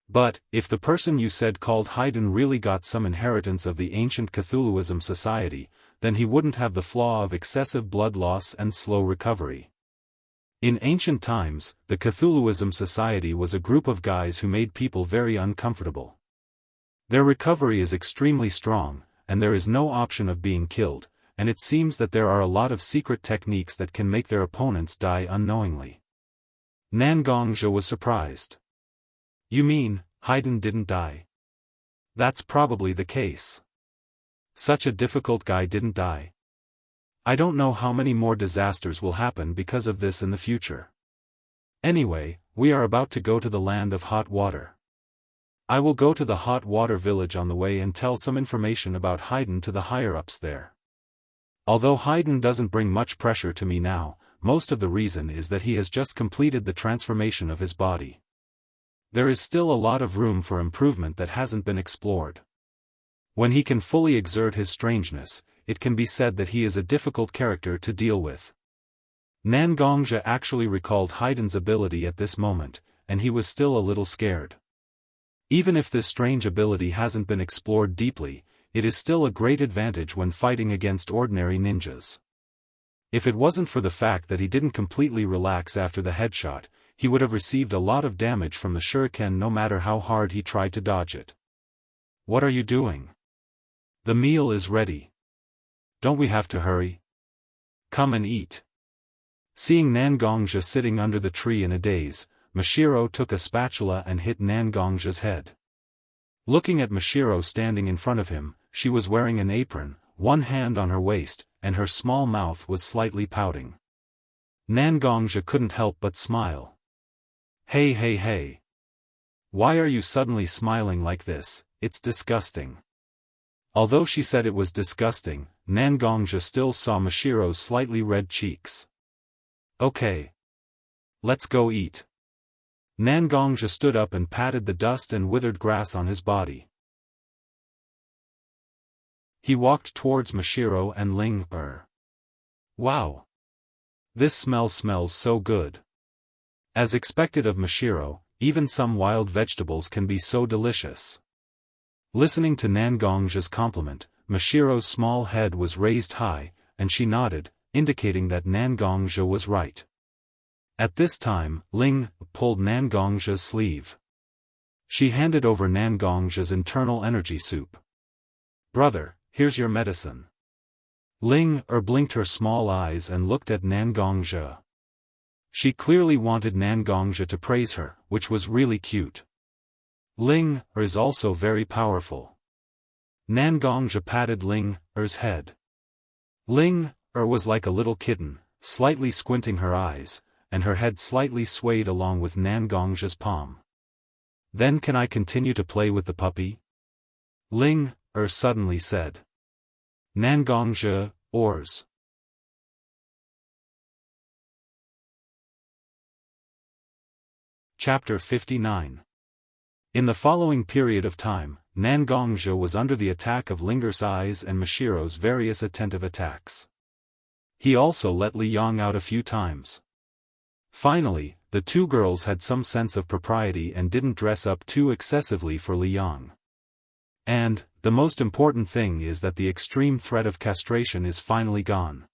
But, if the person you said called Haydn really got some inheritance of the ancient Cthulhuism society, then he wouldn't have the flaw of excessive blood loss and slow recovery. In ancient times, the Cthulhuism society was a group of guys who made people very uncomfortable. Their recovery is extremely strong, and there is no option of being killed, and it seems that there are a lot of secret techniques that can make their opponents die unknowingly. Nan Gongzhi was surprised. You mean, Haydn didn't die? That's probably the case. Such a difficult guy didn't die. I don't know how many more disasters will happen because of this in the future. Anyway, we are about to go to the land of hot water. I will go to the hot water village on the way and tell some information about Haydn to the higher-ups there. Although Haydn doesn't bring much pressure to me now, most of the reason is that he has just completed the transformation of his body. There is still a lot of room for improvement that hasn't been explored. When he can fully exert his strangeness, it can be said that he is a difficult character to deal with. Nan Gongzhi actually recalled Haydn's ability at this moment, and he was still a little scared. Even if this strange ability hasn't been explored deeply, it is still a great advantage when fighting against ordinary ninjas. If it wasn't for the fact that he didn't completely relax after the headshot, he would have received a lot of damage from the shuriken no matter how hard he tried to dodge it. What are you doing? The meal is ready. Don't we have to hurry? Come and eat. Seeing Nan Gongzhi sitting under the tree in a daze, Mashiro took a spatula and hit Nan Gongzhi's head. Looking at Mashiro standing in front of him, she was wearing an apron, one hand on her waist, and her small mouth was slightly pouting. Nan Gongzhi couldn't help but smile. Hey hey hey. Why are you suddenly smiling like this? It's disgusting. Although she said it was disgusting, Nan Gongzhi still saw Mashiro's slightly red cheeks. Okay. Let's go eat. Nan Gongzhi stood up and patted the dust and withered grass on his body. He walked towards Mashiro and Ling Er. Wow! This smell smells so good. As expected of Mashiro, even some wild vegetables can be so delicious. Listening to Nan Gongzhi's compliment, Mashiro's small head was raised high, and she nodded, indicating that Nan Gongzhi was right. At this time, Ling pulled Nan Gongzhi's sleeve. She handed over Nan Gongzhi's internal energy soup. Brother, here's your medicine. Ling blinked her small eyes and looked at Nan Gongzhi. She clearly wanted Nan Gongzhi to praise her, which was really cute. Ling is also very powerful. Nan Gongzhi patted Ling Er's head. Ling was like a little kitten, slightly squinting her eyes, and her head slightly swayed along with Nan Gongzhi's palm. Then can I continue to play with the puppy? Ling suddenly said. Nan Gongzhi, oars. Chapter 59. In the following period of time, Nan Gongzhi was under the attack of Linger's eyes and Mashiro's various attentive attacks. He also let Li Yang out a few times. Finally, the two girls had some sense of propriety and didn't dress up too excessively for Li Yang. And, the most important thing is that the extreme threat of castration is finally gone.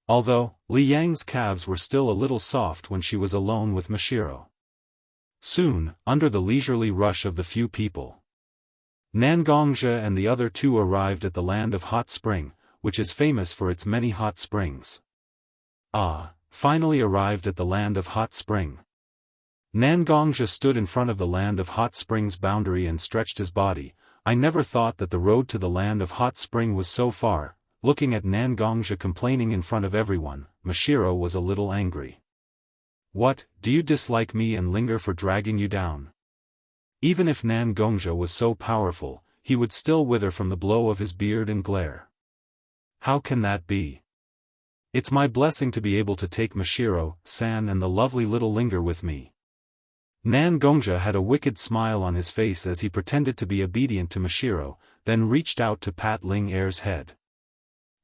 Although, Li Yang's calves were still a little soft when she was alone with Mashiro. Soon, under the leisurely rush of the few people, Nan Gongzhi and the other two arrived at the land of hot spring, which is famous for its many hot springs. Finally arrived at the land of hot spring. Nan Gongzhi stood in front of the land of hot spring's boundary and stretched his body. I never thought that the road to the land of hot spring was so far. Looking at Nan Gongzhi complaining in front of everyone, Mashiro was a little angry. What, do you dislike me and Linger for dragging you down? Even if Nan Gongzhi was so powerful, he would still wither from the blow of his beard and glare. How can that be? It's my blessing to be able to take Mashiro, San and the lovely little Linger with me. Nan Gongja had a wicked smile on his face as he pretended to be obedient to Mashiro, then reached out to pat Ling Er's head.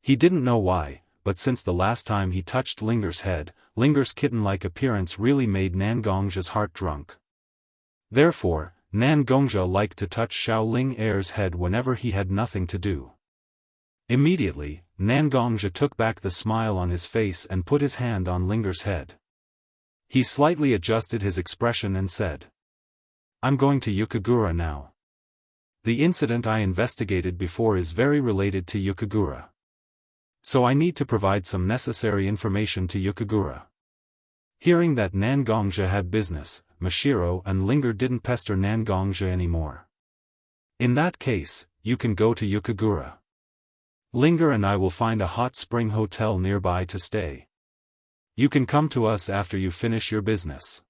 He didn't know why, but since the last time he touched Linger's head, Linger's kitten-like appearance really made Nan Gongja's heart drunk. Therefore, Nan Gongja liked to touch Xiao Ling Er's head whenever he had nothing to do. Immediately, Nan Gongja took back the smile on his face and put his hand on Linger's head. He slightly adjusted his expression and said, "I'm going to Yukagura now. The incident I investigated before is very related to Yukagura. So I need to provide some necessary information to Yukagura." Hearing that Nan Gongja had business, Mashiro and Linger didn't pester Nan Gongja anymore. "In that case, you can go to Yukagura. Linger and I will find a hot spring hotel nearby to stay. You can come to us after you finish your business,"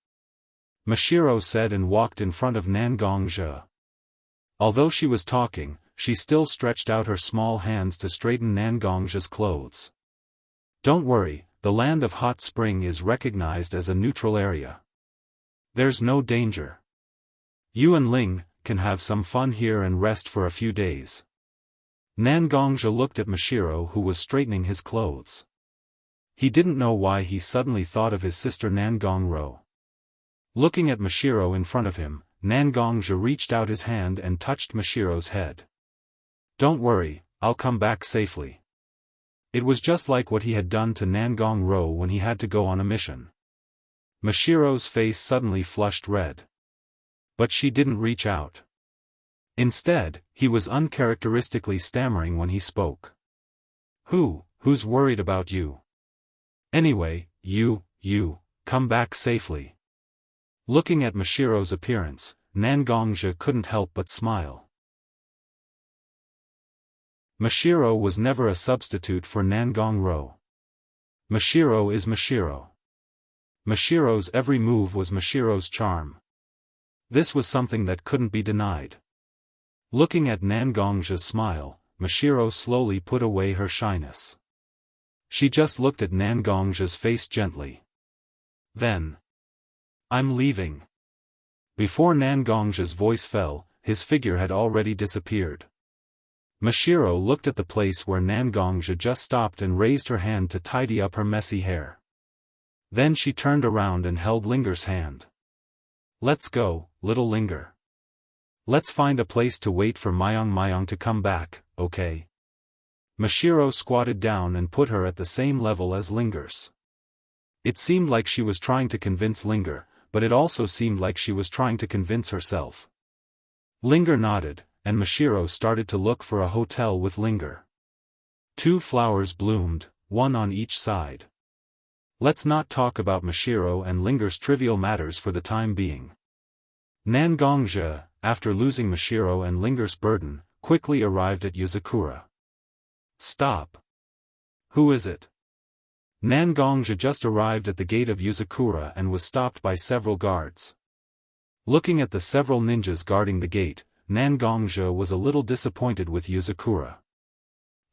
Mashiro said and walked in front of Nan Gongja. Although she was talking, she still stretched out her small hands to straighten Nan Gongja's clothes. "Don't worry, the land of hot spring is recognized as a neutral area. There's no danger. You and Ling can have some fun here and rest for a few days." Nan Gongja looked at Mashiro, who was straightening his clothes. He didn't know why he suddenly thought of his sister Nan Gongro. Looking at Mashiro in front of him, Nan Gongja reached out his hand and touched Mashiro's head. "Don't worry, I'll come back safely." It was just like what he had done to Nan Gongro when he had to go on a mission. Mashiro's face suddenly flushed red. But she didn't reach out. Instead, he was uncharacteristically stammering when he spoke. Who's worried about you? Anyway, you, come back safely." Looking at Mashiro's appearance, Nan Gongja couldn't help but smile. Mashiro was never a substitute for Nan Gongro. Mashiro is Mashiro. Mashiro's every move was Mashiro's charm. This was something that couldn't be denied. Looking at Nan Gongja's smile, Mashiro slowly put away her shyness. She just looked at Nan Gongja's face gently. Then, "I'm leaving." Before Nan Gongja's voice fell, his figure had already disappeared. Mashiro looked at the place where Nan Gongja just stopped and raised her hand to tidy up her messy hair. Then she turned around and held Linger's hand. "Let's go, little Linger. Let's find a place to wait for Mayong to come back, okay?" Mashiro squatted down and put her at the same level as Linger's. It seemed like she was trying to convince Linger, but it also seemed like she was trying to convince herself. Linger nodded, and Mashiro started to look for a hotel with Linger. 2 flowers bloomed, one on each side. Let's not talk about Mashiro and Linger's trivial matters for the time being. Nan Gongja, after losing Mashiro and Linger's burden, quickly arrived at Yuzakura. "Stop. Who is it?" Nan Gongja just arrived at the gate of Yuzakura and was stopped by several guards. Looking at the several ninjas guarding the gate, Nan Gongja was a little disappointed with Yuzakura.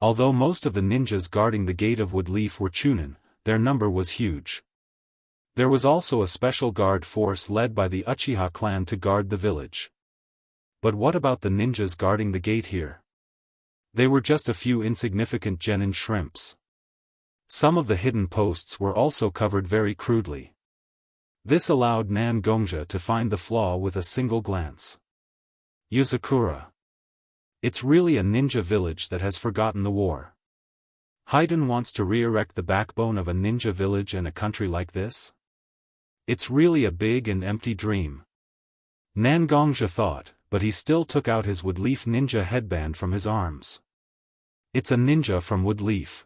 Although most of the ninjas guarding the gate of Woodleaf were Chunin, their number was huge. There was also a special guard force led by the Uchiha clan to guard the village. But what about the ninjas guarding the gate here? They were just a few insignificant genin shrimps. Some of the hidden posts were also covered very crudely. This allowed Nan Gongja to find the flaw with a single glance. Yuzakura. It's really a ninja village that has forgotten the war. Haydn wants to re-erect the backbone of a ninja village in a country like this? It's really a big and empty dream. Nan Gongja thought, but he still took out his Woodleaf ninja headband from his arms. It's a ninja from Woodleaf.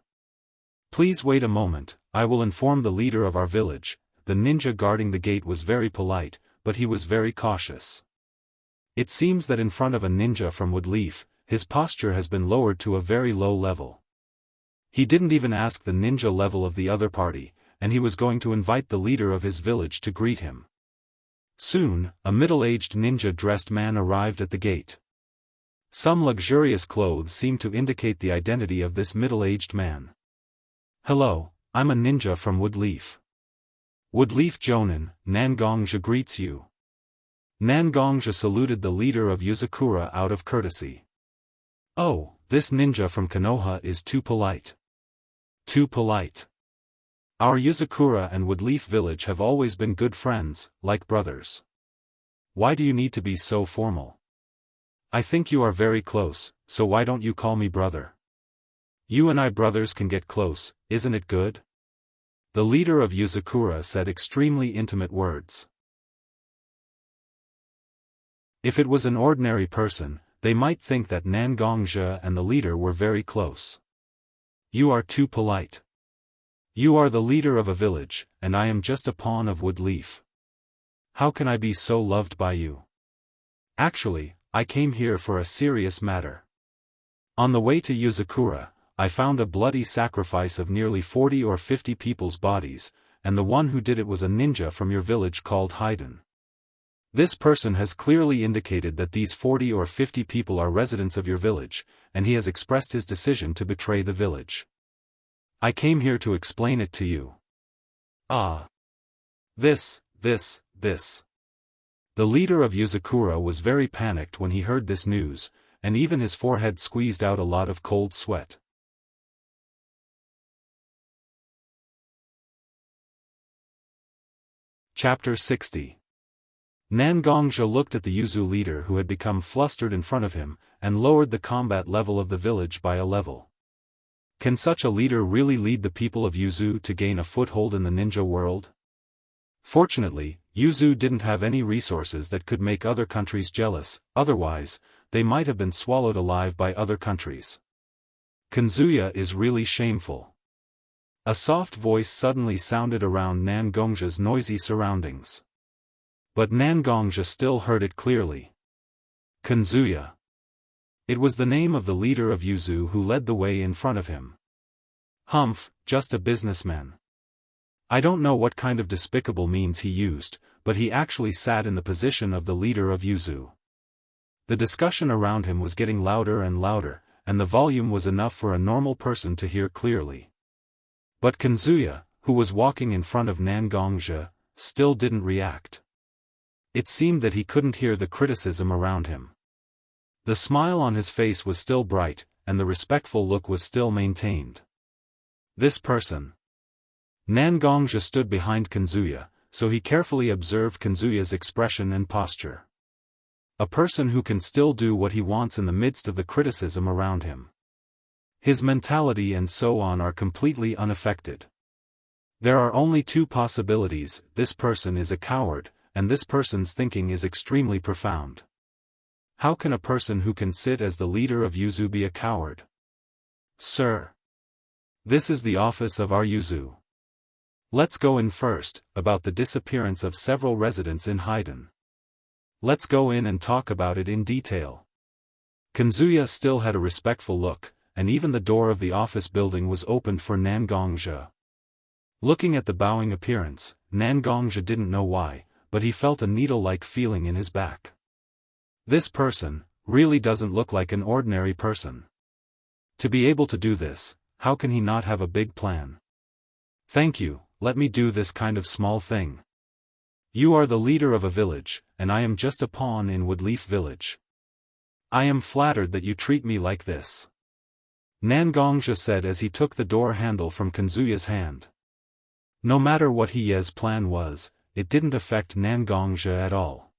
Please wait a moment, I will inform the leader of our village. The ninja guarding the gate was very polite, but he was very cautious. It seems that in front of a ninja from Woodleaf, his posture has been lowered to a very low level. He didn't even ask the ninja level of the other party, and he was going to invite the leader of his village to greet him. Soon, a middle-aged ninja-dressed man arrived at the gate. Some luxurious clothes seemed to indicate the identity of this middle-aged man. "Hello, I'm a ninja from Woodleaf. Woodleaf Jonin, Nan Gongja greets you." Nangongja saluted the leader of Yuzakura out of courtesy. Oh, this ninja from Konoha is too polite. Too polite. Our Yuzakura and Woodleaf village have always been good friends, like brothers. Why do you need to be so formal? I think you are very close, so why don't you call me brother? You and I brothers can get close, isn't it good? The leader of Yuzakura said extremely intimate words. If it was an ordinary person, they might think that Nangongja and the leader were very close. You are too polite. You are the leader of a village, and I am just a pawn of Woodleaf. How can I be so loved by you? Actually, I came here for a serious matter. On the way to Yuzakura, I found a bloody sacrifice of nearly 40 or 50 people's bodies, and the one who did it was a ninja from your village called Haiden. This person has clearly indicated that these 40 or 50 people are residents of your village, and he has expressed his decision to betray the village. I came here to explain it to you. Ah. This. The leader of Yuzakura was very panicked when he heard this news, and even his forehead squeezed out a lot of cold sweat. Chapter 60. Nangongja looked at the Yuzu leader who had become flustered in front of him, and lowered the combat level of the village by a level. Can such a leader really lead the people of Yuzu to gain a foothold in the ninja world? Fortunately, Yuzu didn't have any resources that could make other countries jealous, otherwise, they might have been swallowed alive by other countries. Kanzuya is really shameful. A soft voice suddenly sounded around Nangongja's noisy surroundings. But Nangongja still heard it clearly. Kanzuya. It was the name of the leader of Yuzu who led the way in front of him. Humph, just a businessman. I don't know what kind of despicable means he used, but he actually sat in the position of the leader of Yuzu. The discussion around him was getting louder and louder, and the volume was enough for a normal person to hear clearly. But Kanzuya, who was walking in front of Nangongja, still didn't react. It seemed that he couldn't hear the criticism around him. The smile on his face was still bright, and the respectful look was still maintained. This person. Nangongja stood behind Kanzuya, so he carefully observed Kanzuya's expression and posture. A person who can still do what he wants in the midst of the criticism around him. His mentality and so on are completely unaffected. There are only two possibilities: this person is a coward, and this person's thinking is extremely profound. How can a person who can sit as the leader of Yuzu be a coward? Sir. This is the office of our Yuzu. Let's go in first, about the disappearance of several residents in Haiden. Let's go in and talk about it in detail. Kanzuya still had a respectful look, and even the door of the office building was opened for Nangongja. Looking at the bowing appearance, Nangongja didn't know why, but he felt a needle-like feeling in his back. This person really doesn't look like an ordinary person. To be able to do this, how can he not have a big plan? Thank you, let me do this kind of small thing. You are the leader of a village, and I am just a pawn in Woodleaf village. I am flattered that you treat me like this. Nangongja said as he took the door handle from Kanzuya's hand. No matter what Hye's plan was, it didn't affect Nangongja at all.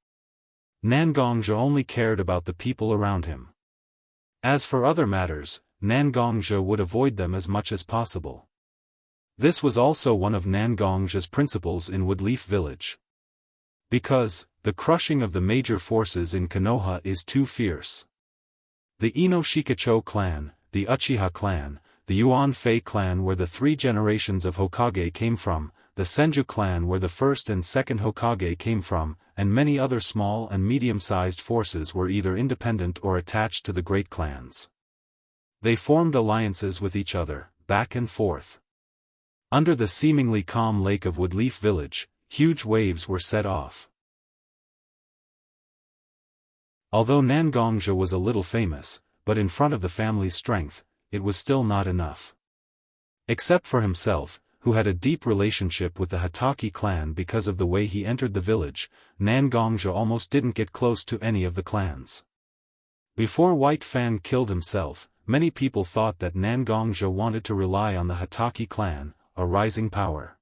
Nangongja only cared about the people around him. As for other matters, Nangongja would avoid them as much as possible. This was also one of Nangongja's principles in Woodleaf village. Because, the crushing of the major forces in Konoha is too fierce. The Ino Shikacho clan, the Uchiha clan, the Yuan Fei clan where the 3 generations of Hokage came from, the Senju clan where the first and second Hokage came from, and many other small and medium-sized forces were either independent or attached to the great clans. They formed alliances with each other, back and forth. Under the seemingly calm lake of Woodleaf village, huge waves were set off. Although Nangongja was a little famous, but in front of the family's strength, it was still not enough. Except for himself, who had a deep relationship with the Hataki clan because of the way he entered the village. Nan Gongja almost didn't get close to any of the clans. Before White Fan killed himself, many people thought that Nan Gongja wanted to rely on the Hataki clan, a rising power.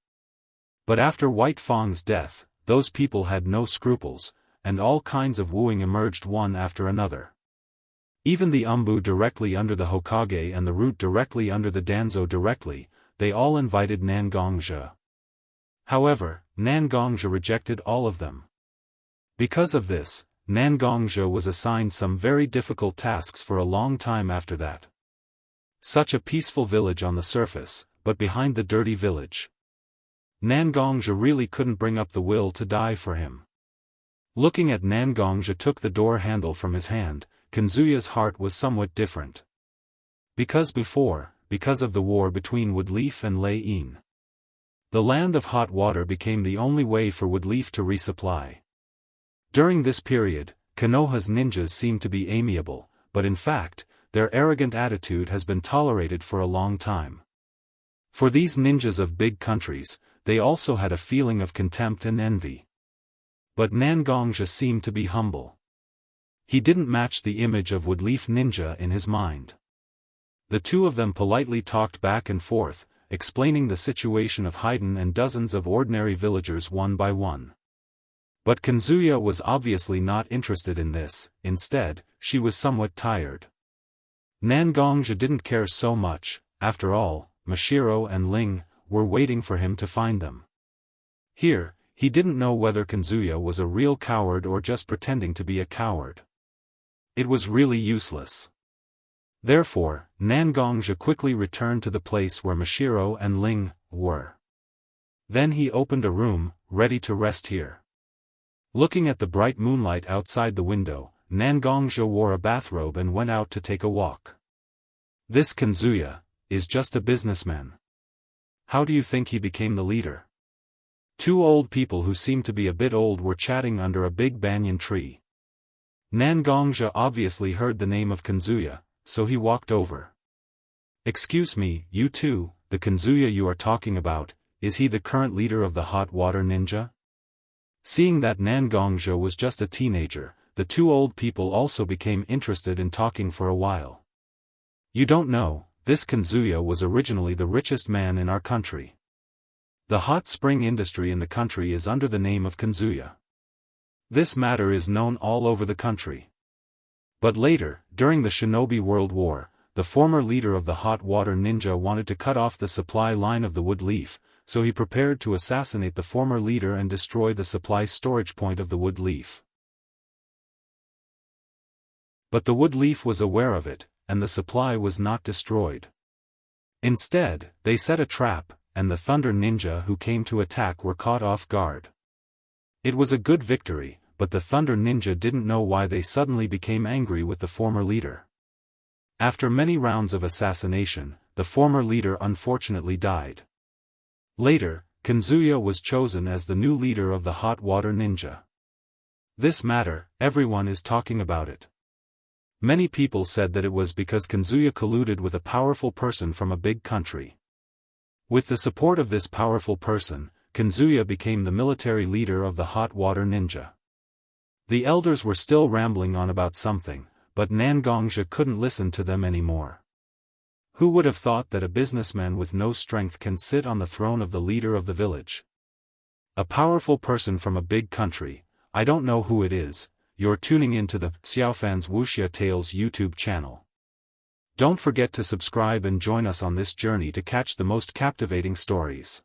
But after White Fang's death, those people had no scruples, and all kinds of wooing emerged one after another. Even the Umbu directly under the Hokage and the Root directly under the Danzo directly, they all invited Nan Gongja. However, Nan Gongja rejected all of them. Because of this, Nan Gongja was assigned some very difficult tasks for a long time after that. Such a peaceful village on the surface, but behind the dirty village. Nan Gongja really couldn't bring up the will to die for him. Looking at Nan Gongja took the door handle from his hand, Kanzuya's heart was somewhat different. Because of the war between Woodleaf and Lei Yin. The land of hot water became the only way for Woodleaf to resupply. During this period, Konoha's ninjas seemed to be amiable, but in fact, their arrogant attitude has been tolerated for a long time. For these ninjas of big countries, they also had a feeling of contempt and envy. But Nan Gongja seemed to be humble. He didn't match the image of Woodleaf ninja in his mind. The two of them politely talked back and forth, explaining the situation of Haiden and dozens of ordinary villagers one by one. But Kanzuya was obviously not interested in this. Instead, she was somewhat tired. Nan Gongja didn't care so much. After all, Mashiro and Ling were waiting for him to find them. Here, he didn't know whether Kanzuya was a real coward or just pretending to be a coward. It was really useless. Therefore, Nan Gongja quickly returned to the place where Mashiro and Ling were. Then he opened a room, ready to rest here. Looking at the bright moonlight outside the window, Nan Gongja wore a bathrobe and went out to take a walk. This Kanzuya is just a businessman. How do you think he became the leader? Two old people who seemed to be a bit old were chatting under a big banyan tree. Nan Gongja obviously heard the name of Kanzuya, so he walked over. Excuse me, you two, the Kanzuya you are talking about, is he the current leader of the hot water ninja? Seeing that Nan Gongja was just a teenager, the two old people also became interested in talking for a while. You don't know, this Kanzuya was originally the richest man in our country. The hot spring industry in the country is under the name of Kanzuya. This matter is known all over the country. But later, during the Shinobi World War, the former leader of the hot water ninja wanted to cut off the supply line of the Woodleaf, so he prepared to assassinate the former leader and destroy the supply storage point of the Woodleaf. But the Woodleaf was aware of it, and the supply was not destroyed. Instead, they set a trap, and the Thunder Ninja who came to attack were caught off guard. It was a good victory, but the Thunder Ninja didn't know why they suddenly became angry with the former leader. After many rounds of assassination, the former leader unfortunately died. Later, Kanzuya was chosen as the new leader of the hot water ninja. This matter, everyone is talking about it. Many people said that it was because Kanzuya colluded with a powerful person from a big country. With the support of this powerful person, Kanzuya became the military leader of the hot water ninja. The elders were still rambling on about something, but Nan Gongja couldn't listen to them anymore. Who would have thought that a businessman with no strength can sit on the throne of the leader of the village? A powerful person from a big country. I don't know who it is. You're tuning into the Xiaofan's Wuxia Tales YouTube channel. Don't forget to subscribe and join us on this journey to catch the most captivating stories.